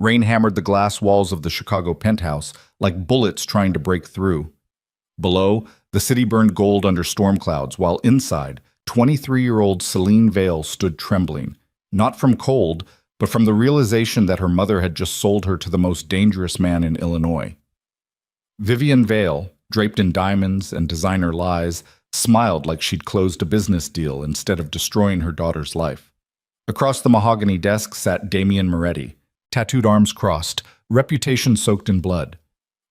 Rain hammered the glass walls of the Chicago penthouse like bullets trying to break through. Below, the city burned gold under storm clouds, while inside, 23-year-old Celine Vale stood trembling, not from cold, but from the realization that her mother had just sold her to the most dangerous man in Illinois. Vivian Vale, draped in diamonds and designer lies, smiled like she'd closed a business deal instead of destroying her daughter's life. Across the mahogany desk sat Damien Moretti, tattooed arms crossed, reputation soaked in blood.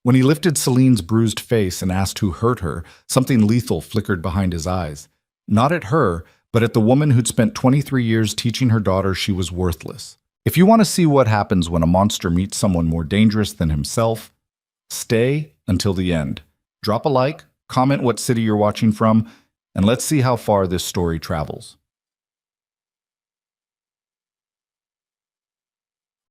When he lifted Celine's bruised face and asked who hurt her, something lethal flickered behind his eyes. Not at her, but at the woman who'd spent 23 years teaching her daughter she was worthless. If you want to see what happens when a monster meets someone more dangerous than himself, stay until the end. Drop a like, comment what city you're watching from, and let's see how far this story travels.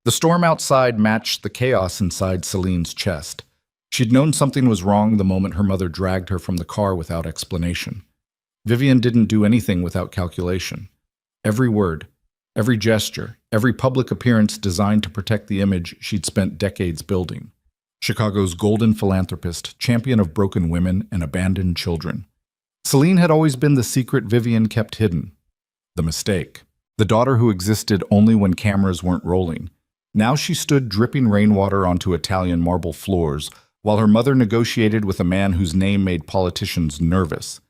The storm outside matched the chaos inside Celine's chest. She'd known something was wrong the moment her mother dragged her from the car without explanation. Vivian didn't do anything without calculation. Every word, every gesture, every public appearance designed to protect the image she'd spent decades building. Chicago's golden philanthropist, champion of broken women and abandoned children. Celine had always been the secret Vivian kept hidden. The mistake. The daughter who existed only when cameras weren't rolling. Now she stood dripping rainwater onto Italian marble floors, while her mother negotiated with a man whose name made politicians nervous.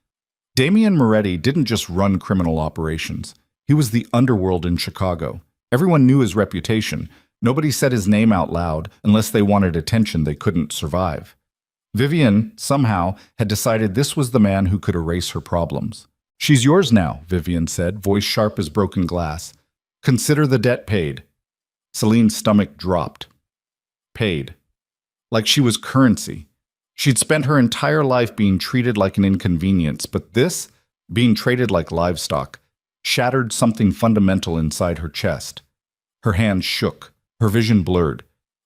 Damien Moretti didn't just run criminal operations. He was the underworld in Chicago. Everyone knew his reputation. Nobody said his name out loud unless they wanted attention they couldn't survive. Vivian, somehow, had decided this was the man who could erase her problems. "She's yours now," Vivian said, voice sharp as broken glass. "Consider the debt paid." Celine's stomach dropped. Paid. Like she was currency. She'd spent her entire life being treated like an inconvenience, but this, being traded like livestock, shattered something fundamental inside her chest. Her hands shook, her vision blurred.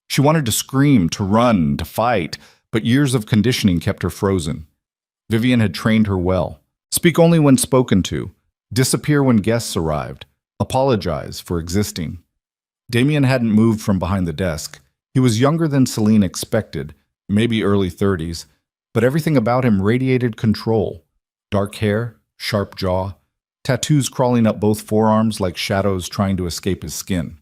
She wanted to scream, to run, to fight, but years of conditioning kept her frozen. Vivian had trained her well. Speak only when spoken to, disappear when guests arrived, apologize for existing. Damien hadn't moved from behind the desk. He was younger than Celine expected, maybe early 30s, but everything about him radiated control. Dark hair, sharp jaw, tattoos crawling up both forearms like shadows trying to escape his skin.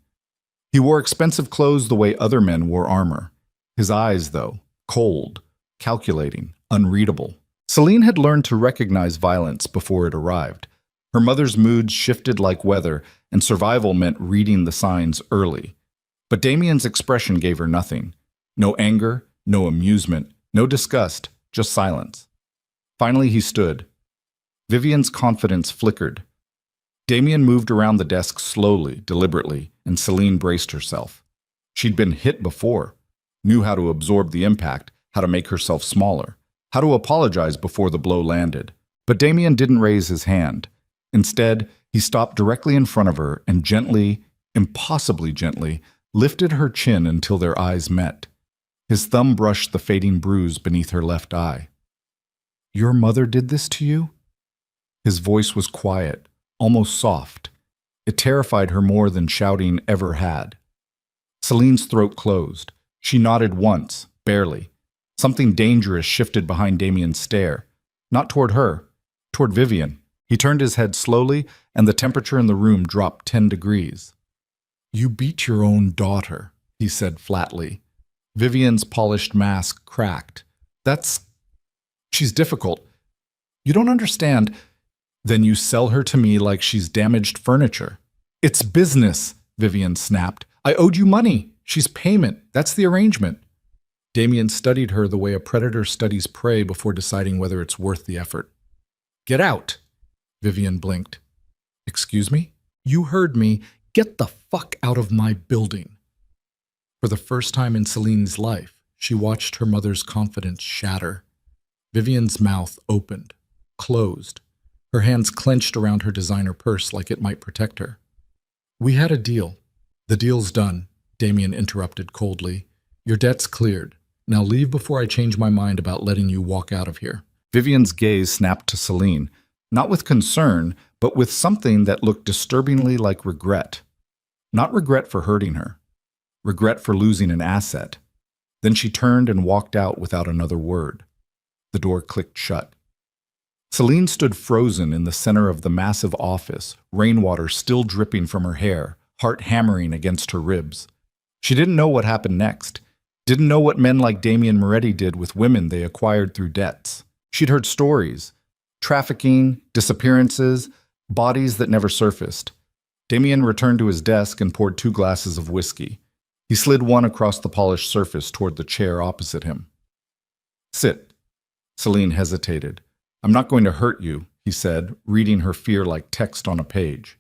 He wore expensive clothes the way other men wore armor. His eyes, though, cold, calculating, unreadable. Celine had learned to recognize violence before it arrived. Her mother's moods shifted like weather, and survival meant reading the signs early. But Damien's expression gave her nothing. No anger, no amusement, no disgust, just silence. Finally he stood. Vivian's confidence flickered. Damien moved around the desk slowly, deliberately, and Celine braced herself. She'd been hit before, knew how to absorb the impact, how to make herself smaller, how to apologize before the blow landed. But Damien didn't raise his hand. Instead, he stopped directly in front of her and gently, impossibly gently, lifted her chin until their eyes met. His thumb brushed the fading bruise beneath her left eye. "Your mother did this to you?" His voice was quiet, almost soft. It terrified her more than shouting ever had. Celine's throat closed. She nodded once, barely. Something dangerous shifted behind Damien's stare. Not toward her, toward Vivian. He turned his head slowly, and the temperature in the room dropped 10 degrees. "You beat your own daughter," he said flatly. Vivian's polished mask cracked. She's difficult. You don't understand. Then you sell her to me like she's damaged furniture." "It's business," Vivian snapped. "I owed you money. She's payment. That's the arrangement." Damien studied her the way a predator studies prey before deciding whether it's worth the effort. "Get out!" Vivian blinked. "Excuse me?" "You heard me. Get the fuck out of my building." For the first time in Celine's life, she watched her mother's confidence shatter. Vivian's mouth opened, closed. Her hands clenched around her designer purse like it might protect her. "We had a deal." "The deal's done," Damien interrupted coldly. "Your debt's cleared. Now leave before I change my mind about letting you walk out of here." Vivian's gaze snapped to Celine, not with concern, but with something that looked disturbingly like regret. Not regret for hurting her. regret for losing an asset. Then she turned and walked out without another word. The door clicked shut. Celine stood frozen in the center of the massive office, rainwater still dripping from her hair, heart hammering against her ribs. She didn't know what happened next, didn't know what men like Damien Moretti did with women they acquired through debts. She'd heard stories, trafficking, disappearances, bodies that never surfaced. Damien returned to his desk and poured 2 glasses of whiskey. He slid one across the polished surface toward the chair opposite him. "Sit." Celine hesitated. "I'm not going to hurt you," he said, reading her fear like text on a page.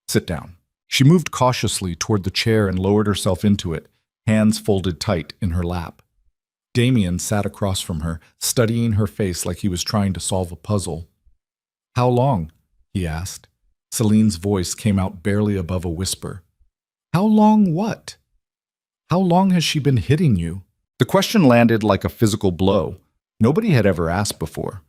"Sit down." She moved cautiously toward the chair and lowered herself into it, hands folded tight in her lap. Damien sat across from her, studying her face like he was trying to solve a puzzle. "How long?" he asked. Celine's voice came out barely above a whisper. "How long what? How long has she been hitting you?" The question landed like a physical blow. Nobody had ever asked before.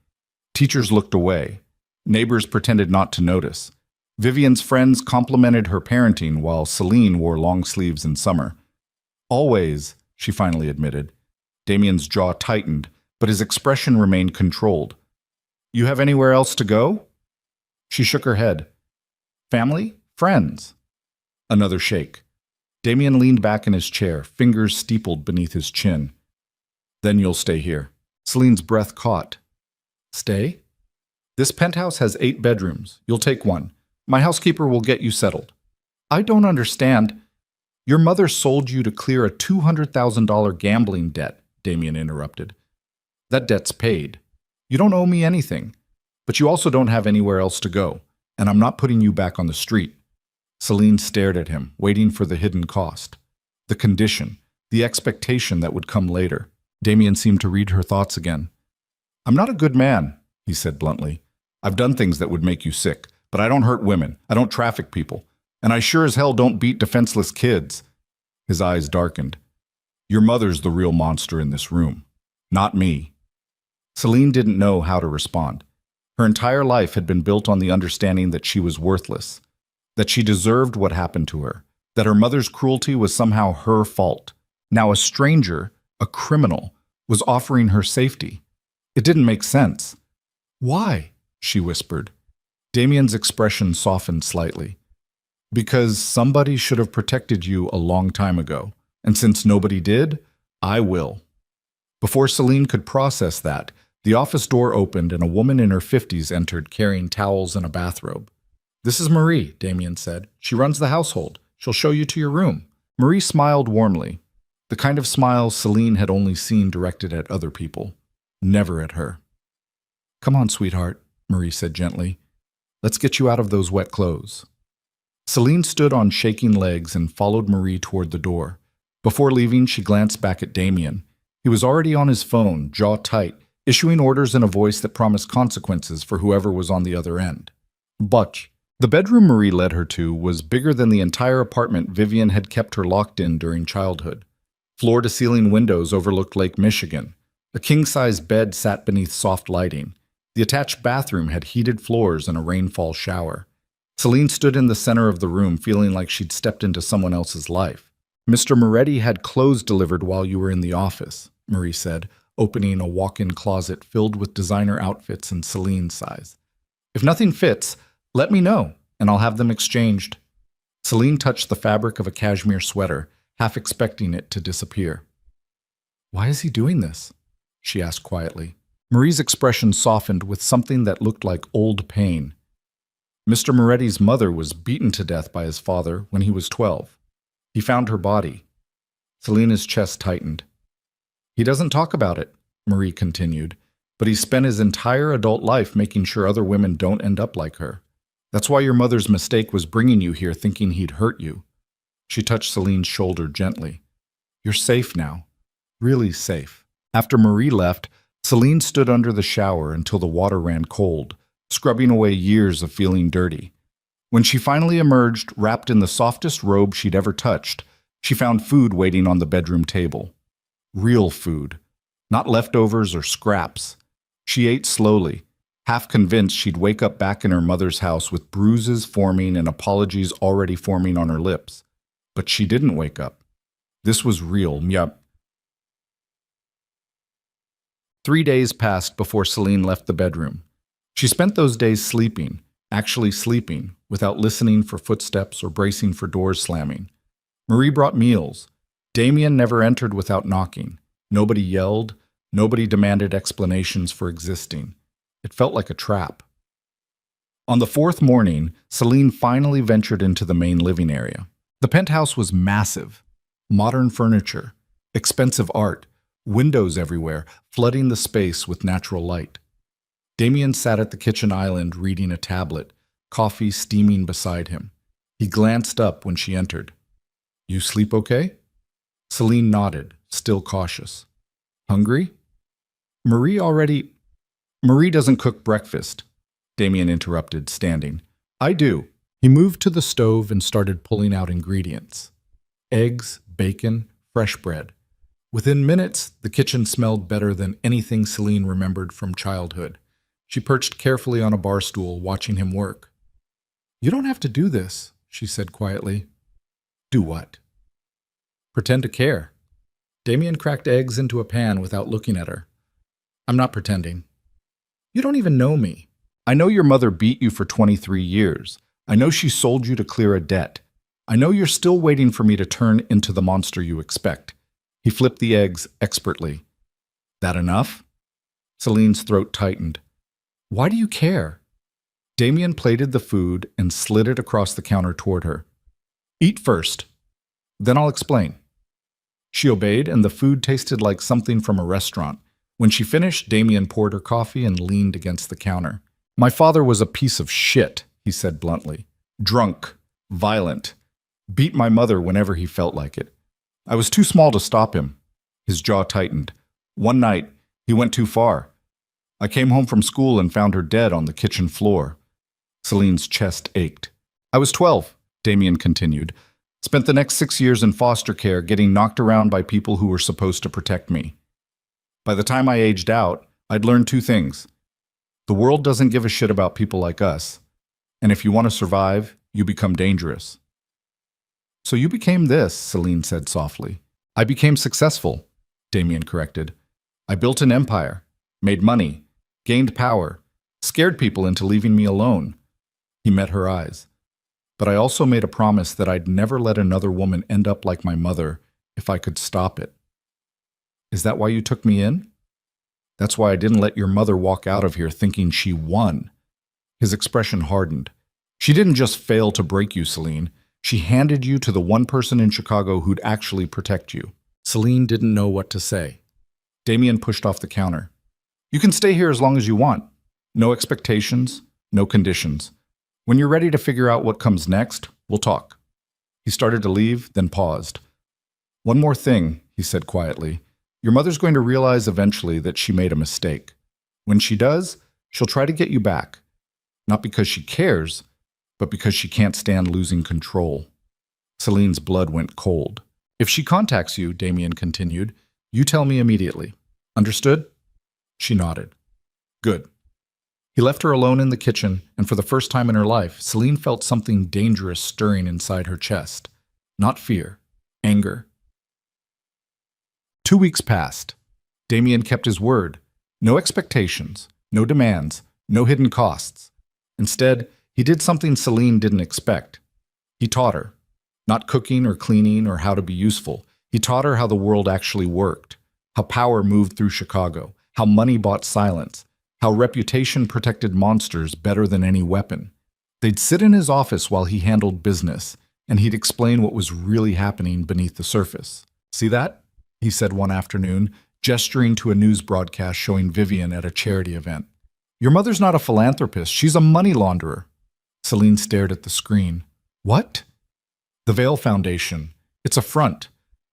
Teachers looked away. Neighbors pretended not to notice. Vivian's friends complimented her parenting while Celine wore long sleeves in summer. "Always," she finally admitted. Damien's jaw tightened, but his expression remained controlled. "You have anywhere else to go?" She shook her head. "Family? Friends?" Another shake. Damien leaned back in his chair, fingers steepled beneath his chin. "Then you'll stay here." Celine's breath caught. "Stay?" "This penthouse has 8 bedrooms. You'll take one. My housekeeper will get you settled." "I don't understand." "Your mother sold you to clear a $200,000 gambling debt," Damien interrupted. "That debt's paid. You don't owe me anything. But you also don't have anywhere else to go, and I'm not putting you back on the street." Celine stared at him, waiting for the hidden cost. The condition, the expectation that would come later. Damien seemed to read her thoughts again. "I'm not a good man," he said bluntly. "I've done things that would make you sick, but I don't hurt women, I don't traffic people, and I sure as hell don't beat defenseless kids." His eyes darkened. "Your mother's the real monster in this room, not me." Celine didn't know how to respond. Her entire life had been built on the understanding that she was worthless, that she deserved what happened to her, that her mother's cruelty was somehow her fault. Now a stranger, a criminal, was offering her safety. It didn't make sense. "Why?" she whispered. Damien's expression softened slightly. "Because somebody should have protected you a long time ago, and since nobody did, I will." Before Celine could process that, the office door opened and a woman in her 50s entered carrying towels and a bathrobe. "This is Marie," Damien said. "She runs the household. She'll show you to your room." Marie smiled warmly, the kind of smile Celine had only seen directed at other people, never at her. "Come on, sweetheart," Marie said gently. "Let's get you out of those wet clothes." Celine stood on shaking legs and followed Marie toward the door. Before leaving, she glanced back at Damien. He was already on his phone, jaw tight, issuing orders in a voice that promised consequences for whoever was on the other end. But the bedroom Marie led her to was bigger than the entire apartment Vivian had kept her locked in during childhood. Floor-to-ceiling windows overlooked Lake Michigan. A king-size bed sat beneath soft lighting. The attached bathroom had heated floors and a rainfall shower. Celine stood in the center of the room, feeling like she'd stepped into someone else's life. "Mr. Moretti had clothes delivered while you were in the office," Marie said, opening a walk-in closet filled with designer outfits in Celine's size. "If nothing fits, let me know, and I'll have them exchanged." Celine touched the fabric of a cashmere sweater, half expecting it to disappear. "Why is he doing this?" she asked quietly. Marie's expression softened with something that looked like old pain. "Mr. Moretti's mother was beaten to death by his father when he was 12. He found her body." Celine's chest tightened. "He doesn't talk about it," Marie continued, "but he spent his entire adult life making sure other women don't end up like her. That's why your mother's mistake was bringing you here thinking he'd hurt you." She touched Celine's shoulder gently. "You're safe now. Really safe." After Marie left, Celine stood under the shower until the water ran cold, scrubbing away years of feeling dirty. When she finally emerged, wrapped in the softest robe she'd ever touched, she found food waiting on the bedroom table. Real food, not leftovers or scraps. She ate slowly, half convinced she'd wake up back in her mother's house with bruises forming and apologies already forming on her lips. But she didn't wake up. This was real. Yup. 3 days passed before Celine left the bedroom. She spent those days sleeping, actually sleeping, without listening for footsteps or bracing for doors slamming. Marie brought meals. Damien never entered without knocking. Nobody yelled. Nobody demanded explanations for existing. It felt like a trap. On the fourth morning, Celine finally ventured into the main living area. The penthouse was massive. Modern furniture, expensive art, windows everywhere, flooding the space with natural light. Damien sat at the kitchen island reading a tablet, coffee steaming beside him. He glanced up when she entered. "You sleep okay?" Celine nodded, still cautious. "Hungry?" Marie doesn't cook breakfast," Damien interrupted, standing. "I do." He moved to the stove and started pulling out ingredients. Eggs, bacon, fresh bread. Within minutes, the kitchen smelled better than anything Celine remembered from childhood. She perched carefully on a bar stool, watching him work. "You don't have to do this," she said quietly. "Do what?" "Pretend to care." Damien cracked eggs into a pan without looking at her. "I'm not pretending." "You don't even know me. I know your mother beat you for 23 years. I know she sold you to clear a debt. I know you're still waiting for me to turn into the monster you expect." He flipped the eggs expertly. "That enough?" Celine's throat tightened. "Why do you care?" Damien plated the food and slid it across the counter toward her. "Eat first. Then I'll explain." She obeyed, and the food tasted like something from a restaurant. When she finished, Damien poured her coffee and leaned against the counter. "My father was a piece of shit," he said bluntly. "Drunk, violent, beat my mother whenever he felt like it. I was too small to stop him." His jaw tightened. "One night, he went too far. I came home from school and found her dead on the kitchen floor." Celine's chest ached. "I was 12, Damien continued. "Spent the next 6 years in foster care getting knocked around by people who were supposed to protect me. By the time I aged out, I'd learned 2 things. The world doesn't give a shit about people like us. And if you want to survive, you become dangerous." "So you became this," Celine said softly. "I became successful," Damien corrected. "I built an empire, made money, gained power, scared people into leaving me alone." He met her eyes. "But I also made a promise that I'd never let another woman end up like my mother if I could stop it." "Is that why you took me in?" "That's why I didn't let your mother walk out of here thinking she won." His expression hardened. "She didn't just fail to break you, Celine. She handed you to the one person in Chicago who'd actually protect you." Celine didn't know what to say. Damien pushed off the counter. "You can stay here as long as you want. No expectations, no conditions. When you're ready to figure out what comes next, we'll talk." He started to leave, then paused. "One more thing," he said quietly. "Your mother's going to realize eventually that she made a mistake. When she does, she'll try to get you back. Not because she cares, but because she can't stand losing control." Celine's blood went cold. "If she contacts you," Damien continued, "you tell me immediately. Understood?" She nodded. "Good." He left her alone in the kitchen, and for the first time in her life, Celine felt something dangerous stirring inside her chest. Not fear, anger. 2 weeks passed. Damien kept his word. No expectations, no demands, no hidden costs. Instead, he did something Celine didn't expect. He taught her. Not cooking or cleaning or how to be useful. He taught her how the world actually worked, how power moved through Chicago, how money bought silence, how reputation protected monsters better than any weapon. They'd sit in his office while he handled business, and he'd explain what was really happening beneath the surface. "See that?" he said one afternoon, gesturing to a news broadcast showing Vivian at a charity event. "Your mother's not a philanthropist, she's a money launderer." Celine stared at the screen. "What?" "The Veil Foundation. It's a front.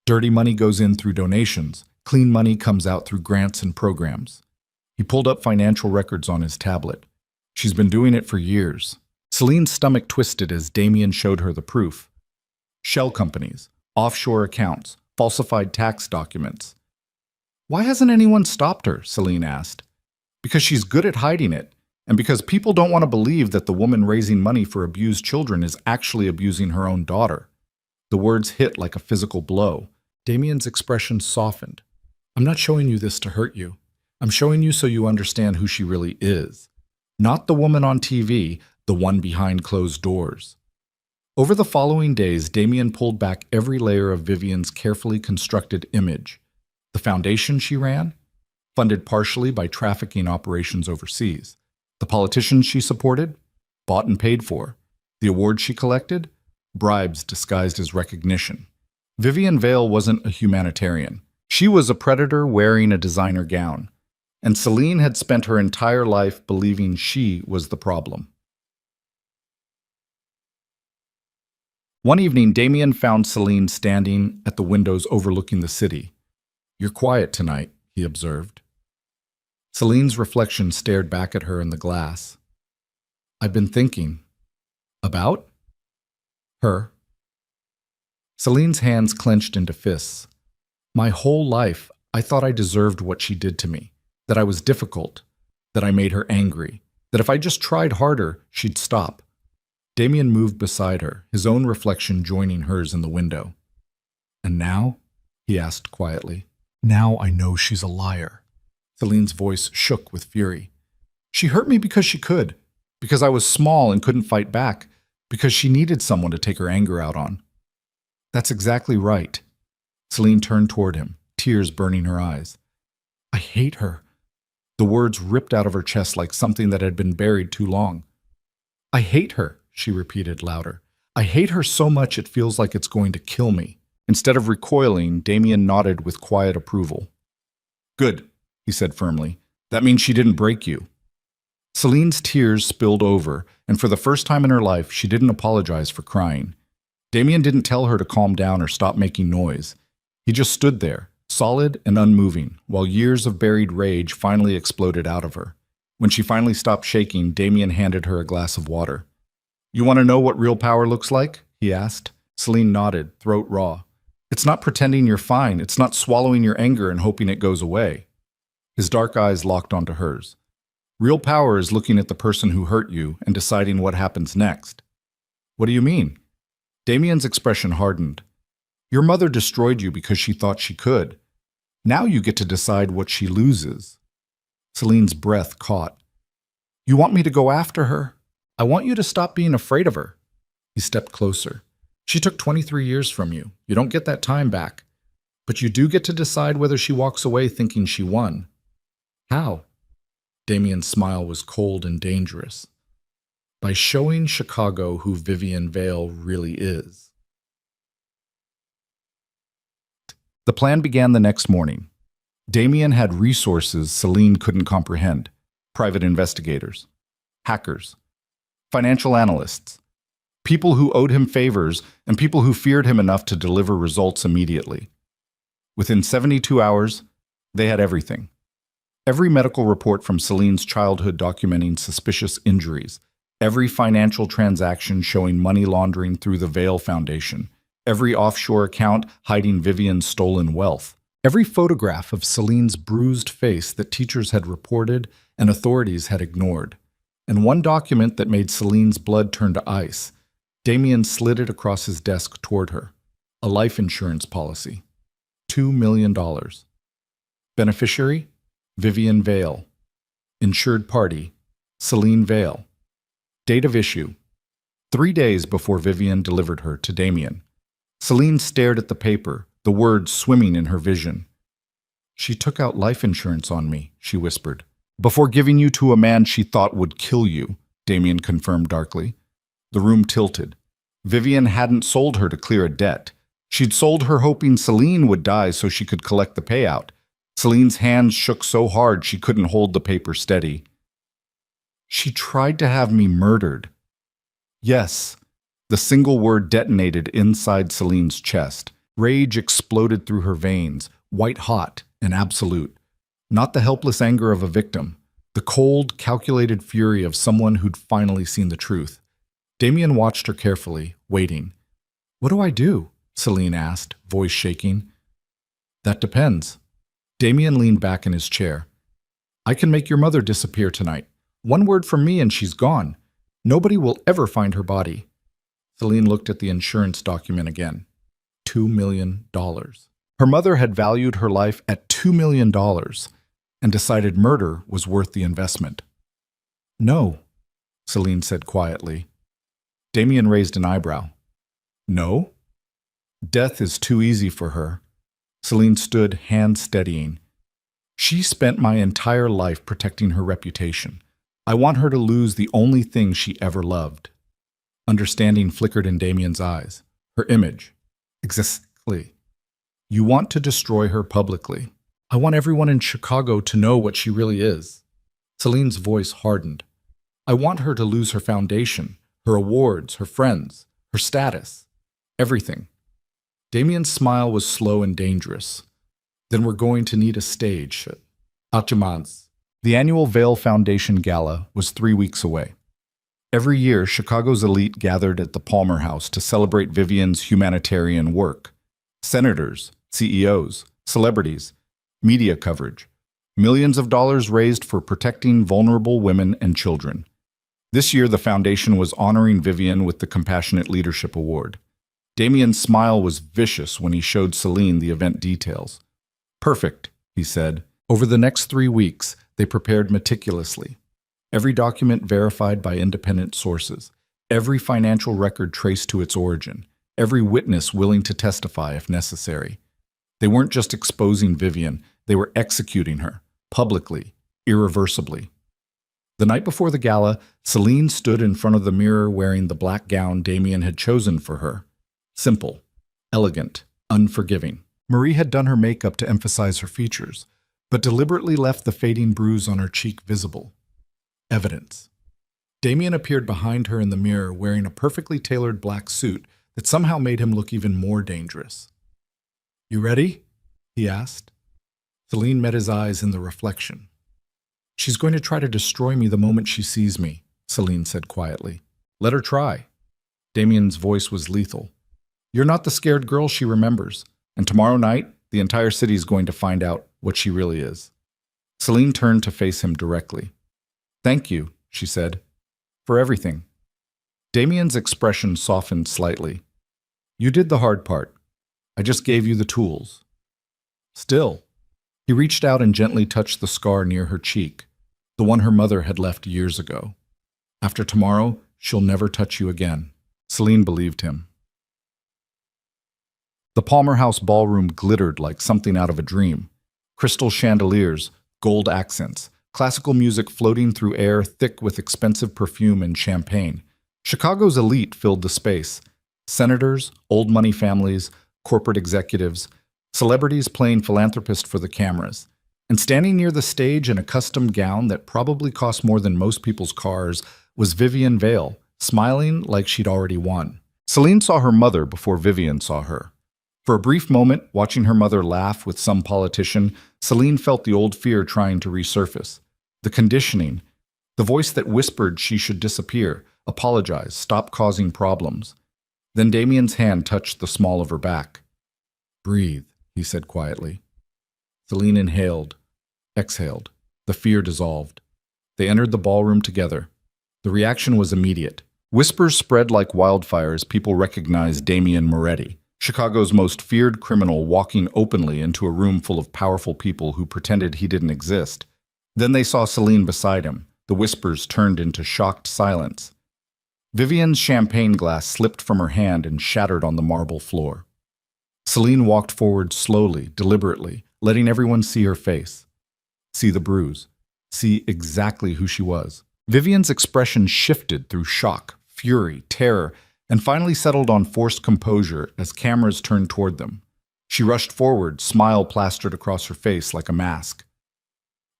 Dirty money goes in through donations. Clean money comes out through grants and programs." He pulled up financial records on his tablet. "She's been doing it for years." Celine's stomach twisted as Damien showed her the proof. Shell companies, offshore accounts, falsified tax documents. "Why hasn't anyone stopped her?" Celine asked. "Because she's good at hiding it, and because people don't want to believe that the woman raising money for abused children is actually abusing her own daughter." The words hit like a physical blow. Damien's expression softened. I'm not showing you this to hurt you. I'm showing you so you understand who she really is. Not the woman on TV, the one behind closed doors. Over the following days, Damien pulled back every layer of Vivian's carefully constructed image. The foundation she ran, funded partially by trafficking operations overseas. The politicians she supported, bought and paid for. The awards she collected, bribes disguised as recognition. Vivian Vale wasn't a humanitarian. She was a predator wearing a designer gown. And Celine had spent her entire life believing she was the problem. One evening, Damien found Celine standing at the windows overlooking the city. You're quiet tonight, he observed. Celine's reflection stared back at her in the glass. I've been thinking. About? Her. Celine's hands clenched into fists. My whole life, I thought I deserved what she did to me, that I was difficult, that I made her angry, that if I just tried harder, she'd stop. Damien moved beside her, his own reflection joining hers in the window. And now? He asked quietly. Now I know she's a liar. Celine's voice shook with fury. She hurt me because she could, because I was small and couldn't fight back, because she needed someone to take her anger out on. That's exactly right. Celine turned toward him, tears burning her eyes. I hate her. The words ripped out of her chest like something that had been buried too long. I hate her, she repeated louder. I hate her so much it feels like it's going to kill me. Instead of recoiling, Damien nodded with quiet approval. Good, he said firmly. That means she didn't break you. Celine's tears spilled over, and for the first time in her life, she didn't apologize for crying. Damien didn't tell her to calm down or stop making noise. He just stood there, solid and unmoving, while years of buried rage finally exploded out of her. When she finally stopped shaking, Damien handed her a glass of water. You want to know what real power looks like? He asked. Celine nodded, throat raw. It's not pretending you're fine. It's not swallowing your anger and hoping it goes away. His dark eyes locked onto hers. Real power is looking at the person who hurt you and deciding what happens next. What do you mean? Damien's expression hardened. Your mother destroyed you because she thought she could. Now you get to decide what she loses. Celine's breath caught. You want me to go after her? I want you to stop being afraid of her. He stepped closer. She took 23 years from you. You don't get that time back. But you do get to decide whether she walks away thinking she won. How? Damien's smile was cold and dangerous. By showing Chicago who Vivian Vale really is. The plan began the next morning. Damien had resources Celine couldn't comprehend. Private investigators, hackers, financial analysts, people who owed him favors, and people who feared him enough to deliver results immediately. Within 72 hours, they had everything. Every medical report from Celine's childhood documenting suspicious injuries, every financial transaction showing money laundering through the Vale Foundation, every offshore account hiding Vivian's stolen wealth, every photograph of Celine's bruised face that teachers had reported and authorities had ignored, and one document that made Celine's blood turn to ice. Damien slid it across his desk toward her. A life insurance policy. $2 million. Beneficiary? Vivian Vale. Insured party? Celine Vale. Date of issue? 3 days before Vivian delivered her to Damien. Celine stared at the paper, the words swimming in her vision. She took out life insurance on me, she whispered. Before giving you to a man she thought would kill you, Damien confirmed darkly. The room tilted. Vivian hadn't sold her to clear a debt. She'd sold her hoping Celine would die so she could collect the payout. Celine's hands shook so hard she couldn't hold the paper steady. She tried to have me murdered. Yes. The single word detonated inside Celine's chest. Rage exploded through her veins, white-hot and absolute. Not the helpless anger of a victim, the cold, calculated fury of someone who'd finally seen the truth. Damien watched her carefully, waiting. What do I do? Celine asked, voice shaking. That depends. Damien leaned back in his chair. I can make your mother disappear tonight. One word from me and she's gone. Nobody will ever find her body. Celine looked at the insurance document again. $2 million. Her mother had valued her life at $2 million and decided murder was worth the investment. No, Celine said quietly. Damien raised an eyebrow. No? Death is too easy for her. Celine stood, hand steadying. She spent my entire life protecting her reputation. I want her to lose the only thing she ever loved. Understanding flickered in Damien's eyes. Her image. Exactly. You want to destroy her publicly. I want everyone in Chicago to know what she really is. Celine's voice hardened. I want her to lose her foundation, her awards, her friends, her status, everything. Damien's smile was slow and dangerous. Then we're going to need a stage. Achemans. The annual Vale Foundation Gala was 3 weeks away. Every year, Chicago's elite gathered at the Palmer House to celebrate Vivian's humanitarian work. Senators, CEOs, celebrities, media coverage. Millions of dollars raised for protecting vulnerable women and children. This year, the foundation was honoring Vivian with the Compassionate Leadership Award. Damien's smile was vicious when he showed Celine the event details. Perfect, he said. Over the next 3 weeks, they prepared meticulously. Every document verified by independent sources. Every financial record traced to its origin. Every witness willing to testify if necessary. They weren't just exposing Vivian, they were executing her, publicly, irreversibly. The night before the gala, Celine stood in front of the mirror wearing the black gown Damien had chosen for her. Simple, elegant, unforgiving. Marie had done her makeup to emphasize her features, but deliberately left the fading bruise on her cheek visible. Evidence. Damien appeared behind her in the mirror wearing a perfectly tailored black suit that somehow made him look even more dangerous. You ready? He asked. Celine met his eyes in the reflection. She's going to try to destroy me the moment she sees me, Celine said quietly. Let her try. Damien's voice was lethal. You're not the scared girl she remembers, and tomorrow night, the entire city is going to find out what she really is. Celine turned to face him directly. Thank you, she said, for everything. Damien's expression softened slightly. You did the hard part. I just gave you the tools. Still, he reached out and gently touched the scar near her cheek, the one her mother had left years ago. After tomorrow, she'll never touch you again. Celine believed him. The Palmer House ballroom glittered like something out of a dream. Crystal chandeliers, gold accents, classical music floating through air thick with expensive perfume and champagne. Chicago's elite filled the space. Senators, old money families, corporate executives, celebrities playing philanthropist for the cameras. And standing near the stage in a custom gown that probably cost more than most people's cars was Vivian Vale, smiling like she'd already won. Celine saw her mother before Vivian saw her. For a brief moment, watching her mother laugh with some politician, Celine felt the old fear trying to resurface. The conditioning, the voice that whispered she should disappear, apologize, stop causing problems. Then Damien's hand touched the small of her back. Breathe, he said quietly. Celine inhaled, exhaled. The fear dissolved. They entered the ballroom together. The reaction was immediate. Whispers spread like wildfire as people recognized Damien Moretti, Chicago's most feared criminal, walking openly into a room full of powerful people who pretended he didn't exist. Then they saw Celine beside him. The whispers turned into shocked silence. Vivian's champagne glass slipped from her hand and shattered on the marble floor. Celine walked forward slowly, deliberately, letting everyone see her face. See the bruise. See exactly who she was. Vivian's expression shifted through shock, fury, terror, and finally settled on forced composure as cameras turned toward them. She rushed forward, smile plastered across her face like a mask.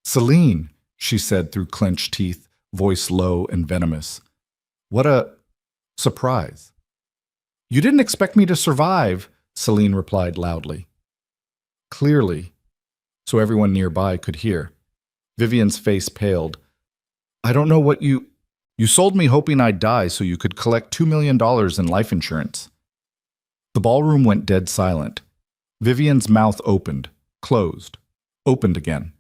Celine, she said through clenched teeth, voice low and venomous. What a surprise. You didn't expect me to survive, Celine replied loudly. Clearly, so everyone nearby could hear. Vivian's face paled. I don't know what you sold me hoping I'd die so you could collect $2 million in life insurance. The ballroom went dead silent. Vivian's mouth opened, closed, opened again.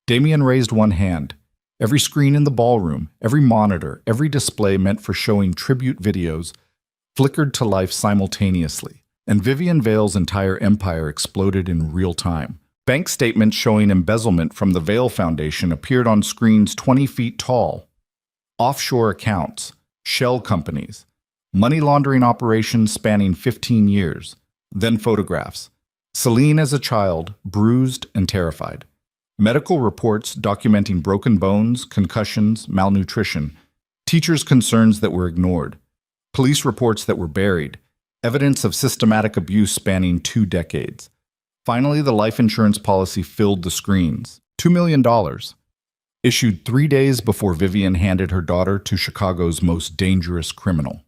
Damien raised one hand. Every screen in the ballroom, every monitor, every display meant for showing tribute videos flickered to life simultaneously. and Vivian Vale's entire empire exploded in real time. Bank statements showing embezzlement from the Vale Foundation appeared on screens 20 feet tall. Offshore accounts, shell companies, money laundering operations spanning 15 years, then photographs. Celine as a child, bruised and terrified. Medical reports documenting broken bones, concussions, malnutrition. Teachers' concerns that were ignored. Police reports that were buried. Evidence of systematic abuse spanning 2 decades. Finally, the life insurance policy filled the screens. $2 million. Issued 3 days before Vivian handed her daughter to Chicago's most dangerous criminal.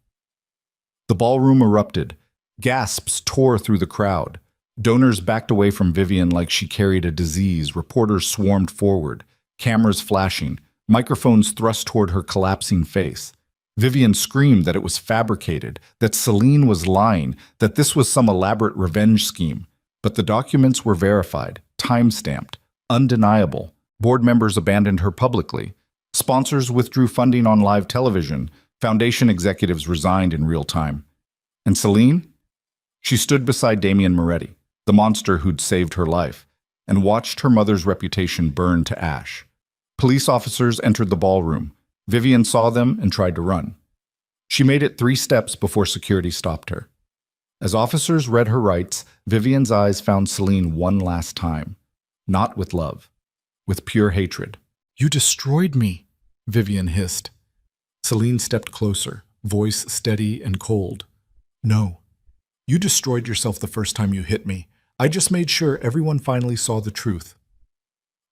The ballroom erupted. Gasps tore through the crowd. Donors backed away from Vivian like she carried a disease. Reporters swarmed forward, cameras flashing, microphones thrust toward her collapsing face. Vivian screamed that it was fabricated, that Celine was lying, that this was some elaborate revenge scheme. But the documents were verified, time-stamped, undeniable. Board members abandoned her publicly. Sponsors withdrew funding on live television. Foundation executives resigned in real time. And Celine? She stood beside Damien Moretti, the monster who'd saved her life, and watched her mother's reputation burn to ash. Police officers entered the ballroom. Vivian saw them and tried to run. She made it 3 steps before security stopped her. As officers read her rights, Vivian's eyes found Celine one last time. Not with love, with pure hatred. "You destroyed me," Vivian hissed. Celine stepped closer, voice steady and cold. "No. You destroyed yourself the first time you hit me. I just made sure everyone finally saw the truth."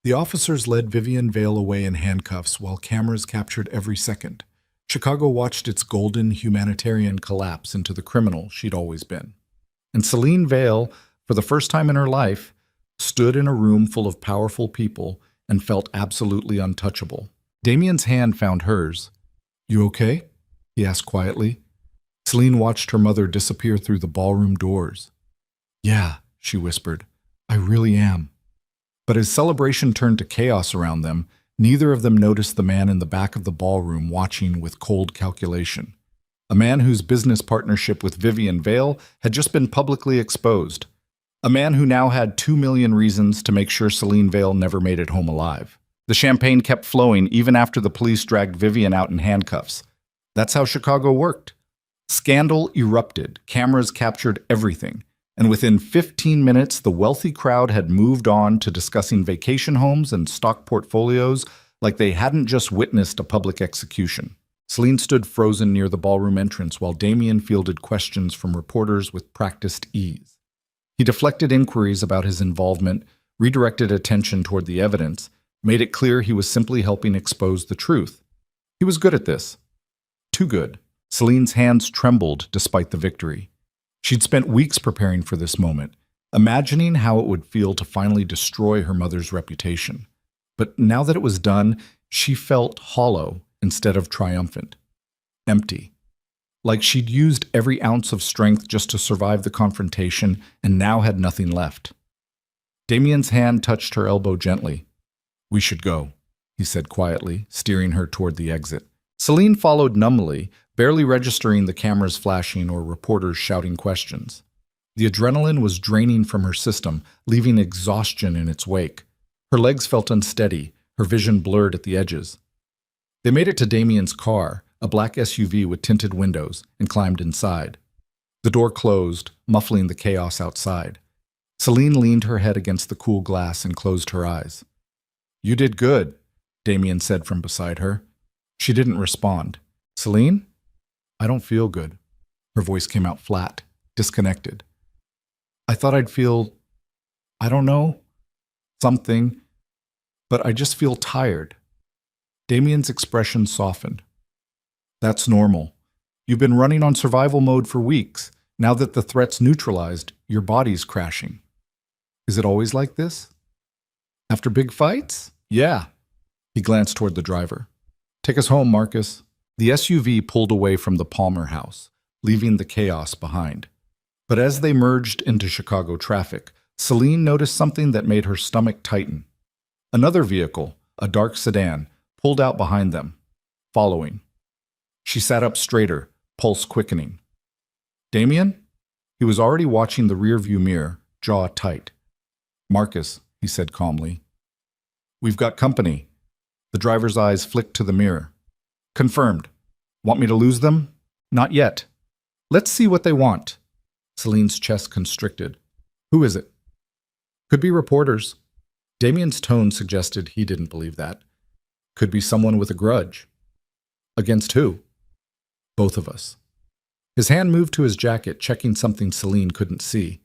The officers led Vivian Vale away in handcuffs while cameras captured every second. Chicago watched its golden humanitarian collapse into the criminal she'd always been. And Celine Vale, for the first time in her life, stood in a room full of powerful people and felt absolutely untouchable. Damien's hand found hers. "You okay?" he asked quietly. Celine watched her mother disappear through the ballroom doors. "Yeah," she whispered, "I really am." But as celebration turned to chaos around them, neither of them noticed the man in the back of the ballroom watching with cold calculation. A man whose business partnership with Vivian Vale had just been publicly exposed. A man who now had 2 million reasons to make sure Celine Vale never made it home alive. The champagne kept flowing even after the police dragged Vivian out in handcuffs. That's how Chicago worked. Scandal erupted, cameras captured everything, and within 15 minutes the wealthy crowd had moved on to discussing vacation homes and stock portfolios like they hadn't just witnessed a public execution. Celine stood frozen near the ballroom entrance while Damien fielded questions from reporters with practiced ease. He deflected inquiries about his involvement, redirected attention toward the evidence, made it clear he was simply helping expose the truth. He was good at this. Too good. Celine's hands trembled despite the victory. She'd spent weeks preparing for this moment, imagining how it would feel to finally destroy her mother's reputation. But now that it was done, she felt hollow instead of triumphant. Empty. Like she'd used every ounce of strength just to survive the confrontation and now had nothing left. Damien's hand touched her elbow gently. "We should go," he said quietly, steering her toward the exit. Celine followed numbly, barely registering the cameras flashing or reporters shouting questions. The adrenaline was draining from her system, leaving exhaustion in its wake. Her legs felt unsteady, her vision blurred at the edges. They made it to Damien's car, a black SUV with tinted windows, and climbed inside. The door closed, muffling the chaos outside. Celine leaned her head against the cool glass and closed her eyes. "You did good," Damien said from beside her. She didn't respond. "Celine? I don't feel good." Her voice came out flat, disconnected. "I thought I'd feel, I don't know, something, but I just feel tired." Damien's expression softened. "That's normal. You've been running on survival mode for weeks. Now that the threat's neutralized, your body's crashing." "Is it always like this? After big fights?" "Yeah." He glanced toward the driver. "Take us home, Marcus." The SUV pulled away from the Palmer house, leaving the chaos behind. But as they merged into Chicago traffic, Celine noticed something that made her stomach tighten. Another vehicle, a dark sedan, pulled out behind them, following. She sat up straighter, pulse quickening. "Damien?" He was already watching the rearview mirror, jaw tight. "Marcus," he said calmly. "We've got company." The driver's eyes flicked to the mirror. "Confirmed. Want me to lose them?" "Not yet. Let's see what they want." Celine's chest constricted. "Who is it?" "Could be reporters." Damien's tone suggested he didn't believe that. "Could be someone with a grudge." "Against who?" "Both of us." His hand moved to his jacket, checking something Celine couldn't see.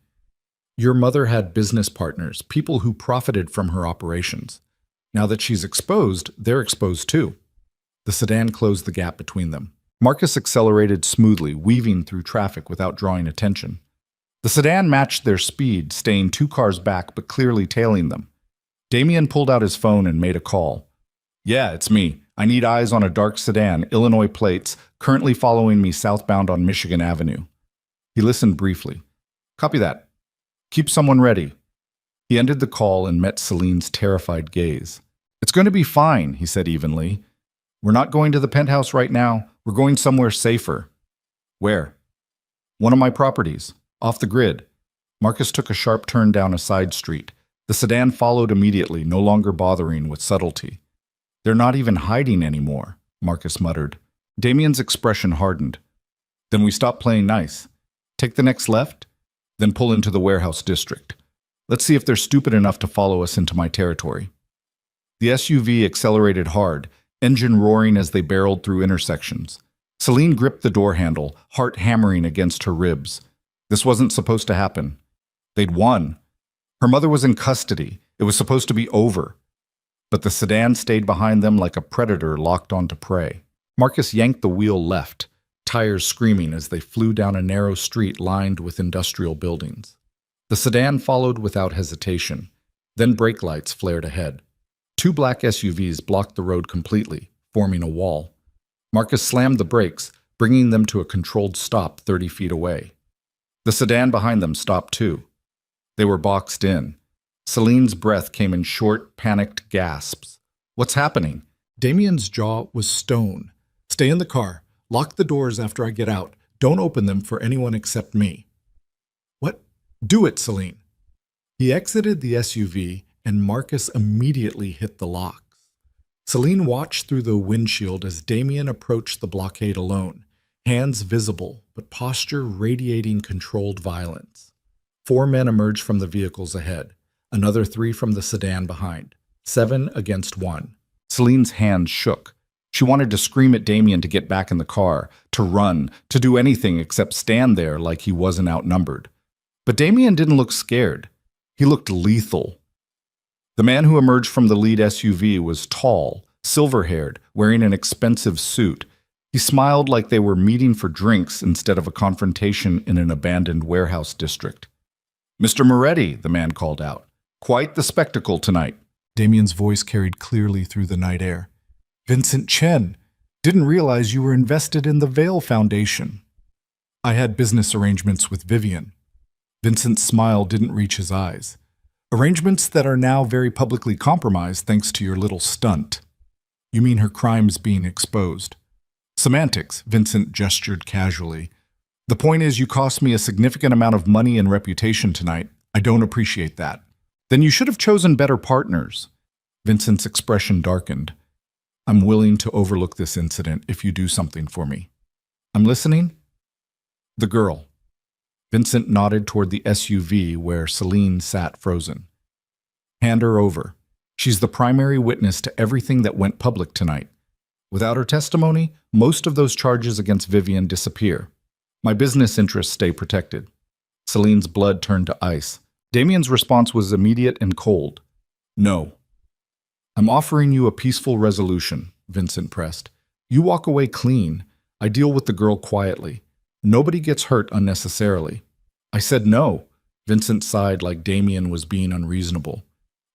"Your mother had business partners, people who profited from her operations. Now that she's exposed, they're exposed too." The sedan closed the gap between them. Marcus accelerated smoothly, weaving through traffic without drawing attention. The sedan matched their speed, staying 2 cars back but clearly tailing them. Damien pulled out his phone and made a call. "Yeah, it's me. I need eyes on a dark sedan, Illinois plates, currently following me southbound on Michigan Avenue." He listened briefly. "Copy that. Keep someone ready." He ended the call and met Celine's terrified gaze. "It's going to be fine," he said evenly. "We're not going to the penthouse right now. We're going somewhere safer." "Where?" "One of my properties. Off the grid." Marcus took a sharp turn down a side street. The sedan followed immediately, no longer bothering with subtlety. "They're not even hiding anymore," Marcus muttered. Damien's expression hardened. "Then we stop playing nice. Take the next left, then pull into the warehouse district. Let's see if they're stupid enough to follow us into my territory." The SUV accelerated hard, engine roaring as they barreled through intersections. Celine gripped the door handle, heart hammering against her ribs. This wasn't supposed to happen. They'd won. Her mother was in custody. It was supposed to be over. But the sedan stayed behind them like a predator locked onto prey. Marcus yanked the wheel left, tires screaming as they flew down a narrow street lined with industrial buildings. The sedan followed without hesitation. Then brake lights flared ahead. 2 black SUVs blocked the road completely, forming a wall. Marcus slammed the brakes, bringing them to a controlled stop 30 feet away. The sedan behind them stopped too. They were boxed in. Celine's breath came in short, panicked gasps. "What's happening?" Damien's jaw was stone. "Stay in the car. Lock the doors after I get out. Don't open them for anyone except me." "What?" "Do it, Celine." He exited the SUV, and Marcus immediately hit the locks. Celine watched through the windshield as Damien approached the blockade alone, hands visible, but posture radiating controlled violence. 4 men emerged from the vehicles ahead, another 3 from the sedan behind, 7 against 1. Celine's hands shook. She wanted to scream at Damien to get back in the car, to run, to do anything except stand there like he wasn't outnumbered. But Damien didn't look scared. He looked lethal. The man who emerged from the lead SUV was tall, silver-haired, wearing an expensive suit. He smiled like they were meeting for drinks instead of a confrontation in an abandoned warehouse district. "Mr. Moretti," the man called out. "Quite the spectacle tonight." Damien's voice carried clearly through the night air. "Vincent Chen, didn't realize you were invested in the Vale Foundation." "I had business arrangements with Vivian." Vincent's smile didn't reach his eyes. "Arrangements that are now very publicly compromised thanks to your little stunt." "You mean her crimes being exposed?" "Semantics," Vincent gestured casually. "The point is you cost me a significant amount of money and reputation tonight. I don't appreciate that." "Then you should have chosen better partners." Vincent's expression darkened. "I'm willing to overlook this incident if you do something for me." "I'm listening." "The girl." Vincent nodded toward the SUV where Celine sat frozen. "Hand her over. She's the primary witness to everything that went public tonight. Without her testimony, most of those charges against Vivian disappear. My business interests stay protected." Celine's blood turned to ice. Damien's response was immediate and cold. "No." "I'm offering you a peaceful resolution," Vincent pressed. "You walk away clean. I deal with the girl quietly. Nobody gets hurt unnecessarily." "I said no." Vincent sighed like Damien was being unreasonable.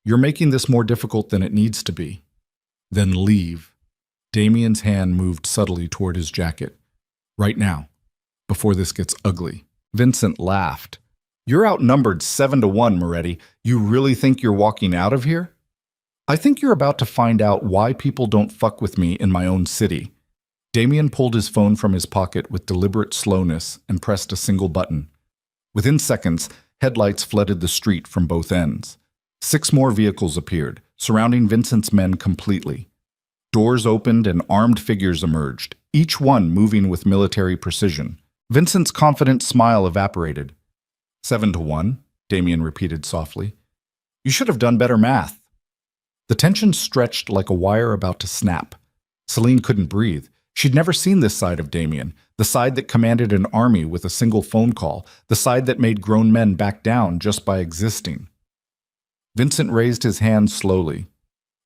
"You're making this more difficult than it needs to be." "Then leave." Damien's hand moved subtly toward his jacket. "Right now, before this gets ugly." Vincent laughed. "You're outnumbered 7-1, Moretti. You really think you're walking out of here?" "I think you're about to find out why people don't fuck with me in my own city." Damien pulled his phone from his pocket with deliberate slowness and pressed a single button. Within seconds, headlights flooded the street from both ends. 6 more vehicles appeared, surrounding Vincent's men completely. Doors opened and armed figures emerged, each one moving with military precision. Vincent's confident smile evaporated. 7-1, Damien repeated softly. You should have done better math. The tension stretched like a wire about to snap. Celine couldn't breathe. She'd never seen this side of Damien, the side that commanded an army with a single phone call, the side that made grown men back down just by existing. Vincent raised his hand slowly.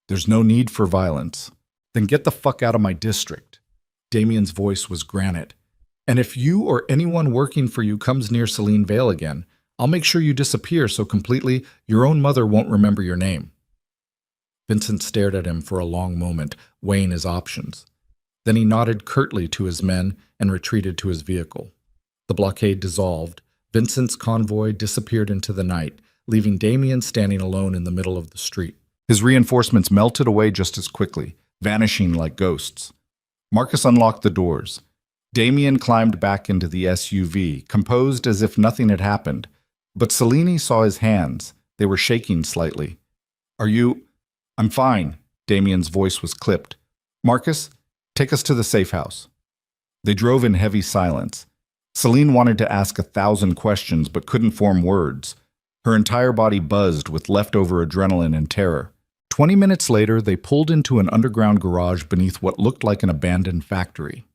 There's no need for violence. Then get the fuck out of my district. Damien's voice was granite. And if you or anyone working for you comes near Celine Vale again, I'll make sure you disappear so completely your own mother won't remember your name. Vincent stared at him for a long moment, weighing his options. Then he nodded curtly to his men and retreated to his vehicle. The blockade dissolved. Vincent's convoy disappeared into the night, leaving Damien standing alone in the middle of the street. His reinforcements melted away just as quickly, vanishing like ghosts. Marcus unlocked the doors. Damien climbed back into the SUV, composed as if nothing had happened. But Celine saw his hands. They were shaking slightly. Are you... I'm fine. Damien's voice was clipped. Marcus, take us to the safe house. They drove in heavy silence. Celine wanted to ask 1,000 questions but couldn't form words. Her entire body buzzed with leftover adrenaline and terror. 20 minutes later, they pulled into an underground garage beneath what looked like an abandoned factory.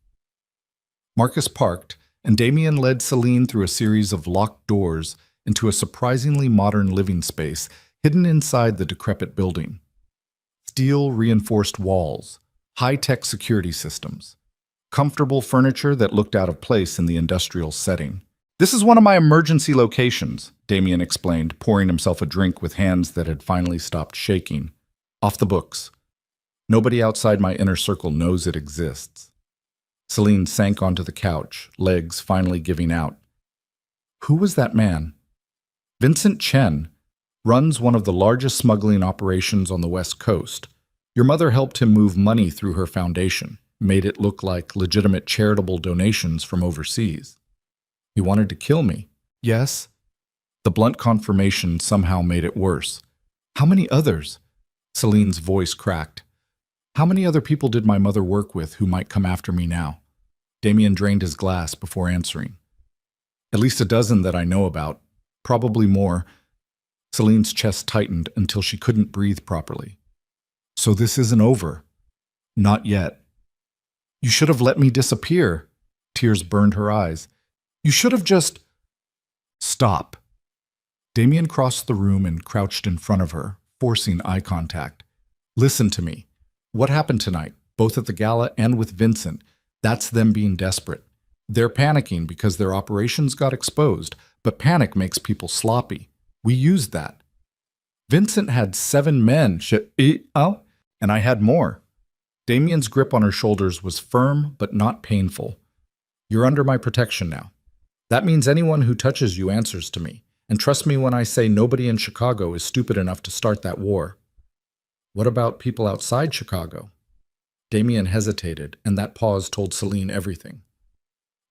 Marcus parked, and Damien led Celine through a series of locked doors into a surprisingly modern living space hidden inside the decrepit building. Steel-reinforced walls, high-tech security systems, comfortable furniture that looked out of place in the industrial setting. This is one of my emergency locations, Damien explained, pouring himself a drink with hands that had finally stopped shaking. Off the books. Nobody outside my inner circle knows it exists. Celine sank onto the couch, legs finally giving out. Who was that man? Vincent Chen runs one of the largest smuggling operations on the West Coast. Your mother helped him move money through her foundation, made it look like legitimate charitable donations from overseas. He wanted to kill me. Yes. The blunt confirmation somehow made it worse. How many others? Celine's voice cracked. How many other people did my mother work with who might come after me now? Damien drained his glass before answering. At least a dozen that I know about. Probably more. Celine's chest tightened until she couldn't breathe properly. So this isn't over. Not yet. You should have let me disappear. Tears burned her eyes. You should have just... Stop. Damien crossed the room and crouched in front of her, forcing eye contact. Listen to me. What happened tonight, both at the gala and with Vincent? That's them being desperate. They're panicking because their operations got exposed, but panic makes people sloppy. We used that. Vincent had 7 men, and I had more. Damien's grip on her shoulders was firm but not painful. You're under my protection now. That means anyone who touches you answers to me. And trust me when I say nobody in Chicago is stupid enough to start that war. What about people outside Chicago? Damien hesitated, and that pause told Celine everything.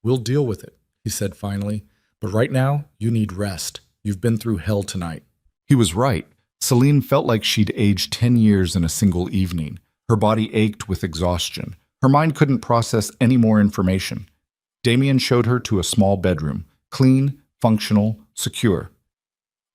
We'll deal with it, he said finally. But right now, you need rest. You've been through hell tonight. He was right. Celine felt like she'd aged 10 years in a single evening. Her body ached with exhaustion. Her mind couldn't process any more information. Damien showed her to a small bedroom, clean, functional, secure.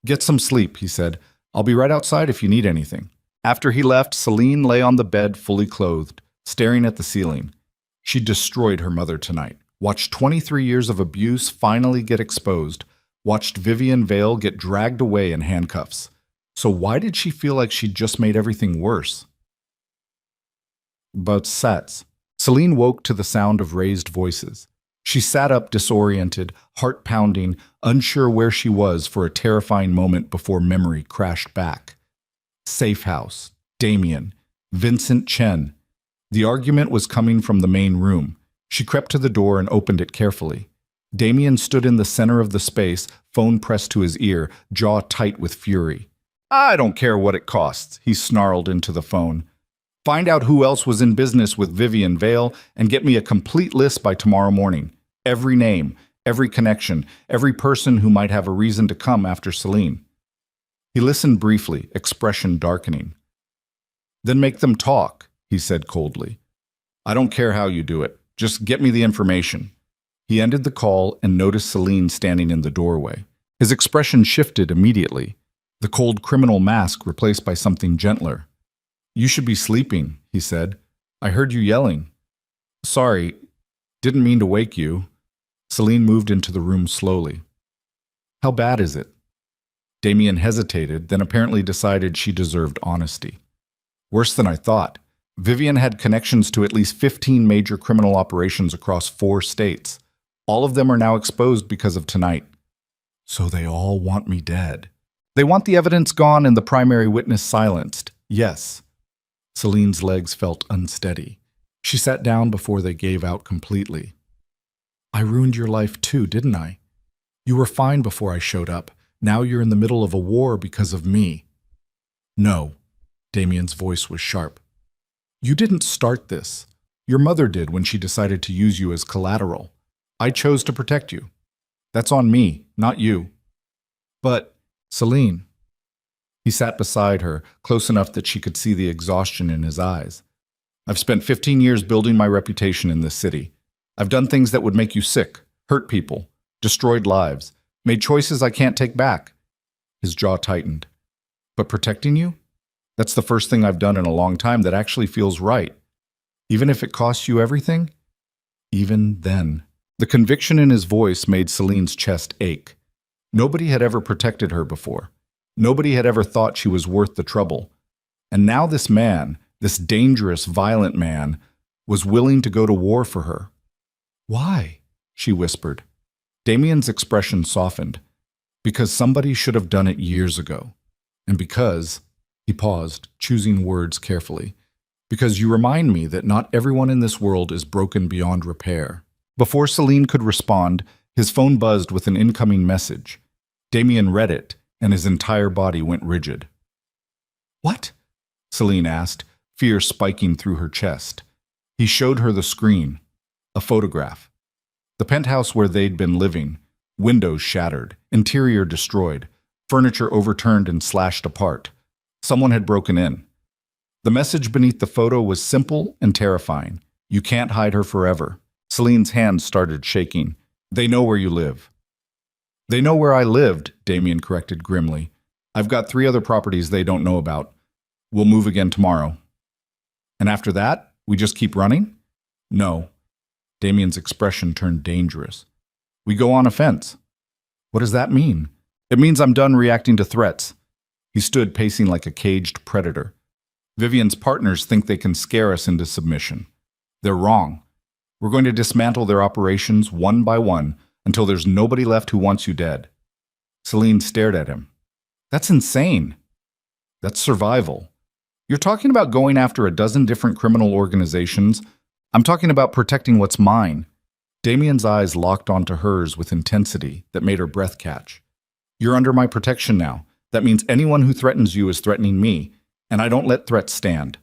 Get some sleep, he said. I'll be right outside if you need anything. After he left, Celine lay on the bed fully clothed, staring at the ceiling. She destroyed her mother tonight. Watched 23 years of abuse finally get exposed. Watched Vivian Vale get dragged away in handcuffs. So why did she feel like she'd just made everything worse? But Sats. Celine woke to the sound of raised voices. She sat up disoriented, heart pounding, unsure where she was for a terrifying moment before memory crashed back. Safe house, Damien, Vincent Chen. The argument was coming from the main room. She crept to the door and opened it carefully. Damien stood in the center of the space, phone pressed to his ear, jaw tight with fury. I don't care what it costs, he snarled into the phone. Find out who else was in business with Vivian Vale and get me a complete list by tomorrow morning. Every name, every connection, every person who might have a reason to come after Celine. He listened briefly, expression darkening. Then make them talk, he said coldly. I don't care how you do it. Just get me the information. He ended the call and noticed Celine standing in the doorway. His expression shifted immediately, the cold criminal mask replaced by something gentler. You should be sleeping, he said. I heard you yelling. Sorry, didn't mean to wake you. Celine moved into the room slowly. How bad is it? Damien hesitated, then apparently decided she deserved honesty. Worse than I thought. Vivian had connections to at least 15 major criminal operations across 4 states. All of them are now exposed because of tonight. So they all want me dead. They want the evidence gone and the primary witness silenced. Yes. Celine's legs felt unsteady. She sat down before they gave out completely. I ruined your life too, didn't I? You were fine before I showed up. Now you're in the middle of a war because of me. No. Damien's voice was sharp. You didn't start this. Your mother did when she decided to use you as collateral. I chose to protect you. That's on me, not you. But, Celine. He sat beside her, close enough that she could see the exhaustion in his eyes. I've spent 15 years building my reputation in this city. I've done things that would make you sick, hurt people, destroyed lives, made choices I can't take back. His jaw tightened. But protecting you? That's the first thing I've done in a long time that actually feels right. Even if it costs you everything? Even then. The conviction in his voice made Celine's chest ache. Nobody had ever protected her before. Nobody had ever thought she was worth the trouble. And now this man, this dangerous, violent man, was willing to go to war for her. Why? She whispered. Damien's expression softened. Because somebody should have done it years ago. And because, he paused, choosing words carefully, because you remind me that not everyone in this world is broken beyond repair. Before Celine could respond, his phone buzzed with an incoming message. Damien read it, and his entire body went rigid. What? Celine asked, fear spiking through her chest. He showed her the screen, a photograph. The penthouse where they'd been living, windows shattered, interior destroyed, furniture overturned and slashed apart. Someone had broken in. The message beneath the photo was simple and terrifying. You can't hide her forever. Celine's hands started shaking. They know where you live. They know where I lived, Damien corrected grimly. I've got 3 other properties they don't know about. We'll move again tomorrow. And after that, we just keep running? No. Damien's expression turned dangerous. We go on offense. What does that mean? It means I'm done reacting to threats. He stood pacing like a caged predator. Vivian's partners think they can scare us into submission. They're wrong. We're going to dismantle their operations one by one until there's nobody left who wants you dead. Celine stared at him. That's insane. That's survival. You're talking about going after a dozen different criminal organizations. I'm talking about protecting what's mine. Damien's eyes locked onto hers with intensity that made her breath catch. You're under my protection now. That means anyone who threatens you is threatening me, and I don't let threats stand.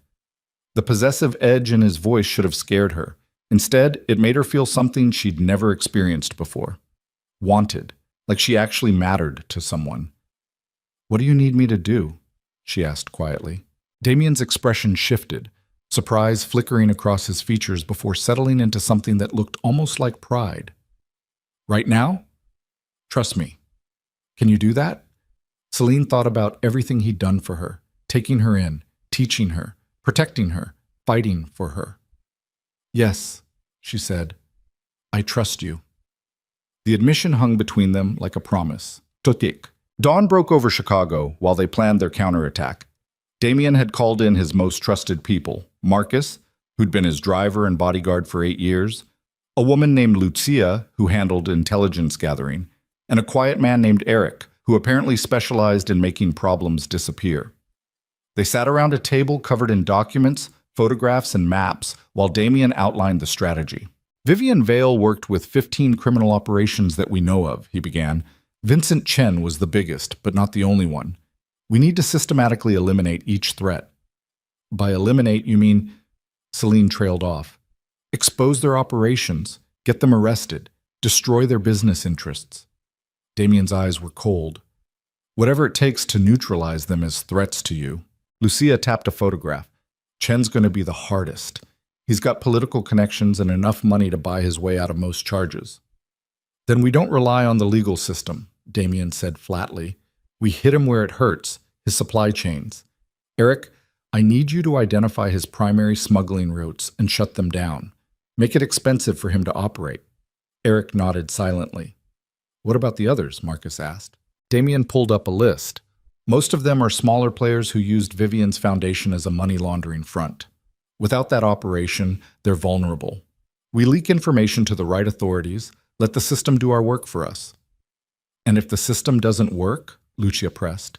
The possessive edge in his voice should have scared her. Instead, it made her feel something she'd never experienced before. Wanted, like she actually mattered to someone. What do you need me to do? She asked quietly. Damien's expression shifted, surprise flickering across his features before settling into something that looked almost like pride. Right now? Trust me. Can you do that? Celine thought about everything he'd done for her, taking her in, teaching her, protecting her, fighting for her. Yes, she said. I trust you. The admission hung between them like a promise. Totik. Dawn broke over Chicago while they planned their counterattack. Damien had called in his most trusted people, Marcus, who'd been his driver and bodyguard for 8 years, a woman named Lucia, who handled intelligence gathering, and a quiet man named Eric, who apparently specialized in making problems disappear. They sat around a table covered in documents, photographs, and maps while Damien outlined the strategy. Vivian Vale worked with 15 criminal operations that we know of, he began. Vincent Chen was the biggest, but not the only one. We need to systematically eliminate each threat. By eliminate, you mean... Celine trailed off. Expose their operations, get them arrested, Destroy their business interests. Damien's eyes were cold. Whatever it takes to neutralize them as threats to you. Lucia tapped a photograph. Chen's going to be the hardest. He's got political connections and enough money to buy his way out of most charges. Then we don't rely on the legal system, Damien said flatly. We hit him where it hurts, his supply chains. Eric, I need you to identify his primary smuggling routes and shut them down. Make it expensive for him to operate. Eric nodded silently. What about the others? Marcus asked. Damien pulled up a list. Most of them are smaller players who used Vivian's foundation as a money laundering front. Without that operation, they're vulnerable. We leak information to the right authorities, let the system do our work for us. And if the system doesn't work, Lucia pressed,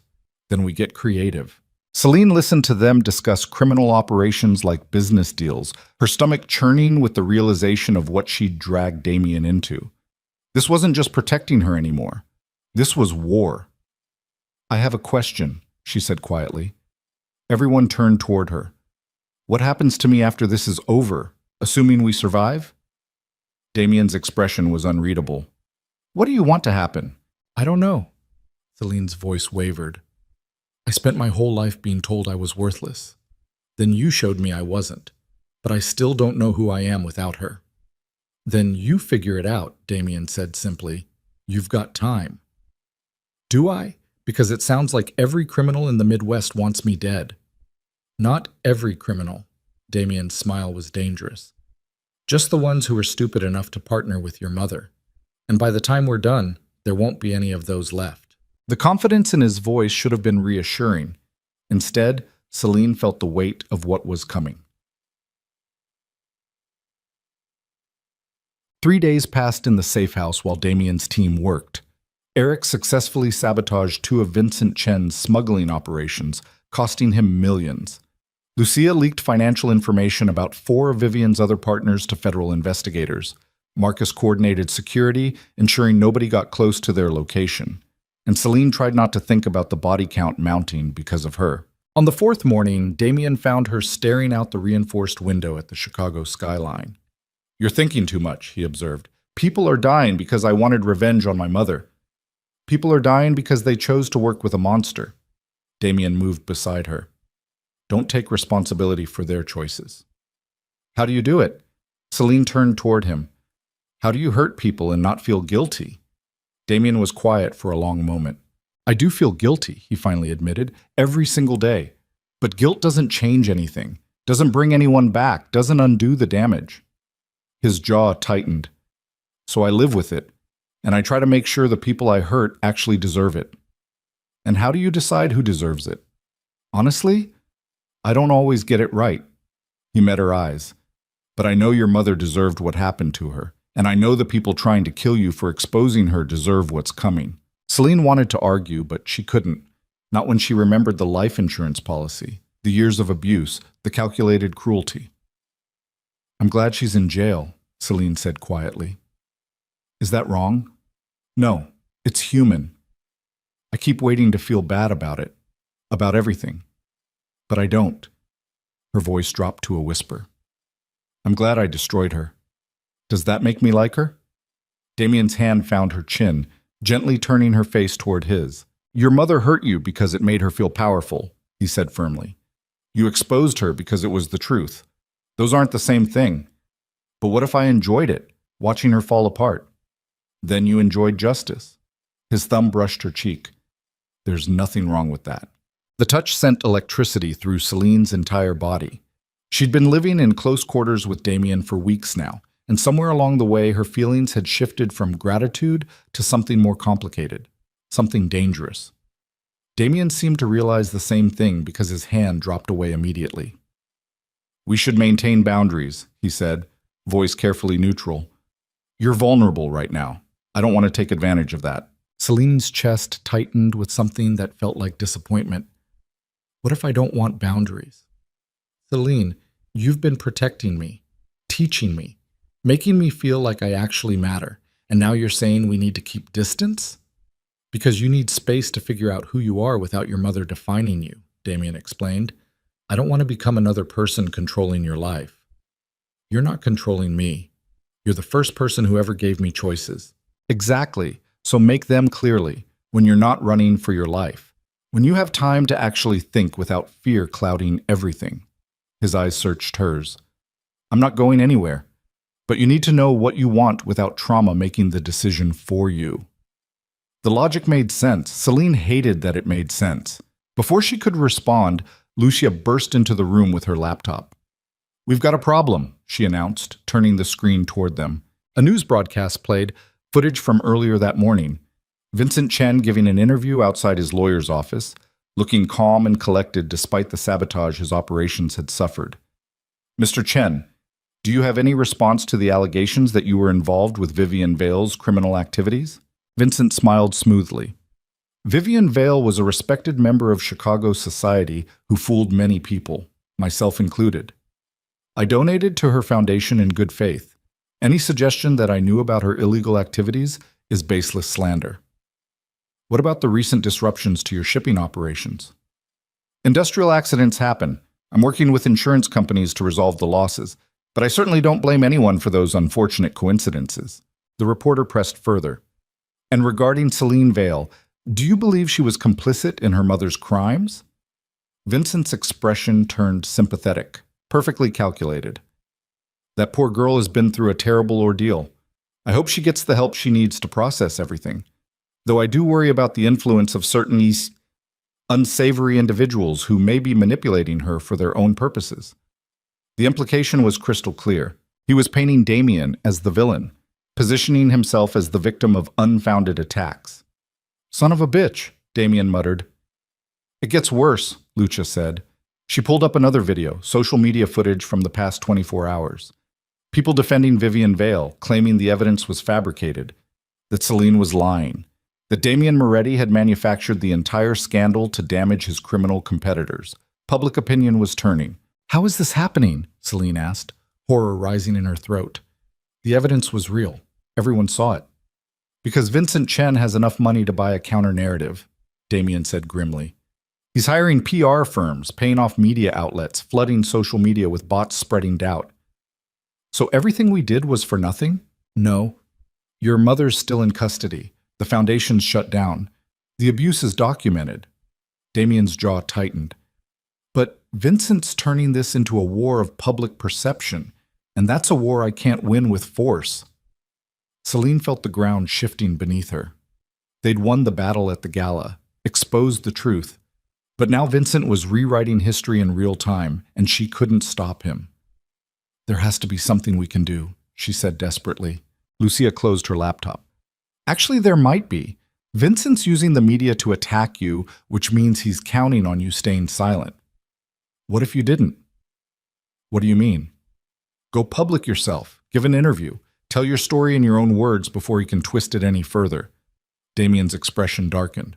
then we get creative. Celine listened to them discuss criminal operations like business deals, her stomach churning with the realization of what she'd dragged Damien into. This wasn't just protecting her anymore. This was war. I have a question, she said quietly. Everyone turned toward her. What happens to me after this is over, assuming we survive? Damien's expression was unreadable. What do you want to happen? I don't know. Celine's voice wavered. I spent my whole life being told I was worthless. Then you showed me I wasn't. But I still don't know who I am without her. Then you figure it out, Damien said simply. You've got time. Do I? Because it sounds like every criminal in the Midwest wants me dead. Not every criminal. Damien's smile was dangerous. Just the ones who are stupid enough to partner with your mother. And by the time we're done, there won't be any of those left. The confidence in his voice should have been reassuring. Instead, Celine felt the weight of what was coming. 3 days passed in the safe house while Damien's team worked. Eric successfully sabotaged 2 of Vincent Chen's smuggling operations, costing him millions. Lucia leaked financial information about 4 of Vivian's other partners to federal investigators. Marcus coordinated security, ensuring nobody got close to their location. And Celine tried not to think about the body count mounting because of her. On the 4th morning, Damien found her staring out the reinforced window at the Chicago skyline. You're thinking too much, he observed. People are dying because I wanted revenge on my mother. People are dying because they chose to work with a monster. Damien moved beside her. Don't take responsibility for their choices. How do you do it? Celine turned toward him. How do you hurt people and not feel guilty? Damien was quiet for a long moment. I do feel guilty, he finally admitted, every single day. But guilt doesn't change anything, doesn't bring anyone back, doesn't undo the damage. His jaw tightened. So I live with it, and I try to make sure the people I hurt actually deserve it. And how do you decide who deserves it? Honestly, I don't always get it right. He met her eyes. But I know your mother deserved what happened to her, and I know the people trying to kill you for exposing her deserve what's coming. Celine wanted to argue, but she couldn't. Not when she remembered the life insurance policy, the years of abuse, the calculated cruelty. I'm glad she's in jail, Celine said quietly. Is that wrong? No, it's human. I keep waiting to feel bad about it, about everything. But I don't. Her voice dropped to a whisper. I'm glad I destroyed her. Does that make me like her? Damien's hand found her chin, gently turning her face toward his. Your mother hurt you because it made her feel powerful, he said firmly. You exposed her because it was the truth. Those aren't the same thing. But what if I enjoyed it, watching her fall apart? Then you enjoyed justice. His thumb brushed her cheek. There's nothing wrong with that. The touch sent electricity through Celine's entire body. She'd been living in close quarters with Damien for weeks now, and somewhere along the way her feelings had shifted from gratitude to something more complicated, something dangerous. Damien seemed to realize the same thing because his hand dropped away immediately. We should maintain boundaries, he said, voice carefully neutral. You're vulnerable right now. I don't want to take advantage of that. Celine's chest tightened with something that felt like disappointment. What if I don't want boundaries? Celine, you've been protecting me, teaching me, making me feel like I actually matter, and now you're saying we need to keep distance? Because you need space to figure out who you are without your mother defining you, Damien explained. I don't want to become another person controlling your life. You're not controlling me. You're the first person who ever gave me choices. Exactly. So make them clearly, when you're not running for your life. When you have time to actually think without fear clouding everything. His eyes searched hers. I'm not going anywhere. But you need to know what you want without trauma making the decision for you. The logic made sense. Celine hated that it made sense. Before she could respond, Lucia burst into the room with her laptop. We've got a problem, she announced, turning the screen toward them. A news broadcast played, footage from earlier that morning. Vincent Chen giving an interview outside his lawyer's office, looking calm and collected despite the sabotage his operations had suffered. Mr. Chen, do you have any response to the allegations that you were involved with Vivian Vale's criminal activities? Vincent smiled smoothly. Vivian Vale was a respected member of Chicago society who fooled many people, myself included. I donated to her foundation in good faith. Any suggestion that I knew about her illegal activities is baseless slander. What about the recent disruptions to your shipping operations? Industrial accidents happen. I'm working with insurance companies to resolve the losses, but I certainly don't blame anyone for those unfortunate coincidences. The reporter pressed further. And regarding Celine Vale, do you believe she was complicit in her mother's crimes? Vincent's expression turned sympathetic, perfectly calculated. That poor girl has been through a terrible ordeal. I hope she gets the help she needs to process everything. Though I do worry about the influence of certain unsavory individuals who may be manipulating her for their own purposes. The implication was crystal clear. He was painting Damien as the villain, positioning himself as the victim of unfounded attacks. Son of a bitch, Damien muttered. It gets worse, Lucia said. She pulled up another video, social media footage from the past 24 hours. People defending Vivian Vale, claiming the evidence was fabricated, that Celine was lying, that Damien Moretti had manufactured the entire scandal to damage his criminal competitors. Public opinion was turning. How is this happening? Celine asked, horror rising in her throat. The evidence was real. Everyone saw it. Because Vincent Chen has enough money to buy a counter-narrative, Damien said grimly. He's hiring PR firms, paying off media outlets, flooding social media with bots spreading doubt. So everything we did was for nothing? No. Your mother's still in custody. The foundation's shut down. The abuse is documented. Damien's jaw tightened. But Vincent's turning this into a war of public perception, and that's a war I can't win with force. Celine felt the ground shifting beneath her. They'd won the battle at the gala, exposed the truth, but now Vincent was rewriting history in real time, and she couldn't stop him. There has to be something we can do, she said desperately. Lucia closed her laptop. Actually, there might be. Vincent's using the media to attack you, which means he's counting on you staying silent. What if you didn't? What do you mean? Go public yourself, give an interview, tell your story in your own words before he can twist it any further. Damien's expression darkened.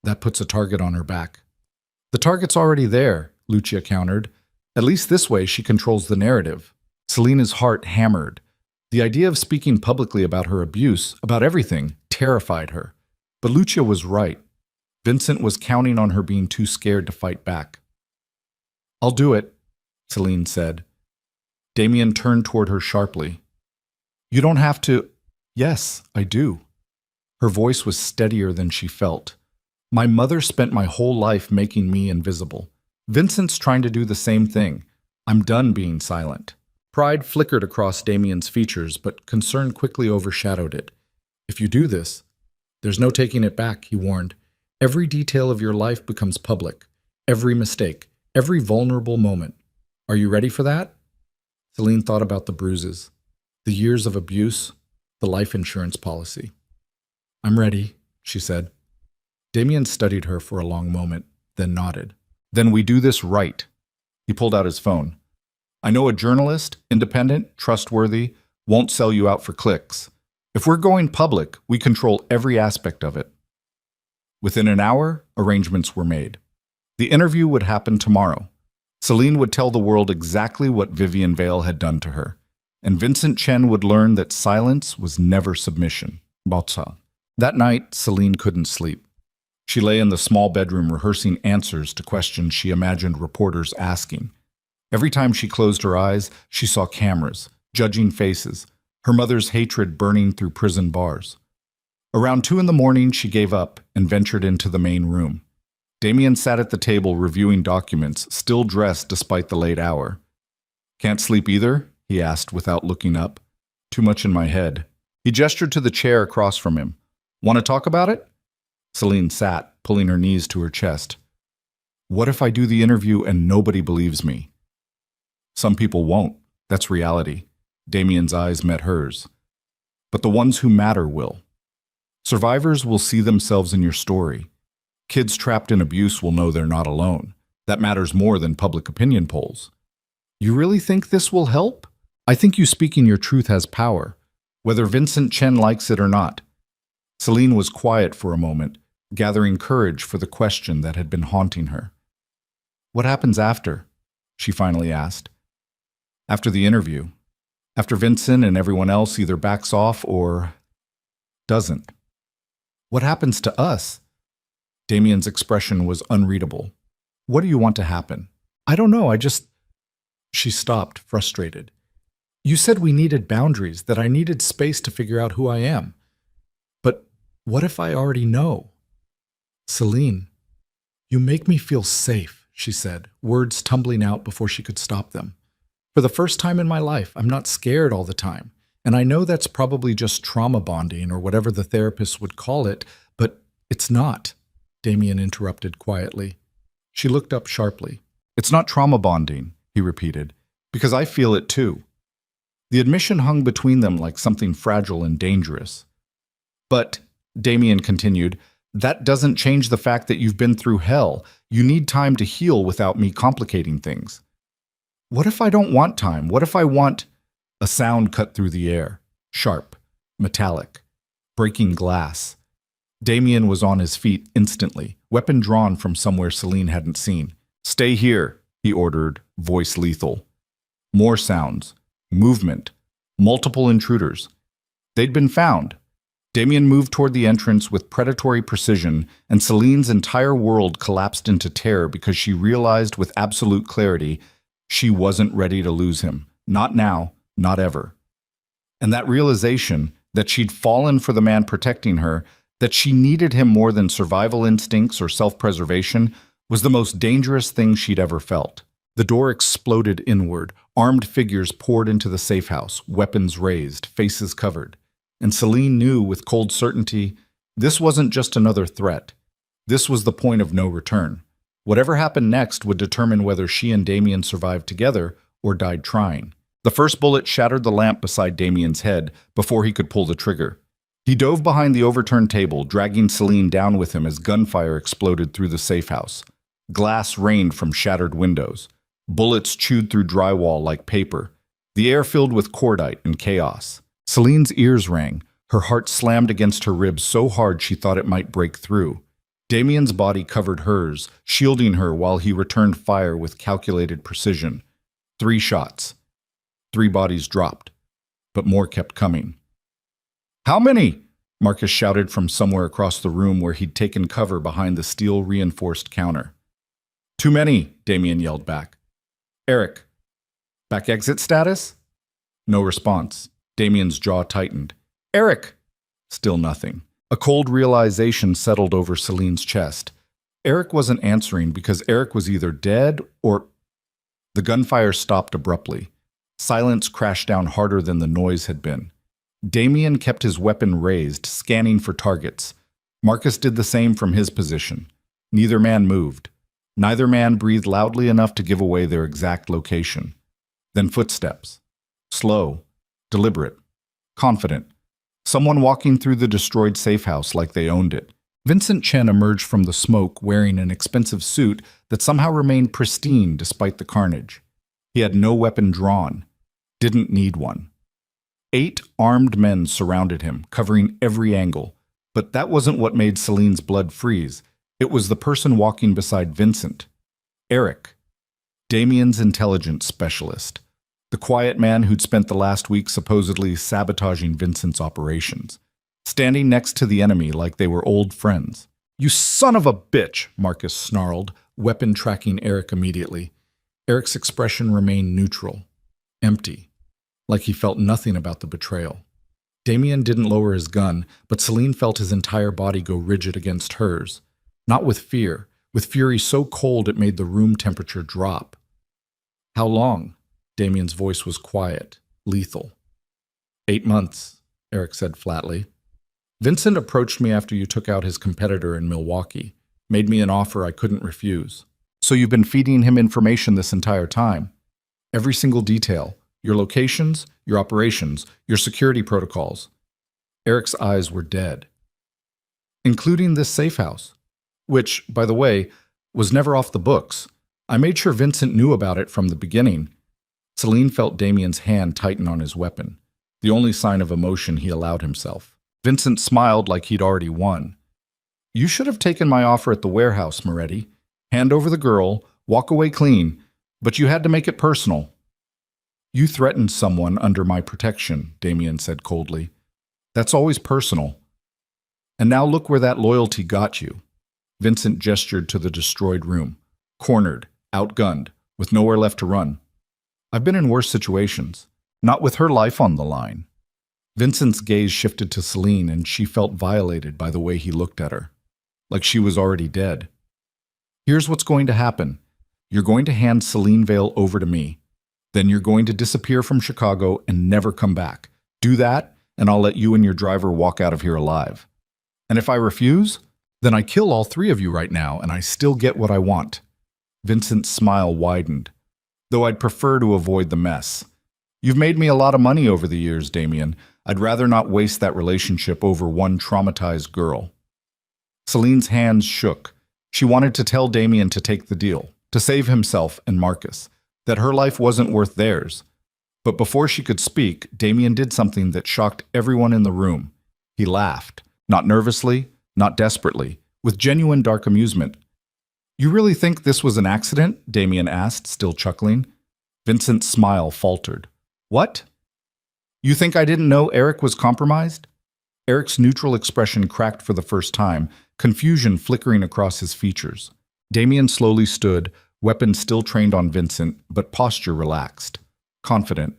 That puts a target on her back. The target's already there, Lucia countered. At least this way she controls the narrative. Selena's heart hammered. The idea of speaking publicly about her abuse, about everything, terrified her. But Lucia was right. Vincent was counting on her being too scared to fight back. I'll do it, Celine said. Damien turned toward her sharply. You don't have to. Yes, I do. Her voice was steadier than she felt. My mother spent my whole life making me invisible. Vincent's trying to do the same thing. I'm done being silent. Pride flickered across Damien's features, but concern quickly overshadowed it. If you do this, there's no taking it back, he warned. Every detail of your life becomes public. Every mistake. Every vulnerable moment. Are you ready for that? Celine thought about the bruises, the years of abuse, the life insurance policy. I'm ready, she said. Damien studied her for a long moment, then nodded. Then we do this right. He pulled out his phone. I know a journalist, independent, trustworthy, won't sell you out for clicks. If we're going public, we control every aspect of it. Within an hour, arrangements were made. The interview would happen tomorrow. Celine would tell the world exactly what Vivian Vale had done to her, and Vincent Chen would learn that silence was never submission. That night, Celine couldn't sleep. She lay in the small bedroom rehearsing answers to questions she imagined reporters asking. Every time she closed her eyes, she saw cameras, judging faces, her mother's hatred burning through prison bars. Around 2 in the morning, she gave up and ventured into the main room. Damien sat at the table reviewing documents, still dressed despite the late hour. "Can't sleep either?" he asked without looking up. "Too much in my head." He gestured to the chair across from him. "Want to talk about it?" Celine sat, pulling her knees to her chest. "What if I do the interview and nobody believes me?" "Some people won't. That's reality." Damien's eyes met hers. "But the ones who matter will. Survivors will see themselves in your story. Kids trapped in abuse will know they're not alone. That matters more than public opinion polls." "You really think this will help?" "I think you speaking your truth has power, whether Vincent Chen likes it or not." Celine was quiet for a moment, gathering courage for the question that had been haunting her. "What happens after?" she finally asked. "After the interview. After Vincent and everyone else either backs off or doesn't." "What happens to us?" Damien's expression was unreadable. "What do you want to happen?" "I don't know, She stopped, frustrated. "You said we needed boundaries, that I needed space to figure out who I am. But what if I already know?" "Celine, you make me feel safe," she said, words tumbling out before she could stop them. "For the first time in my life, I'm not scared all the time. And I know that's probably just trauma bonding or whatever the therapist would call it, but it's not," Damien interrupted quietly. She looked up sharply. "It's not trauma bonding," he repeated, "because I feel it too." The admission hung between them like something fragile and dangerous. "But," Damien continued, "that doesn't change the fact that you've been through hell. You need time to heal without me complicating things." "What if I don't want time? What if I want—" A sound cut through the air, sharp, metallic, breaking glass. Damien was on his feet instantly, weapon drawn from somewhere Celine hadn't seen. "Stay here," he ordered, voice lethal. More sounds, movement, multiple intruders. They'd been found. Damien moved toward the entrance with predatory precision, and Celine's entire world collapsed into terror because she realized with absolute clarity she wasn't ready to lose him. Not now, not ever. And that realization that she'd fallen for the man protecting her, that she needed him more than survival instincts or self-preservation, was the most dangerous thing she'd ever felt. The door exploded inward. Armed figures poured into the safe house, weapons raised, faces covered. And Celine knew with cold certainty, this wasn't just another threat. This was the point of no return. Whatever happened next would determine whether she and Damien survived together or died trying. The first bullet shattered the lamp beside Damien's head before he could pull the trigger. He dove behind the overturned table, dragging Celine down with him as gunfire exploded through the safe house. Glass rained from shattered windows. Bullets chewed through drywall like paper. The air filled with cordite and chaos. Celine's ears rang. Her heart slammed against her ribs so hard she thought it might break through. Damien's body covered hers, shielding her while he returned fire with calculated precision. 3 shots. 3 bodies dropped, but more kept coming. "How many?" Marcus shouted from somewhere across the room where he'd taken cover behind the steel-reinforced counter. "Too many," Damien yelled back. "Eric, back exit status?" No response. Damien's jaw tightened. "Eric!" Still nothing. A cold realization settled over Celine's chest. Eric wasn't answering because Eric was either dead or... The gunfire stopped abruptly. Silence crashed down harder than the noise had been. Damien kept his weapon raised, scanning for targets. Marcus did the same from his position. Neither man moved. Neither man breathed loudly enough to give away their exact location. Then footsteps. Slow, deliberate, confident. Someone walking through the destroyed safe house like they owned it. Vincent Chen emerged from the smoke wearing an expensive suit that somehow remained pristine despite the carnage. He had no weapon drawn. Didn't need one. 8 armed men surrounded him, covering every angle. But that wasn't what made Celine's blood freeze. It was the person walking beside Vincent. Eric. Damien's intelligence specialist. The quiet man who'd spent the last week supposedly sabotaging Vincent's operations. Standing next to the enemy like they were old friends. "You son of a bitch!" Marcus snarled, weapon tracking Eric immediately. Eric's expression remained neutral. Empty. like he felt nothing about the betrayal. Damien didn't lower his gun, but Celine felt his entire body go rigid against hers. Not with fear, with fury so cold it made the room temperature drop. How long? Damien's voice was quiet, lethal. 8 months, Eric said flatly. Vincent approached me after you took out his competitor in Milwaukee, made me an offer I couldn't refuse. So you've been feeding him information this entire time. Every single detail, your locations, your operations, your security protocols. Eric's eyes were dead. Including this safe house, which, by the way, was never off the books. I made sure Vincent knew about it from the beginning. Celine felt Damien's hand tighten on his weapon, the only sign of emotion he allowed himself. Vincent smiled like he'd already won. You should have taken my offer at the warehouse, Moretti. Hand over the girl, walk away clean, but you had to make it personal. You threatened someone under my protection, Damien said coldly. That's always personal. And now look where that loyalty got you. Vincent gestured to the destroyed room, cornered, outgunned, with nowhere left to run. I've been in worse situations, not with her life on the line. Vincent's gaze shifted to Celine, and she felt violated by the way he looked at her, like she was already dead. Here's what's going to happen. You're going to hand Celine Vale over to me. Then you're going to disappear from Chicago and never come back. Do that, and I'll let you and your driver walk out of here alive. And if I refuse, then I kill all 3 of you right now, and I still get what I want. Vincent's smile widened, though I'd prefer to avoid the mess. You've made me a lot of money over the years, Damien. I'd rather not waste that relationship over one traumatized girl. Celine's hands shook. She wanted to tell Damien to take the deal, to save himself and Marcus, that her life wasn't worth theirs. But before she could speak, Damien did something that shocked everyone in the room. He laughed, not nervously, not desperately, with genuine dark amusement. You really think this was an accident? Damien asked, still chuckling. Vincent's smile faltered. What? You think I didn't know Eric was compromised? Eric's neutral expression cracked for the first time, confusion flickering across his features. Damien slowly stood, weapon still trained on Vincent, but posture relaxed, confident.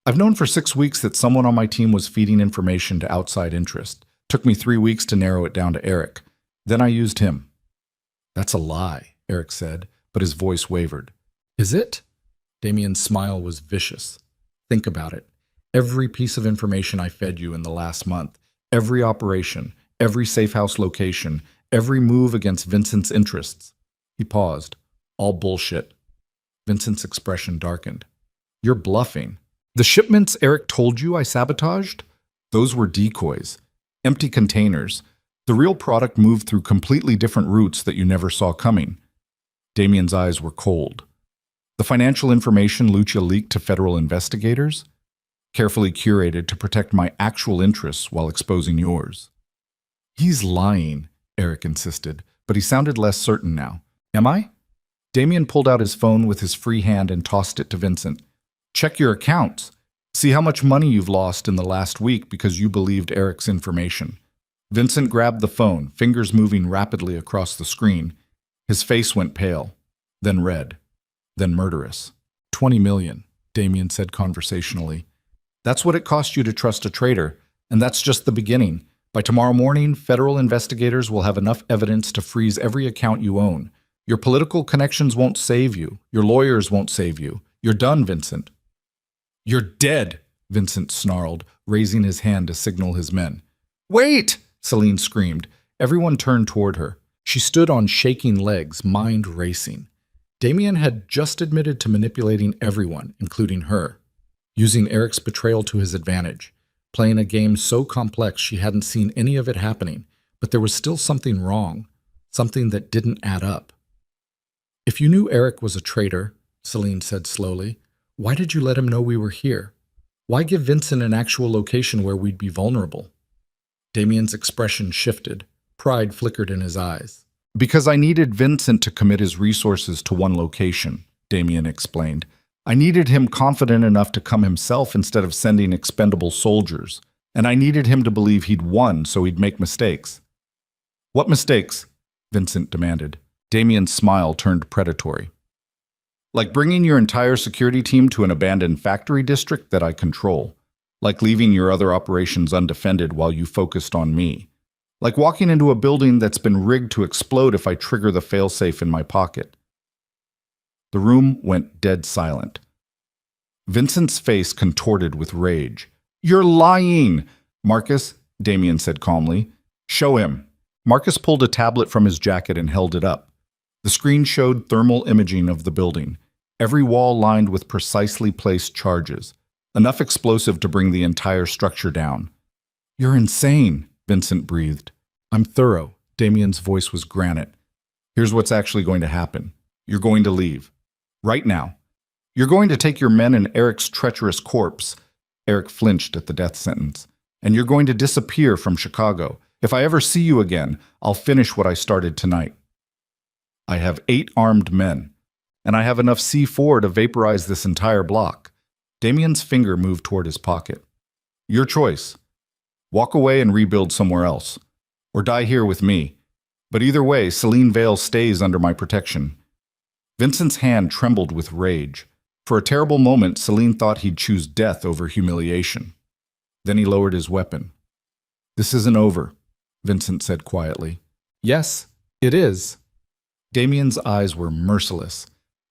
I've known for 6 weeks that someone on my team was feeding information to outside interest. Took me 3 weeks to narrow it down to Eric. Then I used him. That's a lie, Eric said, but his voice wavered. Is it? Damien's smile was vicious. Think about it. Every piece of information I fed you in the last month, every operation, every safe house location, every move against Vincent's interests. He paused. All bullshit. Vincent's expression darkened. You're bluffing. The shipments Eric told you I sabotaged? Those were decoys. Empty containers. The real product moved through completely different routes that you never saw coming. Damien's eyes were cold. The financial information Lucia leaked to federal investigators? Carefully curated to protect my actual interests while exposing yours. He's lying, Eric insisted, but he sounded less certain now. Am I? Damien pulled out his phone with his free hand and tossed it to Vincent. Check your accounts. See how much money you've lost in the last week because you believed Eric's information. Vincent grabbed the phone, fingers moving rapidly across the screen. His face went pale, then red, then murderous. 20 million, Damien said conversationally. That's what it cost you to trust a traitor, and that's just the beginning. By tomorrow morning, federal investigators will have enough evidence to freeze every account you own. Your political connections won't save you. Your lawyers won't save you. You're done, Vincent. You're dead, Vincent snarled, raising his hand to signal his men. Wait! Celine screamed. Everyone turned toward her. She stood on shaking legs, mind racing. Damien had just admitted to manipulating everyone, including her, using Eric's betrayal to his advantage, playing a game so complex she hadn't seen any of it happening, but there was still something wrong, something that didn't add up. If you knew Eric was a traitor, Celine said slowly, why did you let him know we were here? Why give Vincent an actual location where we'd be vulnerable? Damien's expression shifted. Pride flickered in his eyes. Because I needed Vincent to commit his resources to one location, Damien explained. I needed him confident enough to come himself instead of sending expendable soldiers. And I needed him to believe he'd won so he'd make mistakes. What mistakes? Vincent demanded. Damien's smile turned predatory. Like bringing your entire security team to an abandoned factory district that I control. Like leaving your other operations undefended while you focused on me. Like walking into a building that's been rigged to explode if I trigger the failsafe in my pocket. The room went dead silent. Vincent's face contorted with rage. You're lying! Marcus, Damien said calmly. Show him. Marcus pulled a tablet from his jacket and held it up. The screen showed thermal imaging of the building, every wall lined with precisely placed charges, enough explosive to bring the entire structure down. You're insane, Vincent breathed. I'm thorough. Damien's voice was granite. Here's what's actually going to happen. You're going to leave. Right now. You're going to take your men and Eric's treacherous corpse. Eric flinched at the death sentence. And you're going to disappear from Chicago. If I ever see you again, I'll finish what I started tonight. I have 8 armed men, and I have enough C4 to vaporize this entire block. Damien's finger moved toward his pocket. Your choice. Walk away and rebuild somewhere else. Or die here with me. But either way, Celine Vale stays under my protection. Vincent's hand trembled with rage. For a terrible moment, Celine thought he'd choose death over humiliation. Then he lowered his weapon. This isn't over, Vincent said quietly. Yes, it is. Damien's eyes were merciless.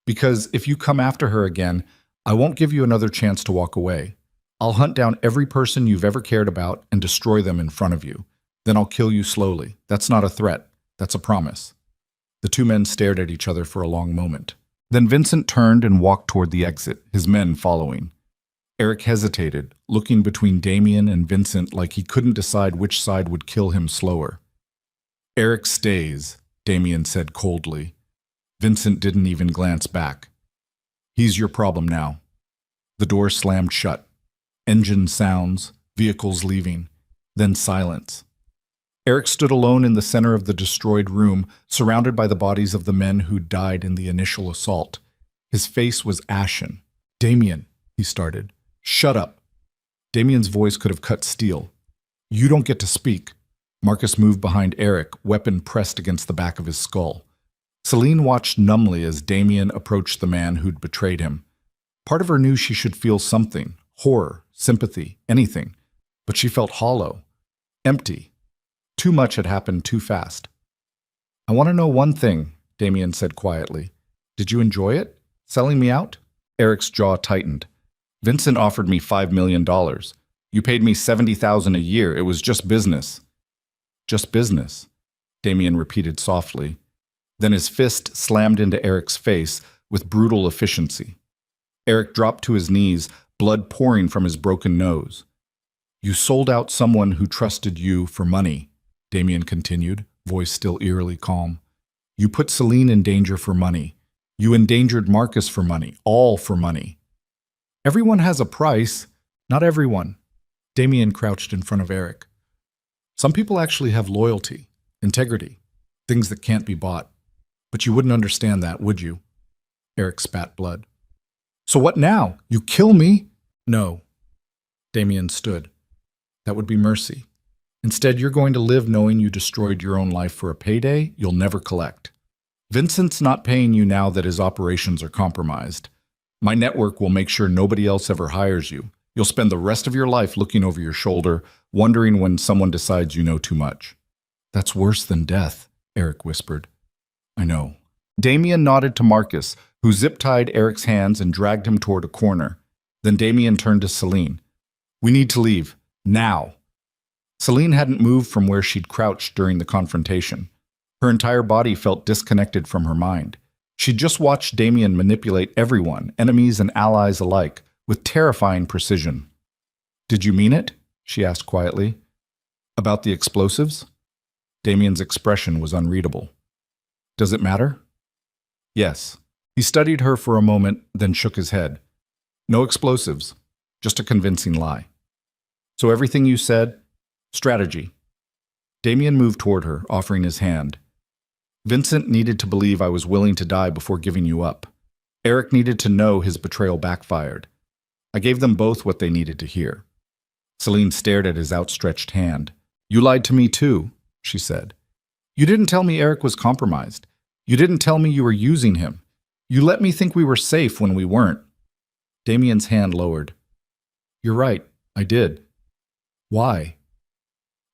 Because if you come after her again, I won't give you another chance to walk away. I'll hunt down every person you've ever cared about and destroy them in front of you. Then I'll kill you slowly. That's not a threat. That's a promise. The two men stared at each other for a long moment. Then Vincent turned and walked toward the exit, his men following. Eric hesitated, looking between Damien and Vincent like he couldn't decide which side would kill him slower. Eric stays, Damien said coldly. Vincent didn't even glance back. He's your problem now. The door slammed shut. Engine sounds, vehicles leaving, then silence. Eric stood alone in the center of the destroyed room, surrounded by the bodies of the men who died in the initial assault. His face was ashen. Damien, he started. Shut up. Damien's voice could have cut steel. You don't get to speak. Marcus moved behind Eric, weapon pressed against the back of his skull. Celine watched numbly as Damien approached the man who'd betrayed him. Part of her knew she should feel something, horror, sympathy, anything. But she felt hollow, empty. Too much had happened too fast. I want to know one thing, Damien said quietly. Did you enjoy it? Selling me out? Eric's jaw tightened. Vincent offered me $5 million. You paid me $70,000 a year. It was just business. Just business, Damien repeated softly. Then his fist slammed into Eric's face with brutal efficiency. Eric dropped to his knees, blood pouring from his broken nose. You sold out someone who trusted you for money, Damien continued, voice still eerily calm. You put Celine in danger for money. You endangered Marcus for money, all for money. Everyone has a price. Not everyone. Damien crouched in front of Eric. Some people actually have loyalty, integrity, things that can't be bought. But you wouldn't understand that, would you? Eric spat blood. So what now? You kill me? No. Damien stood. That would be mercy. Instead, you're going to live knowing you destroyed your own life for a payday you'll never collect. Vincent's not paying you now that his operations are compromised. My network will make sure nobody else ever hires you. You'll spend the rest of your life looking over your shoulder, wondering when someone decides you know too much. That's worse than death, Eric whispered. I know. Damien nodded to Marcus, who zip-tied Eric's hands and dragged him toward a corner. Then Damien turned to Celine. We need to leave. Now. Celine hadn't moved from where she'd crouched during the confrontation. Her entire body felt disconnected from her mind. She'd just watched Damien manipulate everyone, enemies and allies alike, with terrifying precision. Did you mean it? She asked quietly. About the explosives? Damien's expression was unreadable. Does it matter? Yes. He studied her for a moment, then shook his head. No explosives. Just a convincing lie. So everything you said? Strategy. Damien moved toward her, offering his hand. Vincent needed to believe I was willing to die before giving you up. Eric needed to know his betrayal backfired. I gave them both what they needed to hear. Celine stared at his outstretched hand. You lied to me too, she said. You didn't tell me Eric was compromised. You didn't tell me you were using him. You let me think we were safe when we weren't. Damien's hand lowered. You're right, I did. Why?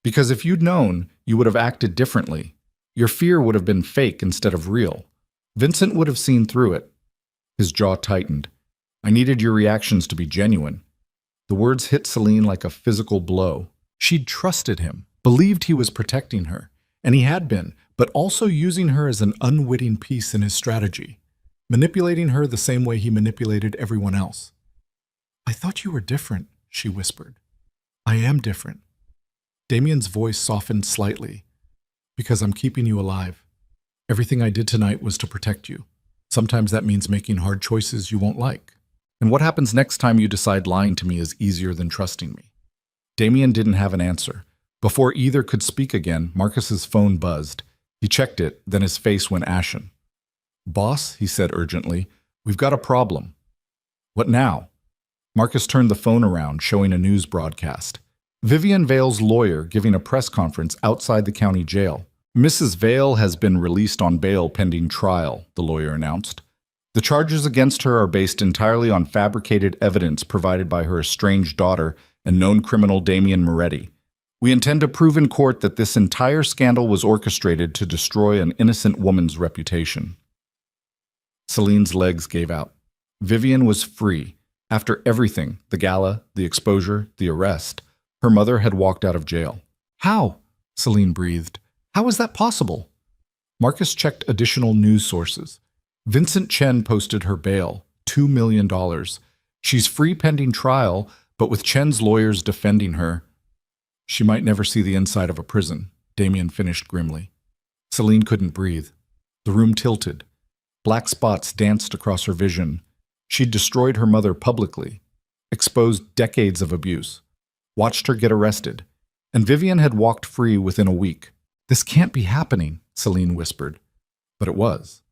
Because if you'd known, you would have acted differently. Your fear would have been fake instead of real. Vincent would have seen through it. His jaw tightened. I needed your reactions to be genuine. The words hit Celine like a physical blow. She'd trusted him, believed he was protecting her, and he had been, but also using her as an unwitting piece in his strategy, manipulating her the same way he manipulated everyone else. I thought you were different, she whispered. I am different. Damien's voice softened slightly. Because I'm keeping you alive. Everything I did tonight was to protect you. Sometimes that means making hard choices you won't like. And what happens next time you decide lying to me is easier than trusting me? Damien didn't have an answer. Before either could speak again, Marcus's phone buzzed. He checked it, then his face went ashen. Boss, he said urgently, we've got a problem. What now? Marcus turned the phone around, showing a news broadcast. Vivian Vale's lawyer giving a press conference outside the county jail. Mrs. Vale has been released on bail pending trial, the lawyer announced. The charges against her are based entirely on fabricated evidence provided by her estranged daughter and known criminal Damien Moretti. We intend to prove in court that this entire scandal was orchestrated to destroy an innocent woman's reputation. Celine's legs gave out. Vivian was free. After everything, the gala, the exposure, the arrest, her mother had walked out of jail. How? Celine breathed. How is that possible? Marcus checked additional news sources. Vincent Chen posted her bail, $2 million. She's free pending trial, but with Chen's lawyers defending her. She might never see the inside of a prison, Damien finished grimly. Celine couldn't breathe. The room tilted. Black spots danced across her vision. She'd destroyed her mother publicly, exposed decades of abuse, watched her get arrested, and Vivian had walked free within a week. This can't be happening, Celine whispered. But it was.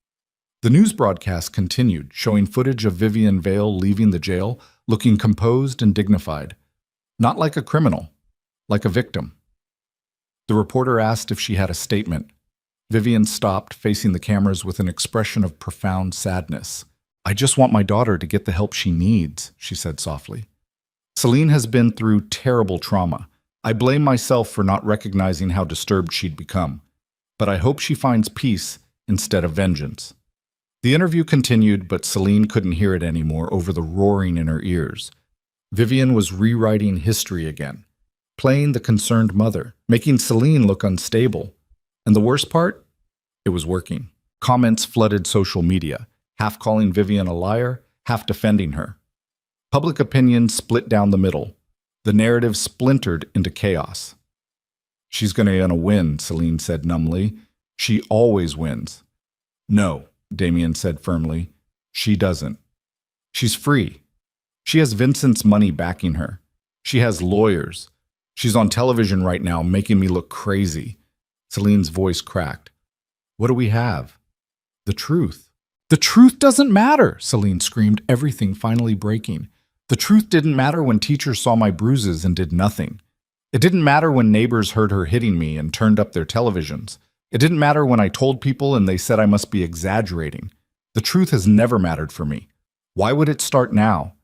The news broadcast continued, showing footage of Vivian Vale leaving the jail, looking composed and dignified. Not like a criminal, like a victim. The reporter asked if she had a statement. Vivian stopped, facing the cameras with an expression of profound sadness. I just want my daughter to get the help she needs, she said softly. Celine has been through terrible trauma. I blame myself for not recognizing how disturbed she'd become. But I hope she finds peace instead of vengeance. The interview continued, but Celine couldn't hear it anymore over the roaring in her ears. Vivian was rewriting history again, playing the concerned mother, making Celine look unstable. And the worst part? It was working. Comments flooded social media, half calling Vivian a liar, half defending her. Public opinion split down the middle. The narrative splintered into chaos. She's gonna win, Celine said numbly. She always wins. No, Damien said firmly. She doesn't. She's free. She has Vincent's money backing her. She has lawyers. She's on television right now making me look crazy. Celine's voice cracked. What do we have? The truth. The truth doesn't matter, Celine screamed, everything finally breaking. The truth didn't matter when teachers saw my bruises and did nothing. It didn't matter when neighbors heard her hitting me and turned up their televisions. It didn't matter when I told people and they said I must be exaggerating. The truth has never mattered for me. Why would it start now?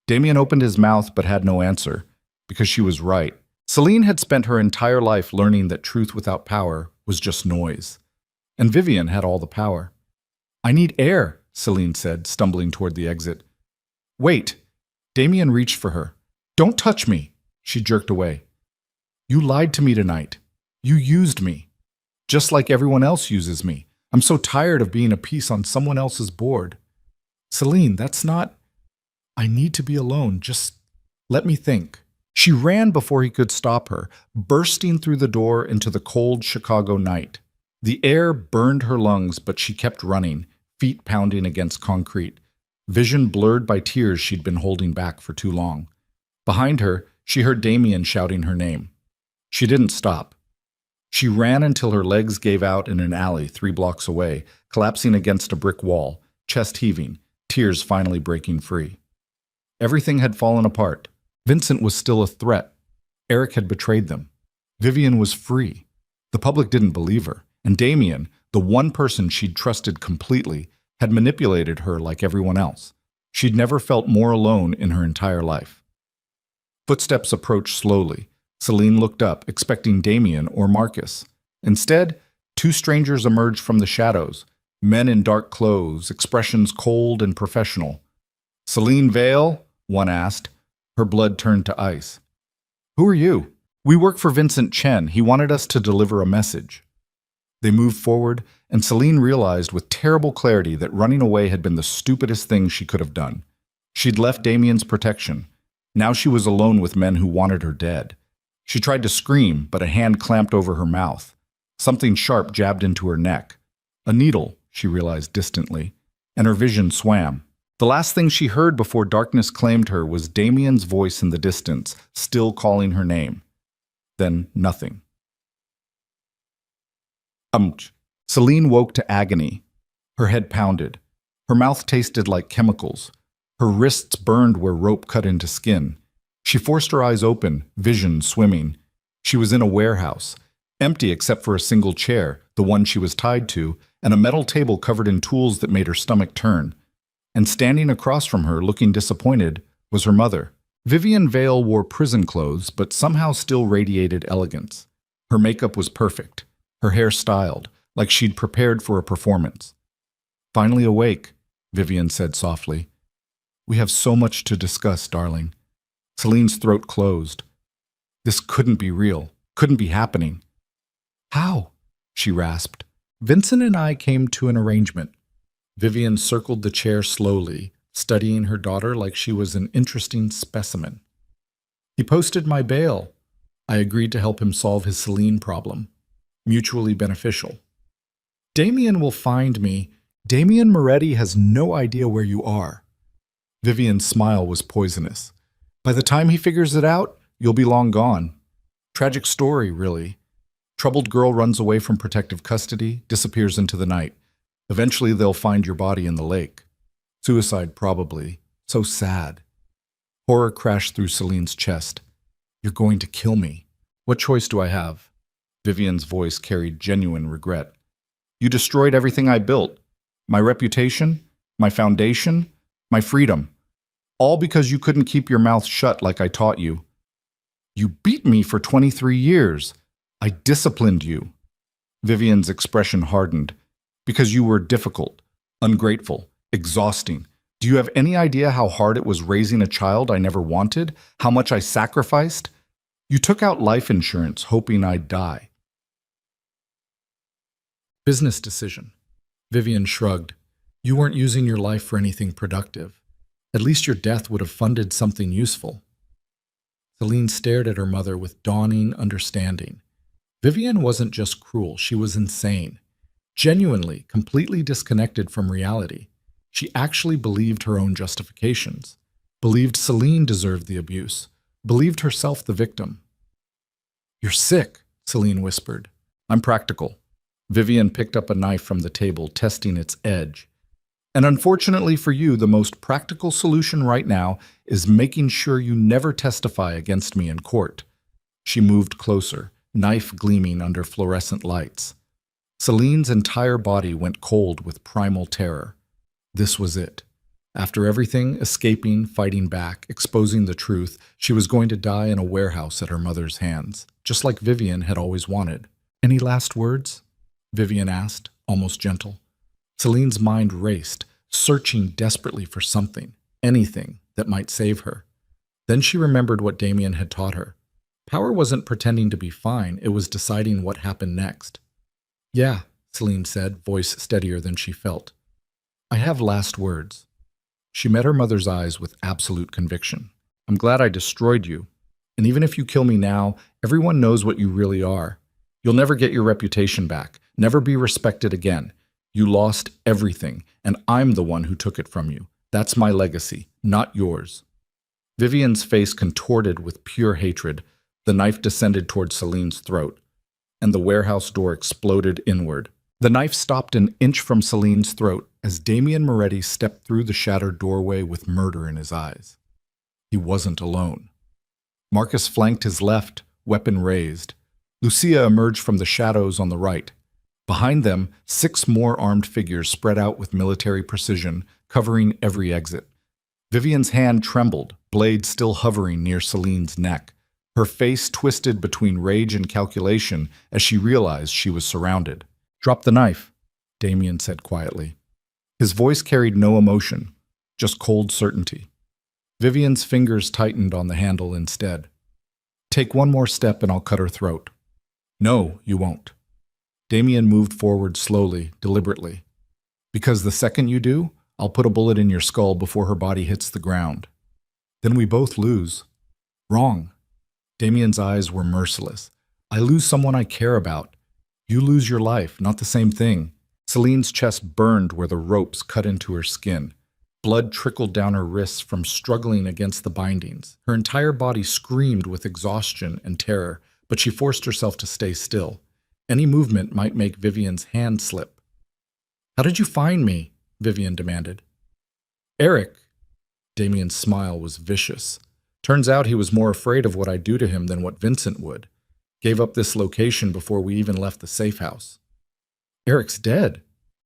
Damien opened his mouth but had no answer, because she was right. Celine had spent her entire life learning that truth without power was just noise. And Vivian had all the power. I need air, Celine said, stumbling toward the exit. Wait. Damien reached for her. Don't touch me. She jerked away. You lied to me tonight. You used me. Just like everyone else uses me. I'm so tired of being a piece on someone else's board. Celine, that's not... I need to be alone. Just let me think. She ran before he could stop her, bursting through the door into the cold Chicago night. The air burned her lungs, but she kept running, feet pounding against concrete, vision blurred by tears she'd been holding back for too long. Behind her, she heard Damien shouting her name. She didn't stop. She ran until her legs gave out in an alley 3 blocks away, collapsing against a brick wall, chest heaving, tears finally breaking free. Everything had fallen apart. Vincent was still a threat. Eric had betrayed them. Vivian was free. The public didn't believe her. And Damien, the one person she'd trusted completely, had manipulated her like everyone else. She'd never felt more alone in her entire life. Footsteps approached slowly. Celine looked up, expecting Damien or Marcus. Instead, two strangers emerged from the shadows, men in dark clothes, expressions cold and professional. "Celine Vale?" one asked. Her blood turned to ice. "Who are you?" "We work for Vincent Chen. He wanted us to deliver a message." They moved forward, and Celine realized with terrible clarity that running away had been the stupidest thing she could have done. She'd left Damien's protection. Now she was alone with men who wanted her dead. She tried to scream, but a hand clamped over her mouth. Something sharp jabbed into her neck. A needle, she realized distantly, and her vision swam. The last thing she heard before darkness claimed her was Damien's voice in the distance, still calling her name. Then nothing. Celine woke to agony. Her head pounded. Her mouth tasted like chemicals. Her wrists burned where rope cut into skin. She forced her eyes open, vision swimming. She was in a warehouse, empty except for a single chair, the one she was tied to, and a metal table covered in tools that made her stomach turn. And standing across from her, looking disappointed, was her mother. Vivian Vale wore prison clothes, but somehow still radiated elegance. Her makeup was perfect, her hair styled, like she'd prepared for a performance. "Finally awake," Vivian said softly. "We have so much to discuss, darling." Celine's throat closed. This couldn't be real, couldn't be happening. "How?" she rasped. "Vincent and I came to an arrangement." Vivian circled the chair slowly, studying her daughter like she was an interesting specimen. "He posted my bail. I agreed to help him solve his Celine problem. Mutually beneficial." "Damien will find me. Damien Moretti has no idea where you are." Vivian's smile was poisonous. "By the time he figures it out, you'll be long gone." Tragic story, really. Troubled girl runs away from protective custody, disappears into the night. Eventually they'll find your body in the lake. Suicide, probably. So sad. Horror crashed through Celine's chest. "You're going to kill me. What choice do I have?" Vivian's voice carried genuine regret. "You destroyed everything I built. My reputation, my foundation, my freedom. All because you couldn't keep your mouth shut like I taught you. You beat me for 23 years. I disciplined you." Vivian's expression hardened. "Because you were difficult, ungrateful, exhausting. Do you have any idea how hard it was raising a child I never wanted? How much I sacrificed? You took out life insurance hoping I'd die." "Business decision." Vivian shrugged. "You weren't using your life for anything productive. At least your death would have funded something useful." Celine stared at her mother with dawning understanding. Vivian wasn't just cruel, she was insane. Genuinely, completely disconnected from reality. She actually believed her own justifications. Believed Celine deserved the abuse. Believed herself the victim. "You're sick," Celine whispered. "I'm practical." Vivian picked up a knife from the table, testing its edge. "And unfortunately for you, the most practical solution right now is making sure you never testify against me in court." She moved closer, knife gleaming under fluorescent lights. Celine's entire body went cold with primal terror. This was it. After everything, escaping, fighting back, exposing the truth, she was going to die in a warehouse at her mother's hands, just like Vivian had always wanted. "Any last words?" Vivian asked, almost gentle. Celine's mind raced, searching desperately for something, anything, that might save her. Then she remembered what Damien had taught her. Power wasn't pretending to be fine, it was deciding what happened next. "Yeah," Celine said, voice steadier than she felt. "I have last words." She met her mother's eyes with absolute conviction. "I'm glad I destroyed you. And even if you kill me now, everyone knows what you really are. You'll never get your reputation back, never be respected again. You lost everything, and I'm the one who took it from you. That's my legacy, not yours." Vivian's face contorted with pure hatred. The knife descended toward Celine's throat, and the warehouse door exploded inward. The knife stopped an inch from Celine's throat as Damien Moretti stepped through the shattered doorway with murder in his eyes. He wasn't alone. Marcus flanked his left, weapon raised. Lucia emerged from the shadows on the right. Behind them, 6 more armed figures spread out with military precision, covering every exit. Vivian's hand trembled, blade still hovering near Celine's neck. Her face twisted between rage and calculation as she realized she was surrounded. "Drop the knife," Damien said quietly. His voice carried no emotion, just cold certainty. Vivian's fingers tightened on the handle instead. "Take one more step and I'll cut her throat." "No, you won't." Damien moved forward slowly, deliberately. "Because the second you do, I'll put a bullet in your skull before her body hits the ground. Then we both lose." "Wrong." Damien's eyes were merciless. "I lose someone I care about. You lose your life, not the same thing." Celine's chest burned where the ropes cut into her skin. Blood trickled down her wrists from struggling against the bindings. Her entire body screamed with exhaustion and terror, but she forced herself to stay still. Any movement might make Vivian's hand slip. "How did you find me?" Vivian demanded. "Eric." Damien's smile was vicious. "Turns out he was more afraid of what I'd do to him than what Vincent would. Gave up this location before we even left the safe house." "Eric's dead."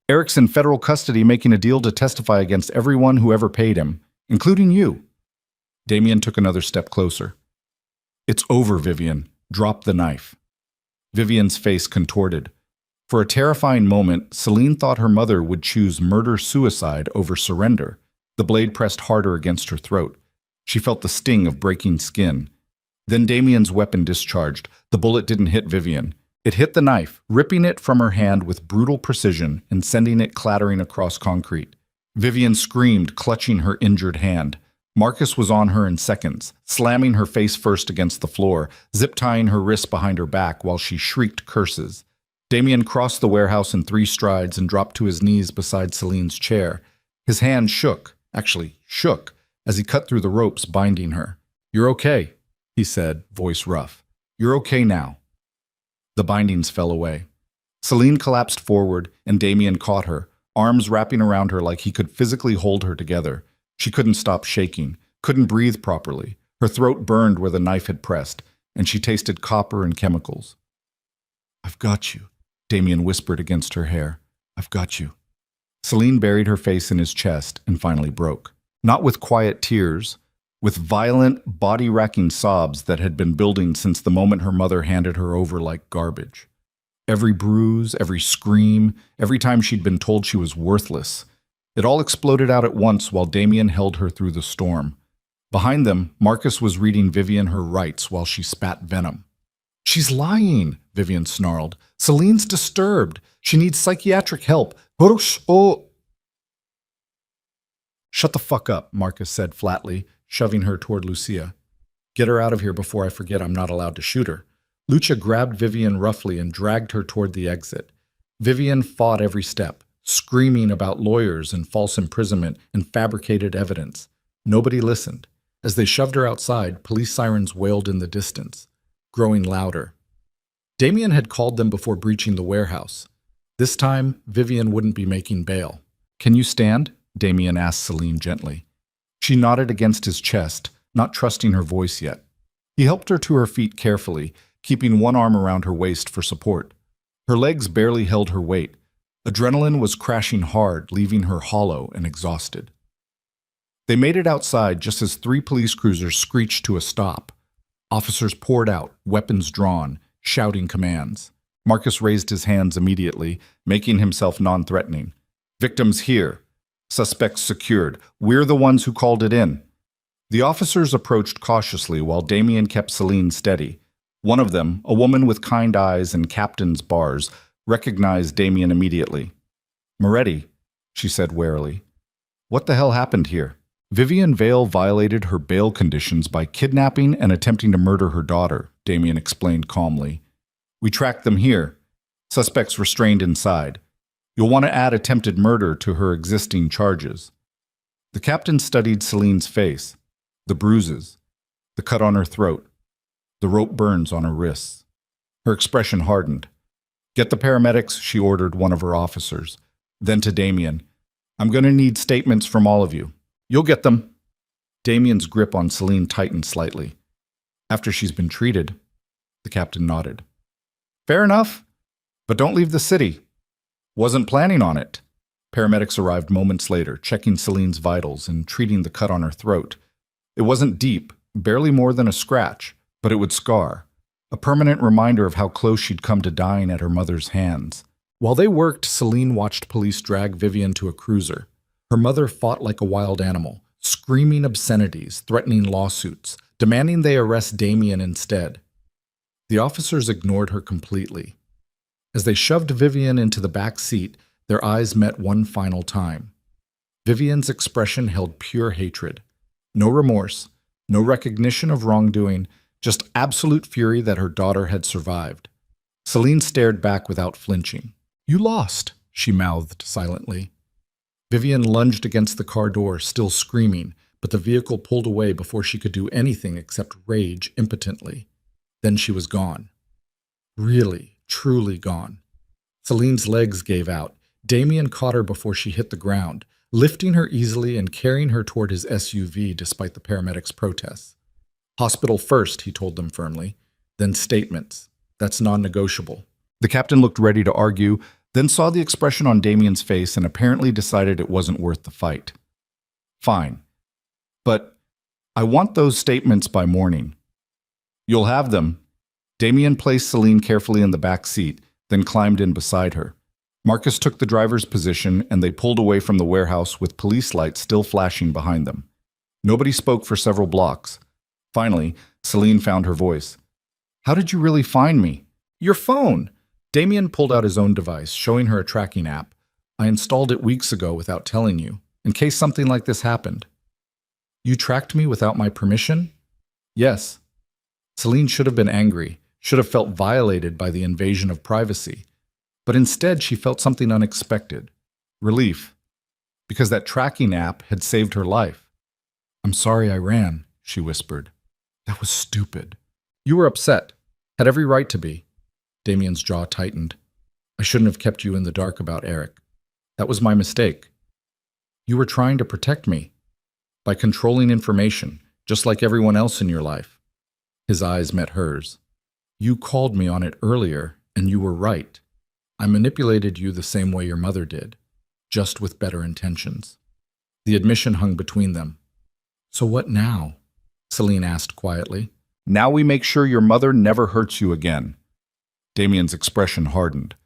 "Eric's in federal custody making a deal to testify against everyone who ever paid him, including you." Damien took another step closer. "It's over, Vivian. Drop the knife." Vivian's face contorted. For a terrifying moment, Celine thought her mother would choose murder-suicide over surrender. The blade pressed harder against her throat. She felt the sting of breaking skin. Then Damien's weapon discharged. The bullet didn't hit Vivian. It hit the knife, ripping it from her hand with brutal precision and sending it clattering across concrete. Vivian screamed, clutching her injured hand. Marcus was on her in seconds, slamming her face first against the floor, zip-tying her wrists behind her back while she shrieked curses. Damien crossed the warehouse in 3 strides and dropped to his knees beside Celine's chair. His hand shook, as he cut through the ropes binding her. "You're okay," he said, voice rough. "You're okay now." The bindings fell away. Celine collapsed forward, and Damien caught her, arms wrapping around her like he could physically hold her together. She couldn't stop shaking, couldn't breathe properly. Her throat burned where the knife had pressed, and she tasted copper and chemicals. "I've got you," Damien whispered against her hair. "I've got you." Celine buried her face in his chest and finally broke. Not with quiet tears, with violent, body-racking sobs that had been building since the moment her mother handed her over like garbage. Every bruise, every scream, every time she'd been told she was worthless. It all exploded out at once while Damien held her through the storm. Behind them, Marcus was reading Vivian her rights while she spat venom. "She's lying," Vivian snarled. "Celine's disturbed. She needs psychiatric help. Oh." "Shut the fuck up," Marcus said flatly, shoving her toward Lucia. "Get her out of here before I forget I'm not allowed to shoot her." Lucia grabbed Vivian roughly and dragged her toward the exit. Vivian fought every step, screaming about lawyers and false imprisonment and fabricated evidence. Nobody listened. As they shoved her outside, police sirens wailed in the distance, growing louder. Damien had called them before breaching the warehouse. This time, Vivian wouldn't be making bail. "Can you stand?" Damien asked Celine gently. She nodded against his chest, not trusting her voice yet. He helped her to her feet carefully, keeping one arm around her waist for support. Her legs barely held her weight. Adrenaline was crashing hard, leaving her hollow and exhausted. They made it outside just as 3 police cruisers screeched to a stop. Officers poured out, weapons drawn, shouting commands. Marcus raised his hands immediately, making himself non-threatening. "Victims here. Suspects secured. We're the ones who called it in." The officers approached cautiously while Damien kept Celine steady. One of them, a woman with kind eyes and captain's bars, recognized Damien immediately. "Moretti," she said warily. "What the hell happened here?" "Vivian Vale violated her bail conditions by kidnapping and attempting to murder her daughter," Damien explained calmly. "We tracked them here. Suspects restrained inside. You'll want to add attempted murder to her existing charges." The captain studied Celine's face, the bruises, the cut on her throat, the rope burns on her wrists. Her expression hardened. "Get the paramedics," she ordered one of her officers. Then to Damien, "I'm going to need statements from all of you." "You'll get them." Damien's grip on Celine tightened slightly. "After she's been treated," the captain nodded. "Fair enough, but don't leave the city. Wasn't planning on it. Paramedics arrived moments later, checking Celine's vitals and treating the cut on her throat. It wasn't deep, barely more than a scratch, but it would scar. A permanent reminder of how close she'd come to dying at her mother's hands. While they worked, Celine watched police drag Vivian to a cruiser. Her mother fought like a wild animal, screaming obscenities, threatening lawsuits, demanding they arrest Damien instead. The officers ignored her completely. As they shoved Vivian into the back seat, their eyes met one final time. Vivian's expression held pure hatred. No remorse, no recognition of wrongdoing, just absolute fury that her daughter had survived. Celine stared back without flinching. "You lost," she mouthed silently. Vivian lunged against the car door, still screaming, but the vehicle pulled away before she could do anything except rage impotently. Then she was gone. Really, truly gone. Celine's legs gave out. Damien caught her before she hit the ground, lifting her easily and carrying her toward his SUV despite the paramedics' protests. "Hospital first," he told them firmly, "then statements. That's non-negotiable." The captain looked ready to argue, then saw the expression on Damien's face and apparently decided it wasn't worth the fight. "Fine. But I want those statements by morning." "You'll have them." Damien placed Celine carefully in the back seat, then climbed in beside her. Marcus took the driver's position and they pulled away from the warehouse with police lights still flashing behind them. Nobody spoke for several blocks. Finally, Celine found her voice. "How did you really find me?" "Your phone!" Damien pulled out his own device, showing her a tracking app. "I installed it weeks ago without telling you, in case something like this happened." "You tracked me without my permission?" "Yes." Celine should have been angry, should have felt violated by the invasion of privacy. But instead, she felt something unexpected. Relief. Because that tracking app had saved her life. "I'm sorry I ran," she whispered. "That was stupid." "You were upset. Had every right to be." Damien's jaw tightened. "I shouldn't have kept you in the dark about Eric. That was my mistake." "You were trying to protect me. By controlling information, just like everyone else in your life." His eyes met hers. "You called me on it earlier, and you were right. I manipulated you the same way your mother did, just with better intentions." The admission hung between them. "So what now?" Celine asked quietly. "Now we make sure your mother never hurts you again." Damien's expression hardened.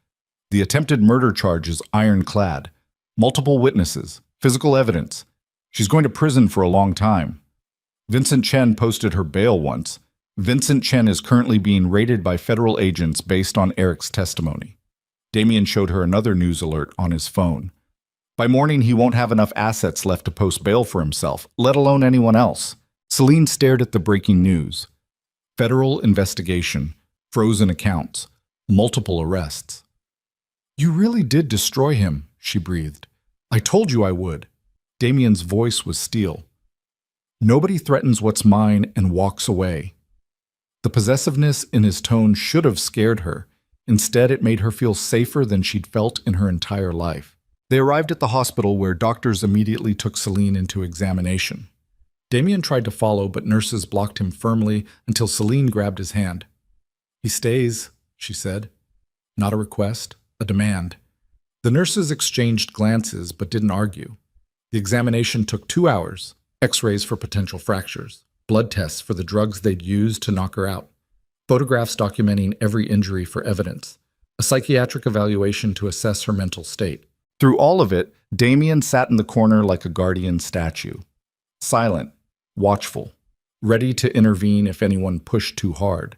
The attempted murder charge is ironclad. Multiple witnesses, physical evidence. She's going to prison for a long time. Vincent Chen posted her bail once. Vincent Chen is currently being raided by federal agents based on Eric's testimony. Damien showed her another news alert on his phone. By morning, he won't have enough assets left to post bail for himself, let alone anyone else. Celine stared at the breaking news. Federal investigation, frozen accounts, multiple arrests. "You really did destroy him," she breathed. "I told you I would." Damien's voice was steel. "Nobody threatens what's mine and walks away." The possessiveness in his tone should have scared her. Instead, it made her feel safer than she'd felt in her entire life. They arrived at the hospital where doctors immediately took Celine into examination. Damien tried to follow, but nurses blocked him firmly until Celine grabbed his hand. "He stays," she said. Not a request, a demand. The nurses exchanged glances but didn't argue. The examination took 2 hours, x-rays for potential fractures, blood tests for the drugs they'd used to knock her out, photographs documenting every injury for evidence, a psychiatric evaluation to assess her mental state. Through all of it, Damien sat in the corner like a guardian statue. Silent, watchful, ready to intervene if anyone pushed too hard.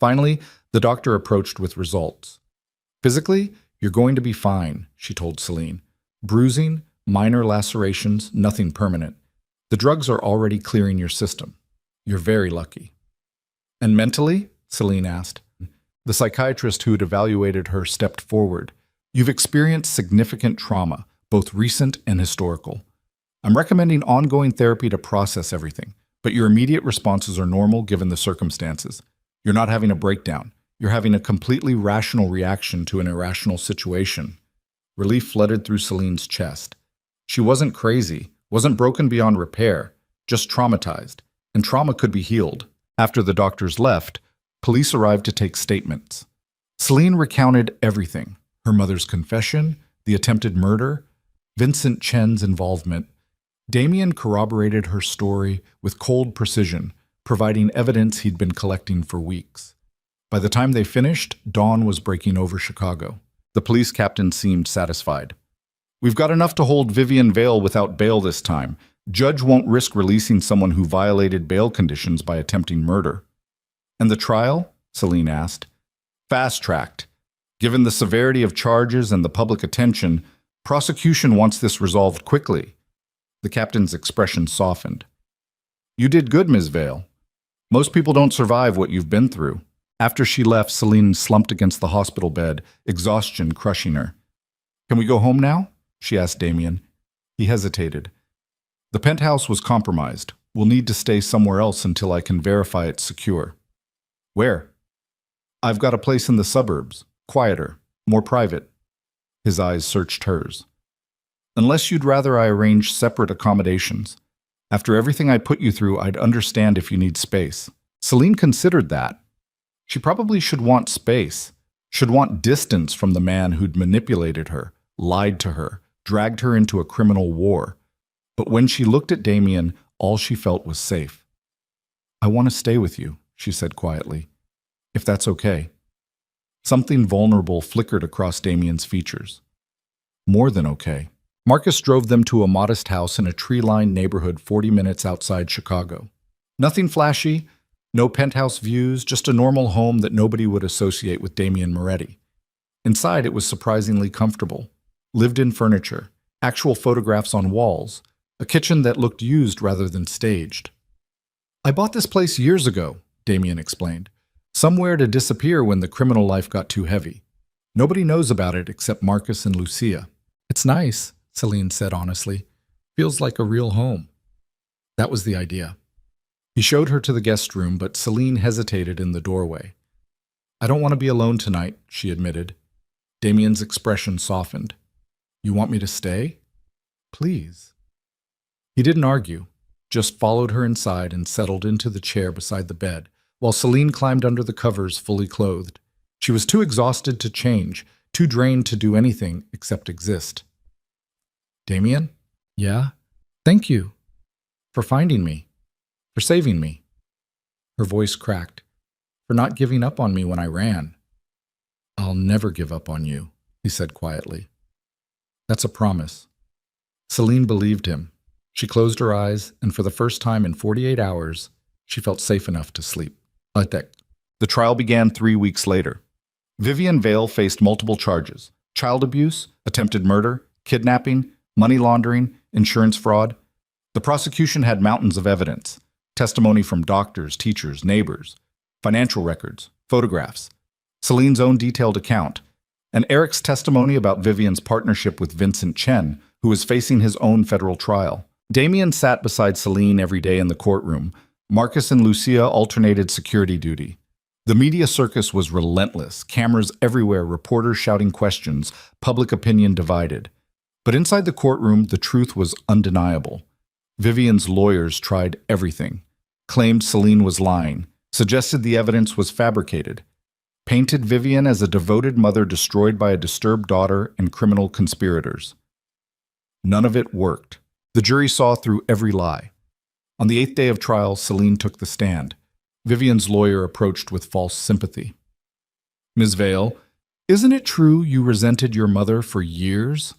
Finally, the doctor approached with results. "Physically, you're going to be fine," she told Celine. "Bruising, minor lacerations, nothing permanent. The drugs are already clearing your system. You're very lucky." "And mentally?" Celine asked. The psychiatrist who had evaluated her stepped forward. "You've experienced significant trauma, both recent and historical. I'm recommending ongoing therapy to process everything, but your immediate responses are normal given the circumstances. You're not having a breakdown. You're having a completely rational reaction to an irrational situation." Relief flooded through Celine's chest. She wasn't crazy, wasn't broken beyond repair, just traumatized, and trauma could be healed. After the doctors left, police arrived to take statements. Celine recounted everything. Her mother's confession, the attempted murder, Vincent Chen's involvement. Damien corroborated her story with cold precision, providing evidence he'd been collecting for weeks. By the time they finished, dawn was breaking over Chicago. The police captain seemed satisfied. "We've got enough to hold Vivian Vale without bail this time. Judge won't risk releasing someone who violated bail conditions by attempting murder." "And the trial?" Celine asked. "Fast-tracked. Given the severity of charges and the public attention, prosecution wants this resolved quickly." The captain's expression softened. "You did good, Ms. Vale. Most people don't survive what you've been through." After she left, Celine slumped against the hospital bed, exhaustion crushing her. "Can we go home now?" she asked Damien. He hesitated. "The penthouse was compromised. We'll need to stay somewhere else until I can verify it's secure." "Where?" "I've got a place in the suburbs. Quieter, more private." His eyes searched hers. "Unless you'd rather I arrange separate accommodations. After everything I put you through, I'd understand if you need space." Celine considered that. She probably should want space, should want distance from the man who'd manipulated her, lied to her, dragged her into a criminal war. But when she looked at Damien, all she felt was safe. "I want to stay with you," she said quietly, "if that's okay." Something vulnerable flickered across Damien's features. More than okay. Marcus drove them to a modest house in a tree-lined neighborhood 40 minutes outside Chicago. Nothing flashy, no penthouse views, just a normal home that nobody would associate with Damien Moretti. Inside, it was surprisingly comfortable. Lived-in furniture, actual photographs on walls, a kitchen that looked used rather than staged. "I bought this place years ago," Damien explained. "Somewhere to disappear when the criminal life got too heavy. Nobody knows about it except Marcus and Lucia." "It's nice," Celine said honestly. "Feels like a real home." That was the idea. He showed her to the guest room, but Celine hesitated in the doorway. "I don't want to be alone tonight," she admitted. Damien's expression softened. "You want me to stay?" "Please." He didn't argue, just followed her inside and settled into the chair beside the bed, while Celine climbed under the covers fully clothed. She was too exhausted to change, too drained to do anything except exist. "Damien?" "Yeah?" "Thank you. For finding me. For saving me." Her voice cracked. "For not giving up on me when I ran." "I'll never give up on you," he said quietly. "That's a promise." Celine believed him. She closed her eyes, and for the first time in 48 hours, she felt safe enough to sleep. The trial began 3 weeks later. Vivian Vale faced multiple charges: child abuse, attempted murder, kidnapping, money laundering, insurance fraud. The prosecution had mountains of evidence: testimony from doctors, teachers, neighbors, financial records, photographs, Celine's own detailed account, and Eric's testimony about Vivian's partnership with Vincent Chen, who was facing his own federal trial. Damien sat beside Celine every day in the courtroom. Marcus and Lucia alternated security duty. The media circus was relentless, cameras everywhere, reporters shouting questions, public opinion divided. But inside the courtroom, the truth was undeniable. Vivian's lawyers tried everything, claimed Celine was lying, suggested the evidence was fabricated, painted Vivian as a devoted mother destroyed by a disturbed daughter and criminal conspirators. None of it worked. The jury saw through every lie. On the 8th day of trial, Celine took the stand. Vivian's lawyer approached with false sympathy. "Ms. Vale, isn't it true you resented your mother for years?"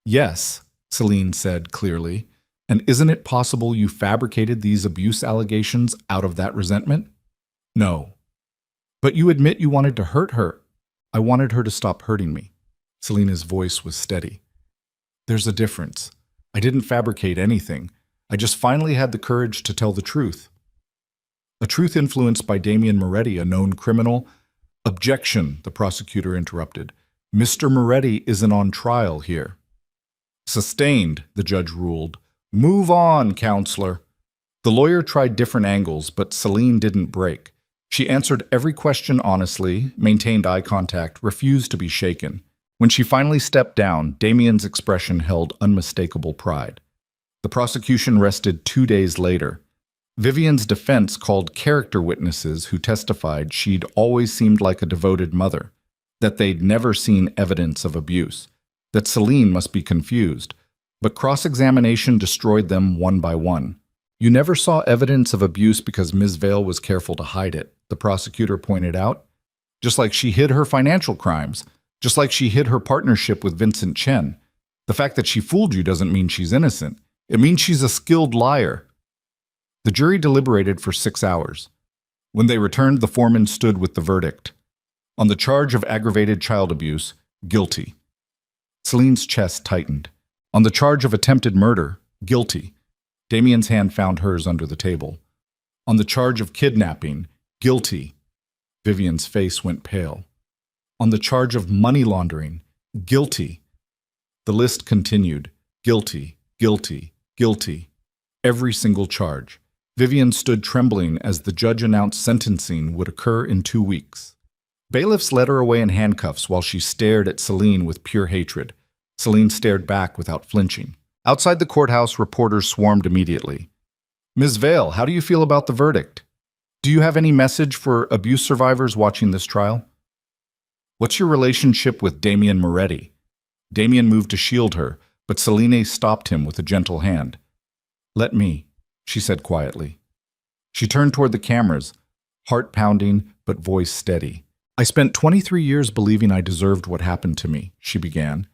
"Yes," Celine said clearly. "And isn't it possible you fabricated these abuse allegations out of that resentment?" "No." "But you admit you wanted to hurt her." "I wanted her to stop hurting me." Celine's voice was steady. "There's a difference. I didn't fabricate anything. I just finally had the courage to tell the truth." A truth influenced by Damien Moretti, a known criminal. "Objection," the prosecutor interrupted. "Mr. Moretti isn't on trial here." "Sustained," the judge ruled. "Move on, counselor." The lawyer tried different angles, but Celine didn't break. She answered every question honestly, maintained eye contact, refused to be shaken. When she finally stepped down, Damien's expression held unmistakable pride. The prosecution rested 2 days later. Vivian's defense called character witnesses who testified she'd always seemed like a devoted mother. that they'd never seen evidence of abuse, that Celine must be confused. But cross-examination destroyed them one by one. You never saw evidence of abuse because Ms. Vale was careful to hide it, the prosecutor pointed out. Just like she hid her financial crimes, just like she hid her partnership with Vincent Chen. The fact that she fooled you doesn't mean she's innocent. It means she's a skilled liar. The jury deliberated for 6 hours. When they returned, the foreman stood with the verdict. On the charge of aggravated child abuse, guilty. Celine's chest tightened. On the charge of attempted murder, guilty. Damien's hand found hers under the table. On the charge of kidnapping, guilty. Vivian's face went pale. On the charge of money laundering, guilty. The list continued. Guilty, guilty, guilty. Every single charge. Vivian stood trembling as the judge announced sentencing would occur in 2 weeks. Bailiffs led her away in handcuffs while she stared at Celine with pure hatred. Celine stared back without flinching. Outside the courthouse, reporters swarmed immediately. Ms. Vale, how do you feel about the verdict? Do you have any message for abuse survivors watching this trial? What's your relationship with Damien Moretti? Damien moved to shield her, but Celine stopped him with a gentle hand. Let me, she said quietly. She turned toward the cameras, heart pounding but voice steady. I spent 23 years believing I deserved what happened to me, she began.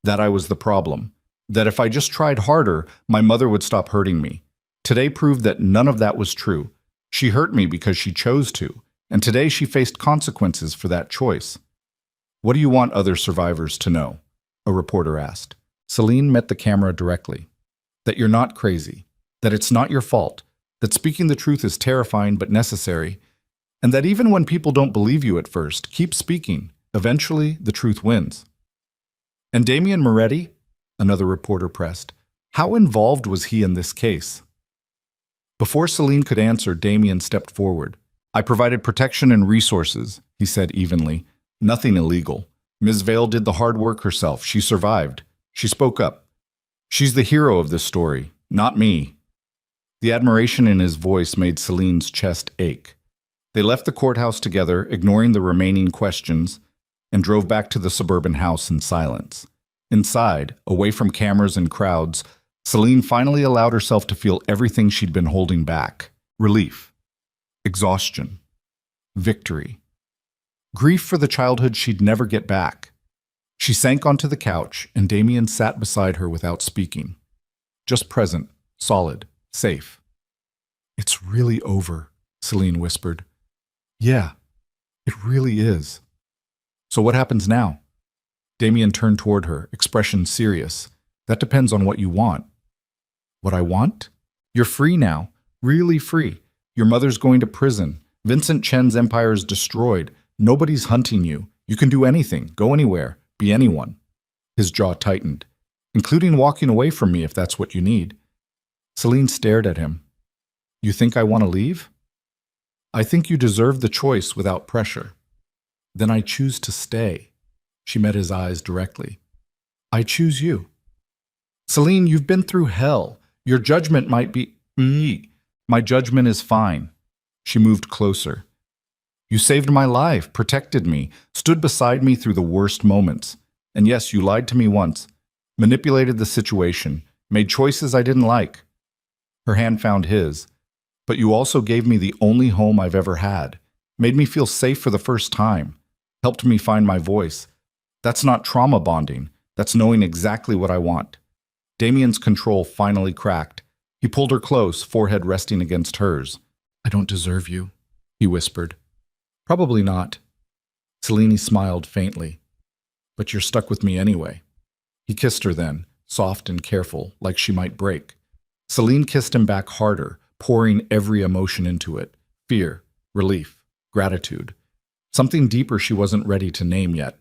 That I was the problem. That if I just tried harder, my mother would stop hurting me. Today proved that none of that was true. She hurt me because she chose to, and today she faced consequences for that choice. What do you want other survivors to know? A reporter asked. Celine met the camera directly. That you're not crazy. That it's not your fault. That speaking the truth is terrifying but necessary. And that even when people don't believe you at first, keep speaking. Eventually, the truth wins. And Damien Moretti? Another reporter pressed. How involved was he in this case? Before Celine could answer, Damien stepped forward. I provided protection and resources, he said evenly. Nothing illegal. Ms. Vale did the hard work herself. She survived. She spoke up. She's the hero of this story, not me. The admiration in his voice made Celine's chest ache. They left the courthouse together, ignoring the remaining questions, and drove back to the suburban house in silence. Inside, away from cameras and crowds, Celine finally allowed herself to feel everything she'd been holding back. Relief. Exhaustion. Victory. Grief for the childhood she'd never get back. She sank onto the couch, and Damien sat beside her without speaking. Just present, solid, safe. It's really over, Celine whispered. Yeah, it really is. So what happens now? Damien turned toward her, expression serious. That depends on what you want. What I want? You're free now, really free. Your mother's going to prison. Vincent Chen's empire is destroyed. Nobody's hunting you. You can do anything, go anywhere, be anyone. His jaw tightened, including walking away from me if that's what you need. Celine stared at him. You think I want to leave? I think you deserve the choice without pressure. Then I choose to stay. She met his eyes directly. I choose you. Celine, you've been through hell. Your judgment might be... My judgment is fine. She moved closer. You saved my life, protected me, stood beside me through the worst moments. And yes, you lied to me once, manipulated the situation, made choices I didn't like. Her hand found his. But you also gave me the only home I've ever had, made me feel safe for the first time, helped me find my voice. That's not trauma bonding. That's knowing exactly what I want. Damien's control finally cracked. He pulled her close, forehead resting against hers. I don't deserve you, he whispered. Probably not. Celine smiled faintly. But you're stuck with me anyway. He kissed her then, soft and careful, like she might break. Celine kissed him back harder, pouring every emotion into it. Fear, relief, gratitude. Something deeper she wasn't ready to name yet.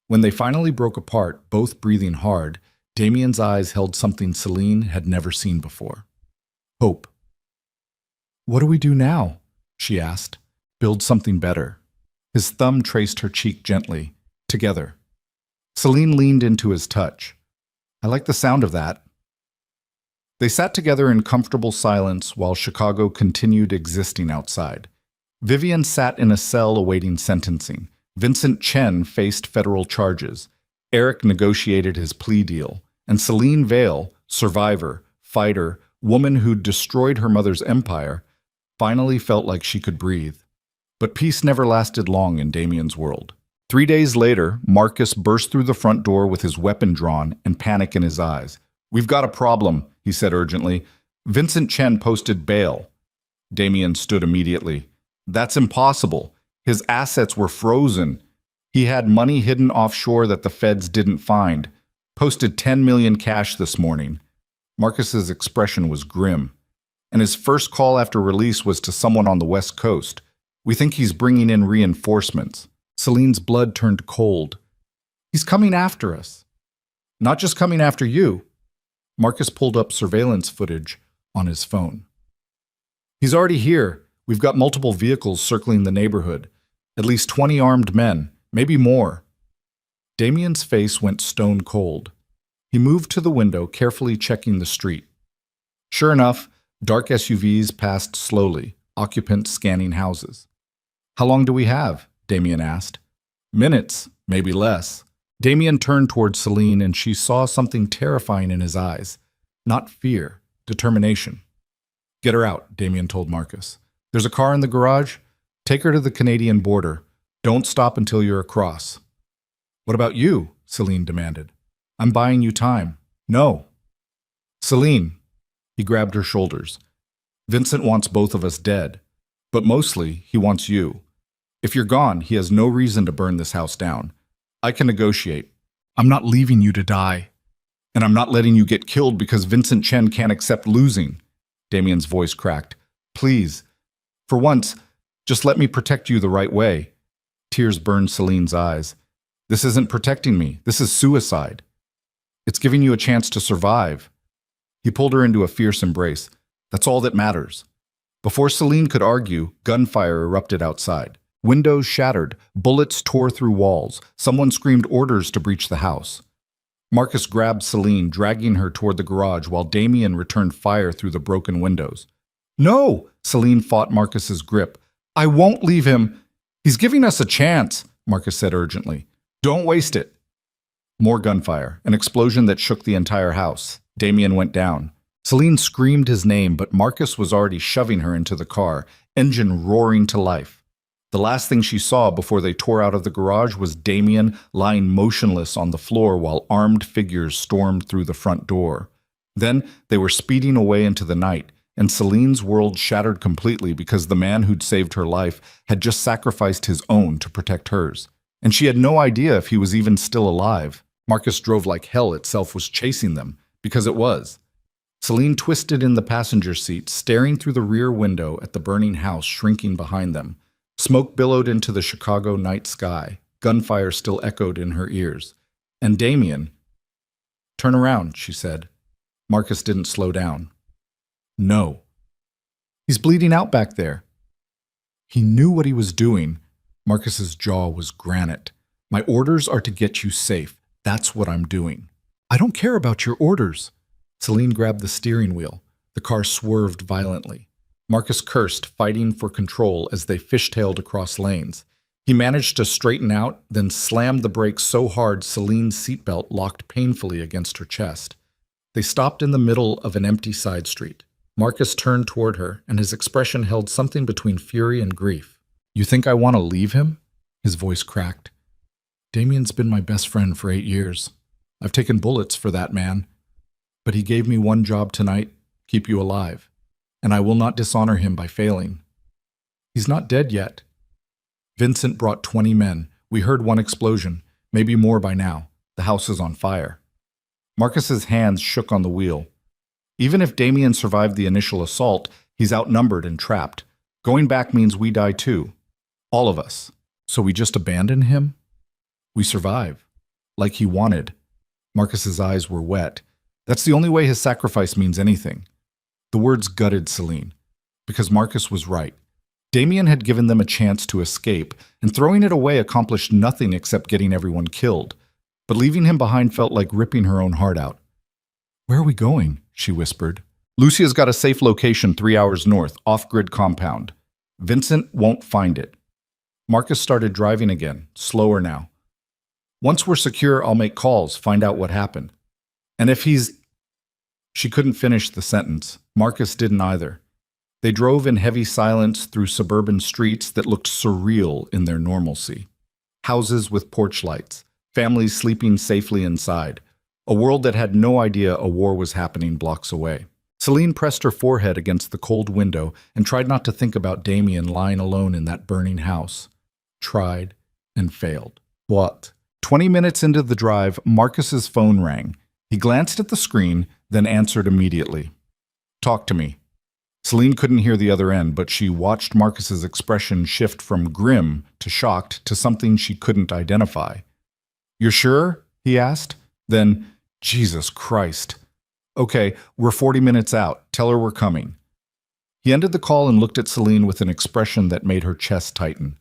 When they finally broke apart, both breathing hard, Damien's eyes held something Celine had never seen before. Hope. What do we do now? She asked. Build something better. His thumb traced her cheek gently. Together. Celine leaned into his touch. I like the sound of that. They sat together in comfortable silence while Chicago continued existing outside. Vivian sat in a cell awaiting sentencing. Vincent Chen faced federal charges. Eric negotiated his plea deal. And Celine Vale, survivor, fighter, woman who'd destroyed her mother's empire, finally felt like she could breathe. But peace never lasted long in Damien's world. 3 days later, Marcus burst through the front door with his weapon drawn and panic in his eyes. "We've got a problem," he said urgently. "Vincent Chen posted bail." Damien stood immediately. "That's impossible. His assets were frozen. He had money hidden offshore that the feds didn't find. Posted 10 million cash this morning." Marcus's expression was grim. "And his first call after release was to someone on the West Coast. We think he's bringing in reinforcements." Celine's blood turned cold. "He's coming after us." "Not just coming after you." Marcus pulled up surveillance footage on his phone. "He's already here. We've got multiple vehicles circling the neighborhood. At least 20 armed men, maybe more." Damien's face went stone cold. He moved to the window, carefully checking the street. Sure enough, dark SUVs passed slowly, occupants scanning houses. "How long do we have?" Damien asked. "Minutes, maybe less." Damien turned toward Celine and she saw something terrifying in his eyes. Not fear, determination. "Get her out," Damien told Marcus. "There's a car in the garage. Take her to the Canadian border. Don't stop until you're across." "What about you?" Celine demanded. "I'm buying you time." "No." "Celine." He grabbed her shoulders. "Vincent wants both of us dead. But mostly, he wants you. If you're gone, he has no reason to burn this house down. I can negotiate. I'm not leaving you to die. And I'm not letting you get killed because Vincent Chen can't accept losing." Damien's voice cracked. "Please, for once, just let me protect you the right way." Tears burned Celine's eyes. "This isn't protecting me. This is suicide. It's giving you a chance to survive." He pulled her into a fierce embrace. "That's all that matters." Before Celine could argue, gunfire erupted outside. Windows shattered, bullets tore through walls. Someone screamed orders to breach the house. Marcus grabbed Celine, dragging her toward the garage while Damien returned fire through the broken windows. "No!" Celine fought Marcus's grip. "I won't leave him. He's giving us a chance," Marcus said urgently. "Don't waste it." More gunfire, an explosion that shook the entire house. Damien went down. Celine screamed his name, but Marcus was already shoving her into the car, engine roaring to life. The last thing she saw before they tore out of the garage was Damien lying motionless on the floor while armed figures stormed through the front door. Then they were speeding away into the night, and Celine's world shattered completely because the man who'd saved her life had just sacrificed his own to protect hers. And she had no idea if he was even still alive. Marcus drove like hell itself was chasing them, because it was. Celine twisted in the passenger seat, staring through the rear window at the burning house shrinking behind them. Smoke billowed into the Chicago night sky. Gunfire still echoed in her ears. And Damien. "Turn around," she said. Marcus didn't slow down. "No." "He's bleeding out back there." He knew what he was doing. Marcus's jaw was granite. "My orders are to get you safe. That's what I'm doing." "I don't care about your orders." Celine grabbed the steering wheel. The car swerved violently. Marcus cursed, fighting for control as they fishtailed across lanes. He managed to straighten out, then slammed the brakes so hard Celine's seatbelt locked painfully against her chest. They stopped in the middle of an empty side street. Marcus turned toward her, and his expression held something between fury and grief. "You think I want to leave him?" His voice cracked. "Damien's been my best friend for 8 years. I've taken bullets for that man. But he gave me one job tonight, keep you alive. And I will not dishonor him by failing. He's not dead yet." Vincent brought 20 men. We heard one explosion, maybe more by now. The house is on fire. Marcus's hands shook on the wheel. Even if Damien survived the initial assault, he's outnumbered and trapped. Going back means we die too. All of us. So we just abandon him? We survive. Like he wanted. Marcus's eyes were wet. That's the only way his sacrifice means anything. The words gutted Celine, because Marcus was right. Damien had given them a chance to escape, and throwing it away accomplished nothing except getting everyone killed. But leaving him behind felt like ripping her own heart out. "Where are we going?" she whispered. "Lucia's got a safe location 3 hours north, off-grid compound. Vincent won't find it." Marcus started driving again, slower now. Once we're secure, I'll make calls, find out what happened. And if he's... She couldn't finish the sentence. Marcus didn't either. They drove in heavy silence through suburban streets that looked surreal in their normalcy. Houses with porch lights, families sleeping safely inside, a world that had no idea a war was happening blocks away. Celine pressed her forehead against the cold window and tried not to think about Damien lying alone in that burning house. Tried and failed. What? 20 minutes into the drive, Marcus's phone rang. He glanced at the screen, then answered immediately. Talk to me. Celine couldn't hear the other end, but she watched Marcus's expression shift from grim to shocked to something she couldn't identify. You're sure? He asked. Then, Jesus Christ. Okay, we're 40 minutes out. Tell her we're coming. He ended the call and looked at Celine with an expression that made her chest tighten.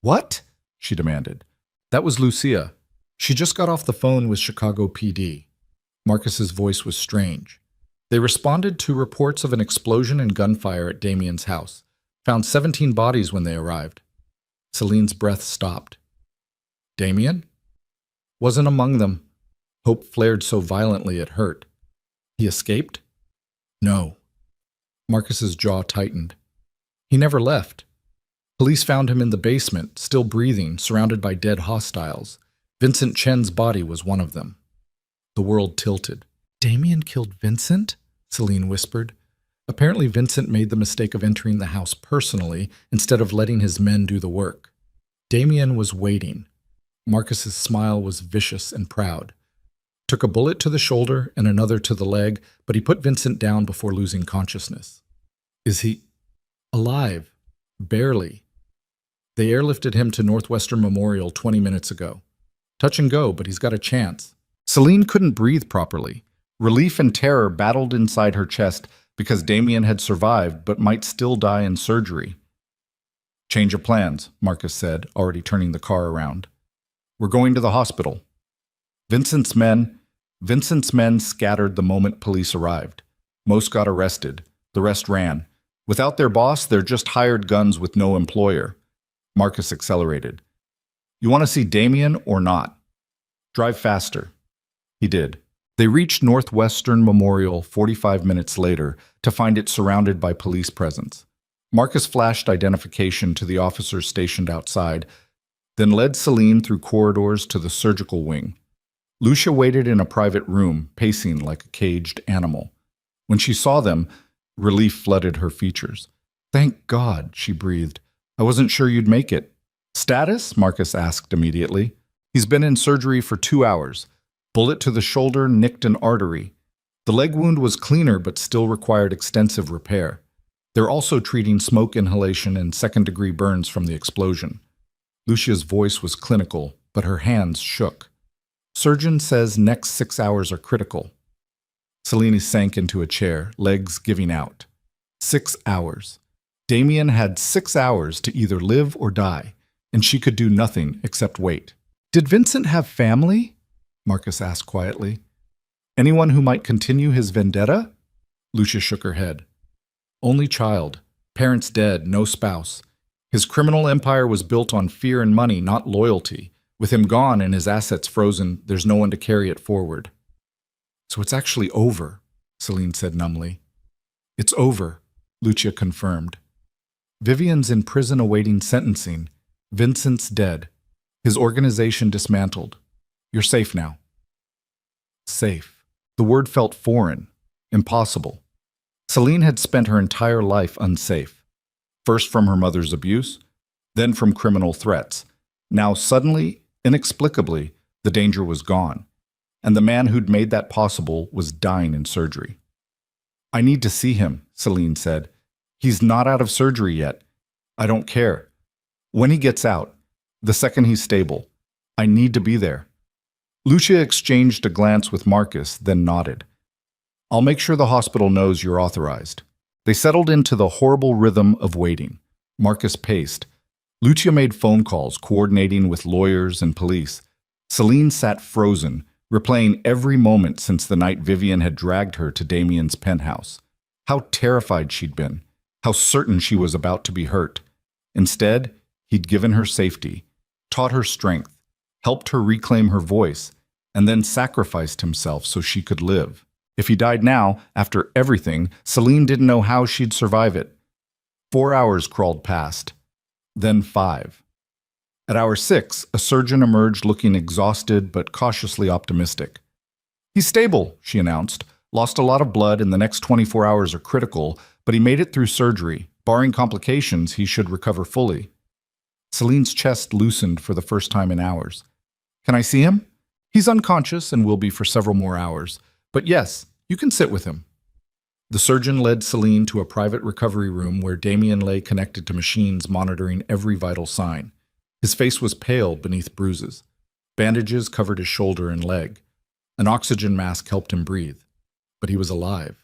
What? She demanded. That was Lucia. She just got off the phone with Chicago PD. Marcus's voice was strange. They responded to reports of an explosion and gunfire at Damien's house. Found 17 bodies when they arrived. Celine's breath stopped. Damien? Wasn't among them. Hope flared so violently it hurt. He escaped? No. Marcus's jaw tightened. He never left. Police found him in the basement, still breathing, surrounded by dead hostiles. Vincent Chen's body was one of them. The world tilted. Damien killed Vincent? Celine whispered. Apparently Vincent made the mistake of entering the house personally instead of letting his men do the work. Damien was waiting. Marcus's smile was vicious and proud. Took a bullet to the shoulder and another to the leg, but he put Vincent down before losing consciousness. Is he alive? Barely. They airlifted him to Northwestern Memorial 20 minutes ago. Touch and go, but he's got a chance. Celine couldn't breathe properly. Relief and terror battled inside her chest because Damien had survived but might still die in surgery. Change of plans, Marcus said, already turning the car around. We're going to the hospital. Vincent's men scattered the moment police arrived. Most got arrested. The rest ran. Without their boss, they're just hired guns with no employer. Marcus accelerated. You want to see Damien or not? Drive faster. He did. They reached Northwestern Memorial 45 minutes later to find it surrounded by police presence. Marcus flashed identification to the officers stationed outside, then led Celine through corridors to the surgical wing. Lucia waited in a private room, pacing like a caged animal. When she saw them, relief flooded her features. Thank God, she breathed. I wasn't sure you'd make it. Status? Marcus asked immediately. He's been in surgery for 2 hours. Bullet to the shoulder nicked an artery. The leg wound was cleaner but still required extensive repair. They're also treating smoke inhalation and second-degree burns from the explosion. Lucia's voice was clinical, but her hands shook. Surgeon says next 6 hours are critical. Celine sank into a chair, legs giving out. 6 hours. Damien had 6 hours to either live or die, and she could do nothing except wait. Did Vincent have family? Marcus asked quietly. Anyone who might continue his vendetta? Lucia shook her head. Only child. Parents dead, no spouse. His criminal empire was built on fear and money, not loyalty. With him gone and his assets frozen, there's no one to carry it forward. So it's actually over, Celine said numbly. It's over, Lucia confirmed. Vivian's in prison awaiting sentencing. Vincent's dead. His organization dismantled. You're safe now. Safe. The word felt foreign, impossible. Celine had spent her entire life unsafe. First from her mother's abuse, then from criminal threats. Now suddenly, inexplicably, the danger was gone, and the man who'd made that possible was dying in surgery. I need to see him, Celine said. He's not out of surgery yet. I don't care. When he gets out, the second he's stable, I need to be there. Lucia exchanged a glance with Marcus, then nodded. I'll make sure the hospital knows you're authorized. They settled into the horrible rhythm of waiting. Marcus paced. Lucia made phone calls, coordinating with lawyers and police. Celine sat frozen, replaying every moment since the night Vivian had dragged her to Damien's penthouse. How terrified she'd been. How certain she was about to be hurt. Instead, He'd given her safety, taught her strength, helped her reclaim her voice, and then sacrificed himself so she could live. If he died now, after everything, Celine didn't know how she'd survive it. 4 hours crawled past, then 5. At hour 6, a surgeon emerged looking exhausted but cautiously optimistic. "He's stable," she announced. "Lost a lot of blood and the next 24 hours are critical, but he made it through surgery. Barring complications, he should recover fully." Celine's chest loosened for the first time in hours. "Can I see him?" "He's unconscious and will be for several more hours. But yes, you can sit with him." The surgeon led Celine to a private recovery room where Damien lay connected to machines monitoring every vital sign. His face was pale beneath bruises. Bandages covered his shoulder and leg. An oxygen mask helped him breathe. But he was alive.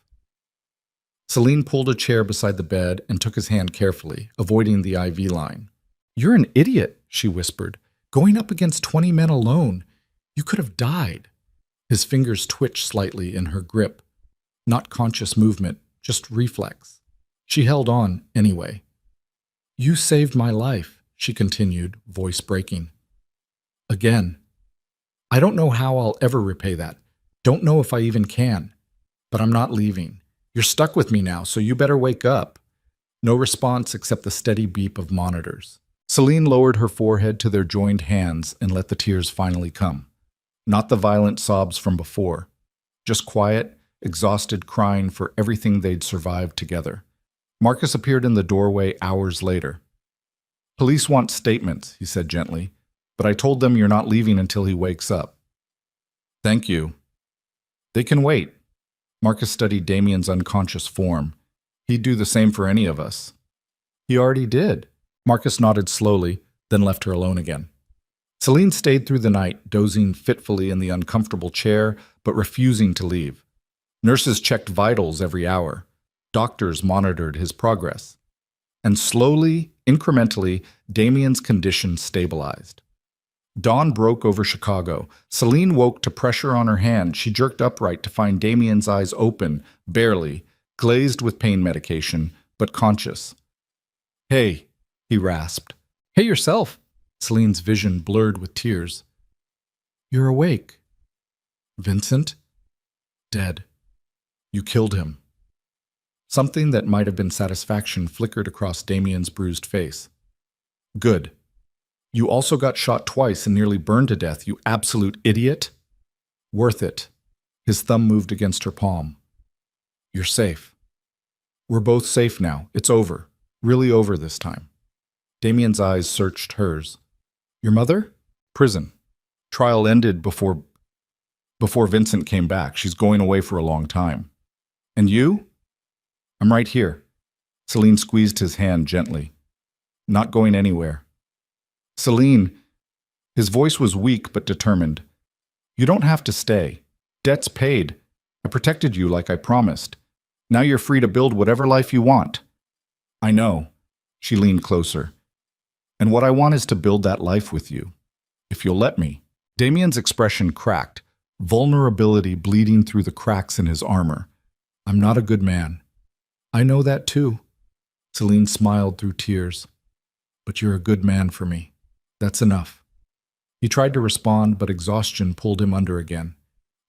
Celine pulled a chair beside the bed and took his hand carefully, avoiding the IV line. "You're an idiot," she whispered. "Going up against 20 men alone. You could have died." His fingers twitched slightly in her grip. Not conscious movement, just reflex. She held on anyway. "You saved my life," she continued, voice breaking. "Again. I don't know how I'll ever repay that. Don't know if I even can. But I'm not leaving. You're stuck with me now, so you better wake up." No response except the steady beep of monitors. Celine lowered her forehead to their joined hands and let the tears finally come. Not the violent sobs from before. Just quiet, exhausted crying for everything they'd survived together. Marcus appeared in the doorway hours later. "Police want statements," he said gently, "but I told them you're not leaving until he wakes up." "Thank you." "They can wait." Marcus studied Damien's unconscious form. "He'd do the same for any of us." "He already did." Marcus nodded slowly, then left her alone again. Celine stayed through the night, dozing fitfully in the uncomfortable chair, but refusing to leave. Nurses checked vitals every hour. Doctors monitored his progress. And slowly, incrementally, Damien's condition stabilized. Dawn broke over Chicago. Celine woke to pressure on her hand. She jerked upright to find Damien's eyes open, barely, glazed with pain medication, but conscious. "Hey," he rasped. "Hey yourself." Celine's vision blurred with tears. "You're awake." "Vincent? Dead. You killed him." Something that might have been satisfaction flickered across Damien's bruised face. "Good. You also got shot twice and nearly burned to death, you absolute idiot." "Worth it." His thumb moved against her palm. "You're safe." "We're both safe now. It's over. Really over this time." Damien's eyes searched hers. "Your mother?" "Prison. Trial ended before Vincent came back. She's going away for a long time." "And you?" "I'm right here." Celine squeezed his hand gently. "Not going anywhere." "Celine," his voice was weak but determined. "You don't have to stay. Debt's paid. I protected you like I promised. Now you're free to build whatever life you want." "I know." She leaned closer. "And what I want is to build that life with you. If you'll let me." Damien's expression cracked, vulnerability bleeding through the cracks in his armor. "I'm not a good man." "I know that too." Celine smiled through tears. "But you're a good man for me. That's enough." He tried to respond, but exhaustion pulled him under again.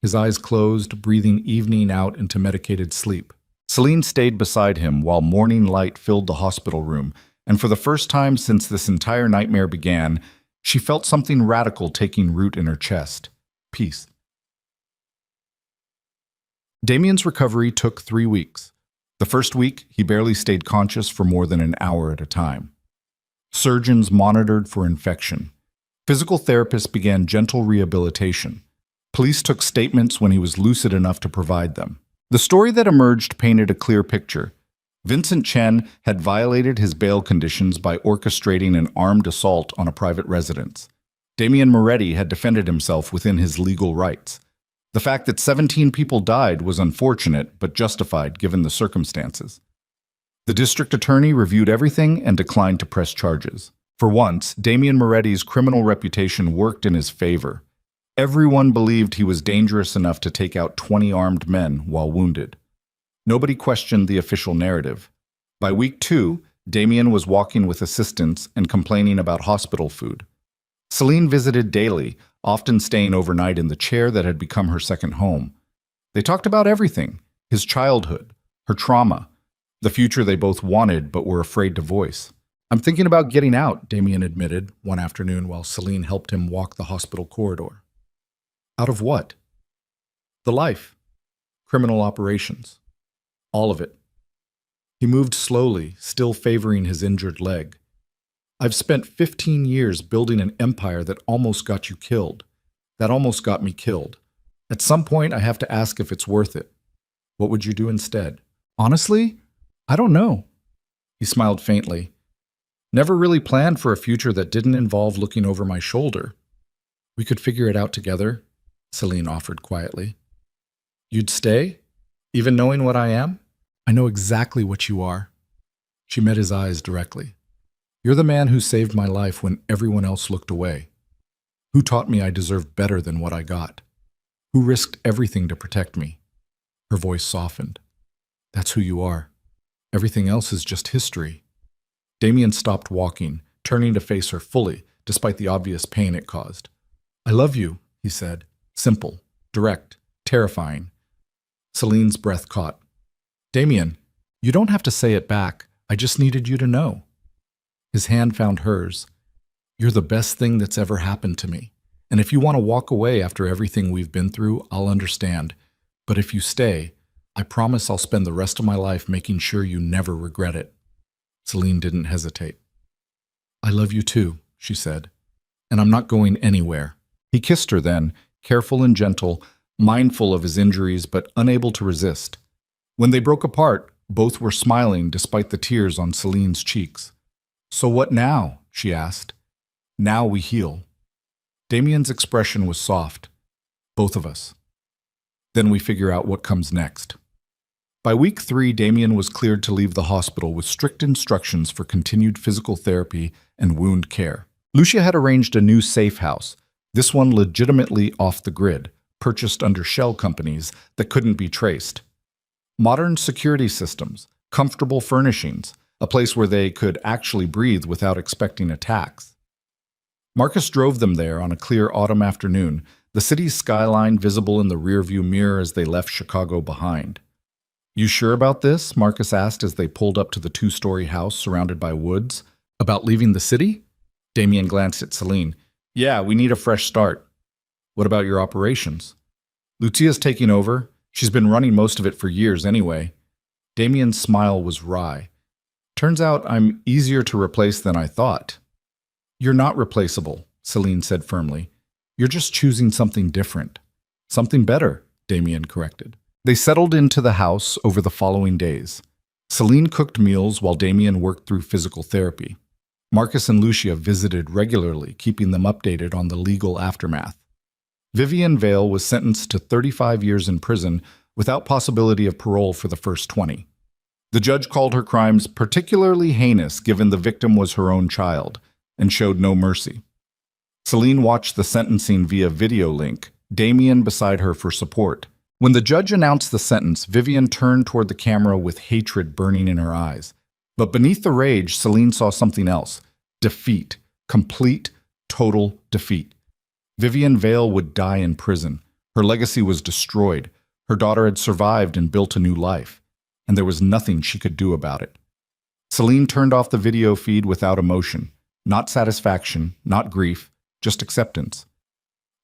His eyes closed, breathing evening out into medicated sleep. Celine stayed beside him while morning light filled the hospital room, and for the first time since this entire nightmare began, she felt something radical taking root in her chest. Peace. Damien's recovery took 3 weeks. The first week, he barely stayed conscious for more than an hour at a time. Surgeons monitored for infection. Physical therapists began gentle rehabilitation. Police took statements when he was lucid enough to provide them. The story that emerged painted a clear picture. Vincent Chen had violated his bail conditions by orchestrating an armed assault on a private residence. Damien Moretti had defended himself within his legal rights. The fact that 17 people died was unfortunate, but justified given the circumstances. The district attorney reviewed everything and declined to press charges. For once, Damien Moretti's criminal reputation worked in his favor. Everyone believed he was dangerous enough to take out 20 armed men while wounded. Nobody questioned the official narrative. By week 2, Damien was walking with assistants and complaining about hospital food. Celine visited daily, often staying overnight in the chair that had become her second home. They talked about everything: his childhood, her trauma, the future they both wanted but were afraid to voice. "I'm thinking about getting out," Damien admitted one afternoon while Celine helped him walk the hospital corridor. "Out of what?" "The life. Criminal operations. All of it." He moved slowly, still favoring his injured leg. "I've spent 15 years building an empire that almost got you killed. That almost got me killed. At some point, I have to ask if it's worth it. What would you do instead?" "Honestly, I don't know." He smiled faintly. "Never really planned for a future that didn't involve looking over my shoulder." "We could figure it out together," Celine offered quietly. "You'd stay, even knowing what I am?" "I know exactly what you are." She met his eyes directly. "You're the man who saved my life when everyone else looked away. Who taught me I deserved better than what I got. Who risked everything to protect me." Her voice softened. "That's who you are. Everything else is just history." Damien stopped walking, turning to face her fully, despite the obvious pain it caused. "I love you," he said. Simple, direct, terrifying. Celine's breath caught. "Damien, you don't have to say it back. I just needed you to know." His hand found hers. "You're the best thing that's ever happened to me. And if you want to walk away after everything we've been through, I'll understand. But if you stay, I promise I'll spend the rest of my life making sure you never regret it." Celine didn't hesitate. "I love you too," she said. "And I'm not going anywhere." He kissed her then, careful and gentle, mindful of his injuries but unable to resist. When they broke apart, both were smiling despite the tears on Celine's cheeks. "So what now?" she asked. "Now we heal." Damien's expression was soft. "Both of us. Then we figure out what comes next." By week 3, Damien was cleared to leave the hospital with strict instructions for continued physical therapy and wound care. Lucia had arranged a new safe house, this one legitimately off the grid, purchased under shell companies that couldn't be traced. Modern security systems, comfortable furnishings, a place where they could actually breathe without expecting attacks. Marcus drove them there on a clear autumn afternoon, the city's skyline visible in the rearview mirror as they left Chicago behind. "You sure about this?" Marcus asked as they pulled up to the 2-story house surrounded by woods. "About leaving the city?" Damien glanced at Celine. "Yeah, we need a fresh start." "What about your operations?" "Lucia's taking over. She's been running most of it for years anyway." Damien's smile was wry. "Turns out I'm easier to replace than I thought." "You're not replaceable," Celine said firmly. "You're just choosing something different." "Something better," Damien corrected. They settled into the house over the following days. Celine cooked meals while Damien worked through physical therapy. Marcus and Lucia visited regularly, keeping them updated on the legal aftermath. Vivian Vale was sentenced to 35 years in prison without possibility of parole for the first 20. The judge called her crimes particularly heinous given the victim was her own child, and showed no mercy. Celine watched the sentencing via video link, Damien beside her for support. When the judge announced the sentence, Vivian turned toward the camera with hatred burning in her eyes. But beneath the rage, Celine saw something else. Defeat. Complete, total defeat. Vivian Vale would die in prison. Her legacy was destroyed. Her daughter had survived and built a new life. And there was nothing she could do about it. Celine turned off the video feed without emotion. Not satisfaction, not grief, just acceptance.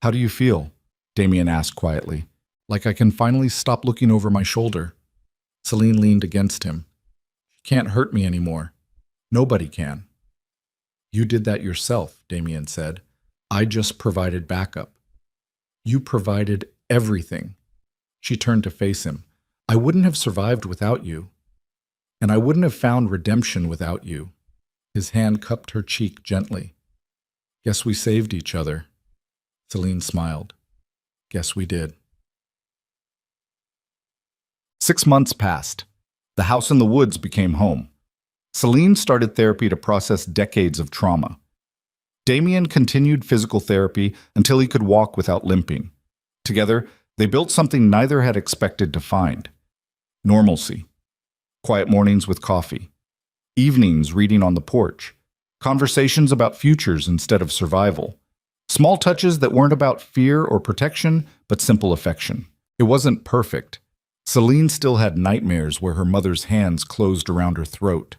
"How do you feel?" Damien asked quietly. "Like I can finally stop looking over my shoulder." Celine leaned against him. "You can't hurt me anymore. Nobody can." "You did that yourself," Damien said. "I just provided backup." "You provided everything." She turned to face him. "I wouldn't have survived without you. And I wouldn't have found redemption without you." His hand cupped her cheek gently. "Guess we saved each other." Celine smiled. "Guess we did." 6 months passed. The house in the woods became home. Celine started therapy to process decades of trauma. Damien continued physical therapy until he could walk without limping. Together, they built something neither had expected to find: normalcy. Quiet mornings with coffee. evenings reading on the porch, conversations about futures instead of survival. Small touches that weren't about fear or protection, but simple affection. It wasn't perfect. Celine still had nightmares where her mother's hands closed around her throat.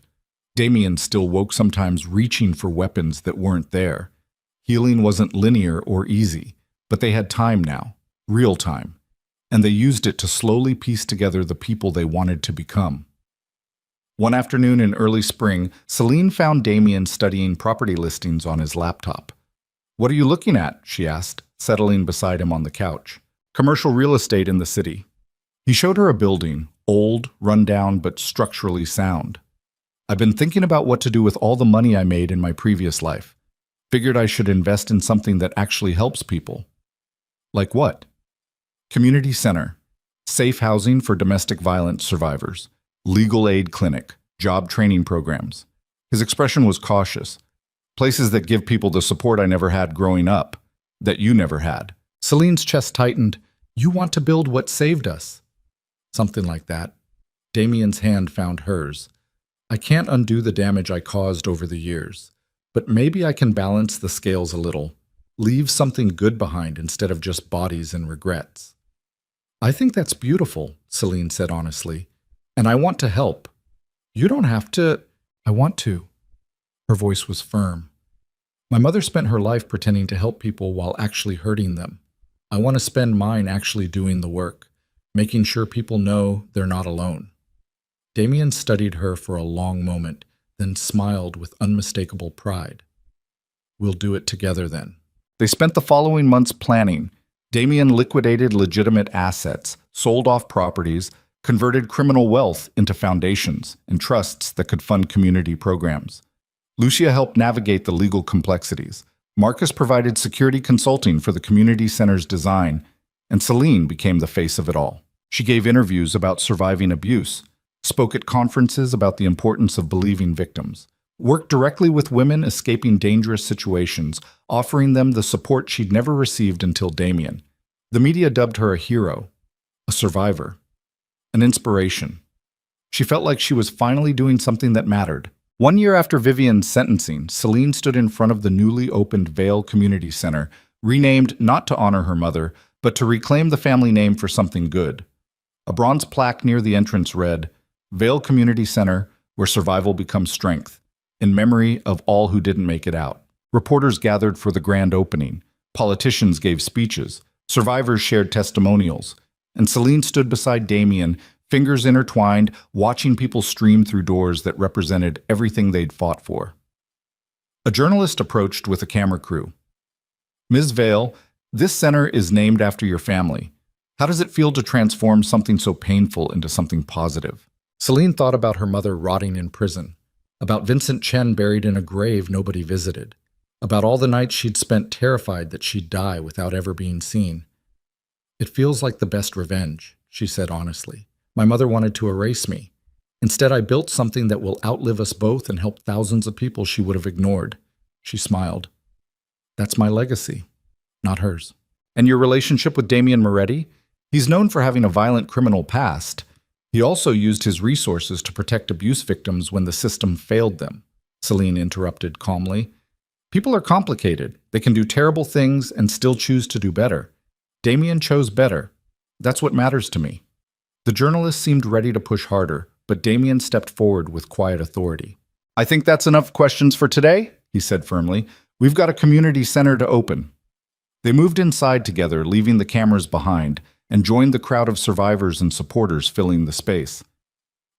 Damien still woke sometimes reaching for weapons that weren't there. Healing wasn't linear or easy, but they had time now, real time, and they used it to slowly piece together the people they wanted to become. One afternoon in early spring, Celine found Damien studying property listings on his laptop. "What are you looking at?" she asked, settling beside him on the couch. "Commercial real estate in the city." He showed her a building, old, run-down, but structurally sound. "I've been thinking about what to do with all the money I made in my previous life. Figured I should invest in something that actually helps people." "Like what?" "Community center, safe housing for domestic violence survivors, legal aid clinic, job training programs." His expression was cautious. "Places that give people the support I never had growing up, that you never had." Celine's chest tightened. "You want to build what saved us?" "Something like that." Damien's hand found hers. "I can't undo the damage I caused over the years, but maybe I can balance the scales a little, leave something good behind instead of just bodies and regrets." "I think that's beautiful," Celine said honestly, "and I want to help." "You don't have to." "I want to." Her voice was firm. "My mother spent her life pretending to help people while actually hurting them. I want to spend mine actually doing the work, making sure people know they're not alone." Damien studied her for a long moment, then smiled with unmistakable pride. "We'll do it together then." They spent the following months planning. Damien liquidated legitimate assets, sold off properties, converted criminal wealth into foundations and trusts that could fund community programs. Lucia helped navigate the legal complexities. Marcus provided security consulting for the community center's design, and Celine became the face of it all. She gave interviews about surviving abuse, spoke at conferences about the importance of believing victims, worked directly with women escaping dangerous situations, offering them the support she'd never received until Damien. The media dubbed her a hero, a survivor, an inspiration. She felt like she was finally doing something that mattered. 1 year after Vivian's sentencing, Celine stood in front of the newly opened Vale Community Center, renamed not to honor her mother, but to reclaim the family name for something good. A bronze plaque near the entrance read, "Vale Community Center, where survival becomes strength," in memory of all who didn't make it out. Reporters gathered for the grand opening. Politicians gave speeches. Survivors shared testimonials. And Celine stood beside Damien, fingers intertwined, watching people stream through doors that represented everything they'd fought for. A journalist approached with a camera crew. "Ms. Vale, this center is named after your family. How does it feel to transform something so painful into something positive?" Celine thought about her mother rotting in prison, about Vincent Chen buried in a grave nobody visited, about all the nights she'd spent terrified that she'd die without ever being seen. "It feels like the best revenge," she said honestly. "My mother wanted to erase me. Instead, I built something that will outlive us both and help thousands of people she would have ignored." She smiled. "That's my legacy, not hers." "And your relationship with Damien Moretti? He's known for having a violent criminal past. He also used his resources to protect abuse victims when the system failed them," Celine interrupted calmly. "People are complicated. They can do terrible things and still choose to do better. Damien chose better. That's what matters to me." The journalist seemed ready to push harder, but Damien stepped forward with quiet authority. "I think that's enough questions for today," he said firmly. "We've got a community center to open." They moved inside together, leaving the cameras behind, and joined the crowd of survivors and supporters filling the space.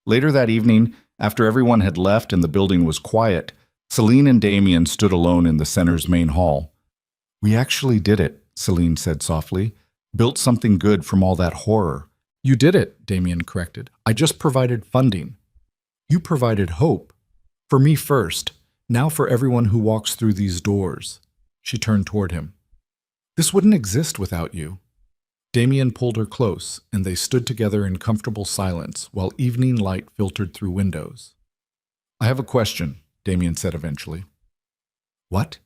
Later that evening, after everyone had left and the building was quiet, Celine and Damien stood alone in the center's main hall. "We actually did it," Celine said softly. "Built something good from all that horror." "You did it," Damien corrected. "I just provided funding." "You provided hope. For me first, now for everyone who walks through these doors." She turned toward him. "This wouldn't exist without you." Damien pulled her close, and they stood together in comfortable silence while evening light filtered through windows. "I have a question," Damien said eventually. "What?"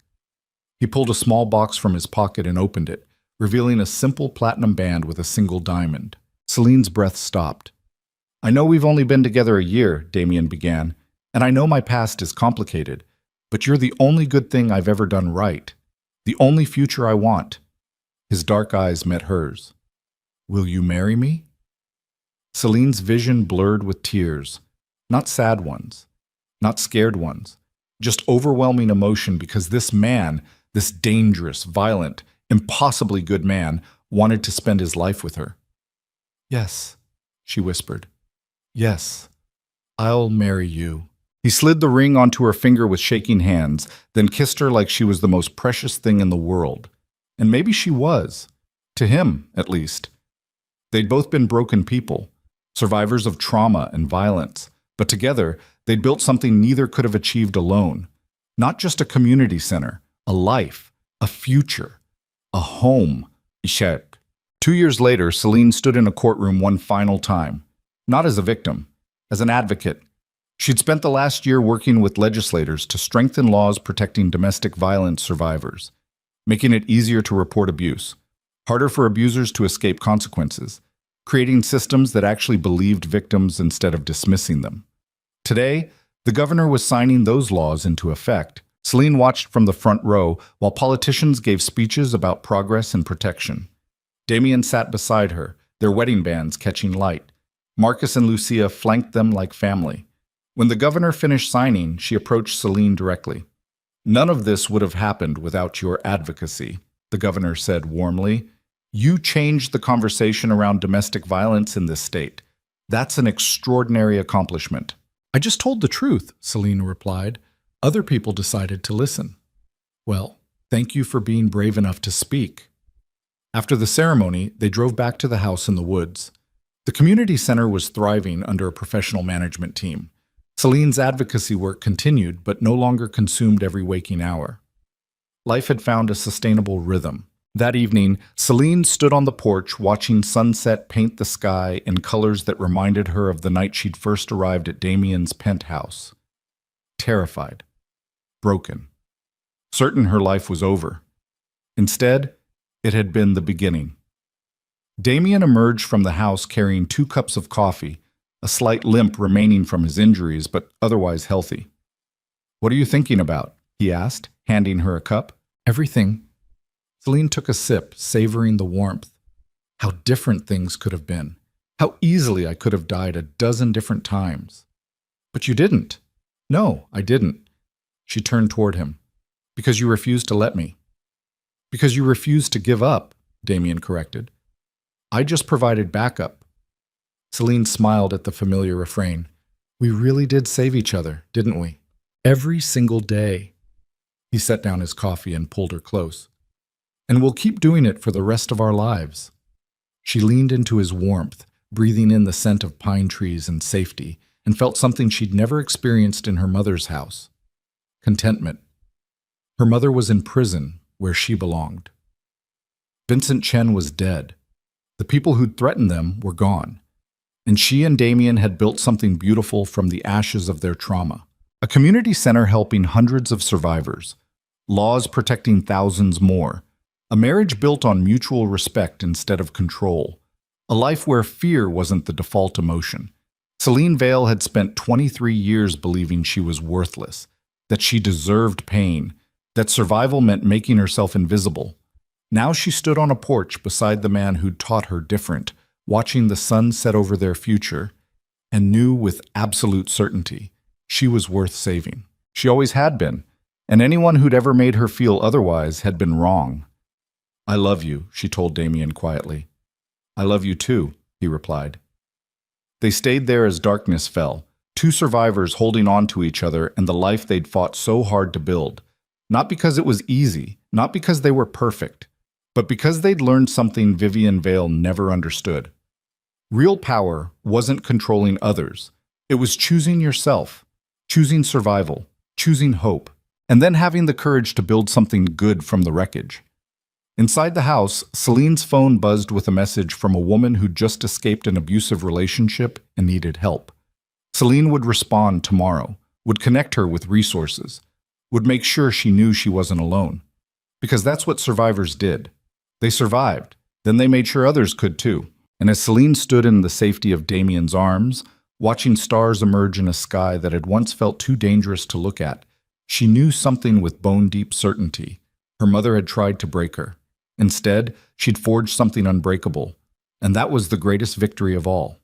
He pulled a small box from his pocket and opened it, revealing a simple platinum band with a single diamond. Celine's breath stopped. "I know we've only been together a year," Damien began, And I know my past is complicated, but you're the only good thing I've ever done right. The only future I want." His dark eyes met hers. "Will you marry me?" Celine's vision blurred with tears. Not sad ones, not scared ones, just overwhelming emotion because this man, this dangerous, violent, impossibly good man, wanted to spend his life with her. "Yes," she whispered. "Yes, I'll marry you." He slid the ring onto her finger with shaking hands, then kissed her like she was the most precious thing in the world. And maybe she was. To him, at least. They'd both been broken people, survivors of trauma and violence, but together they'd built something neither could have achieved alone. Not just a community center, a life, a future, a home. 2 years later, Celine stood in a courtroom one final time. Not as a victim, as an advocate. She'd spent the last year working with legislators to strengthen laws protecting domestic violence survivors, making it easier to report abuse, harder for abusers to escape consequences, creating systems that actually believed victims instead of dismissing them. Today, the governor was signing those laws into effect. Celine watched from the front row while politicians gave speeches about progress and protection. Damien sat beside her, their wedding bands catching light. Marcus and Lucia flanked them like family. When the governor finished signing, she approached Celine directly. "None of this would have happened without your advocacy," the governor said warmly. "You changed the conversation around domestic violence in this state. That's an extraordinary accomplishment." "I just told the truth," Celine replied. "Other people decided to listen." "Well, thank you for being brave enough to speak." After the ceremony, they drove back to the house in the woods. The community center was thriving under a professional management team. Celine's advocacy work continued, but no longer consumed every waking hour. Life had found a sustainable rhythm. That evening, Celine stood on the porch watching sunset paint the sky in colors that reminded her of the night she'd first arrived at Damien's penthouse. Terrified. Broken. Certain her life was over. Instead, it had been the beginning. Damien emerged from the house carrying 2 cups of coffee, a slight limp remaining from his injuries, but otherwise healthy. "What are you thinking about?" he asked, handing her a cup. "Everything." Celine took a sip, savoring the warmth. How different things could have been. How easily I could have died a dozen different times. "But you didn't." "No, I didn't." She turned toward him. "Because you refused to let me." "Because you refused to give up," Damien corrected. "I just provided backup." Celine smiled at the familiar refrain. "We really did save each other, didn't we? Every single day." He set down his coffee and pulled her close. "And we'll keep doing it for the rest of our lives." She leaned into his warmth, breathing in the scent of pine trees and safety, and felt something she'd never experienced in her mother's house. Contentment. Her mother was in prison, where she belonged. Vincent Chen was dead. The people who'd threatened them were gone. And she and Damien had built something beautiful from the ashes of their trauma. A community center helping hundreds of survivors. Laws protecting thousands more. A marriage built on mutual respect instead of control. A life where fear wasn't the default emotion. Celine Vale had spent 23 years believing she was worthless, that she deserved pain, that survival meant making herself invisible. Now she stood on a porch beside the man who'd taught her different, watching the sun set over their future, and knew with absolute certainty she was worth saving. She always had been, and anyone who'd ever made her feel otherwise had been wrong. "I love you," she told Damien quietly. "I love you too," he replied. They stayed there as darkness fell, 2 survivors holding on to each other and the life they'd fought so hard to build. Not because it was easy, not because they were perfect, but because they'd learned something Vivian Vale never understood. Real power wasn't controlling others. It was choosing yourself, choosing survival, choosing hope, and then having the courage to build something good from the wreckage. Inside the house, Celine's phone buzzed with a message from a woman who'd just escaped an abusive relationship and needed help. Celine would respond tomorrow, would connect her with resources, would make sure she knew she wasn't alone. Because that's what survivors did. They survived, then they made sure others could too. And as Celine stood in the safety of Damien's arms, Watching stars emerge in a sky that had once felt too dangerous to look at, she knew something with bone-deep certainty. Her mother had tried to break her. Instead, she'd forged something unbreakable, and that was the greatest victory of all.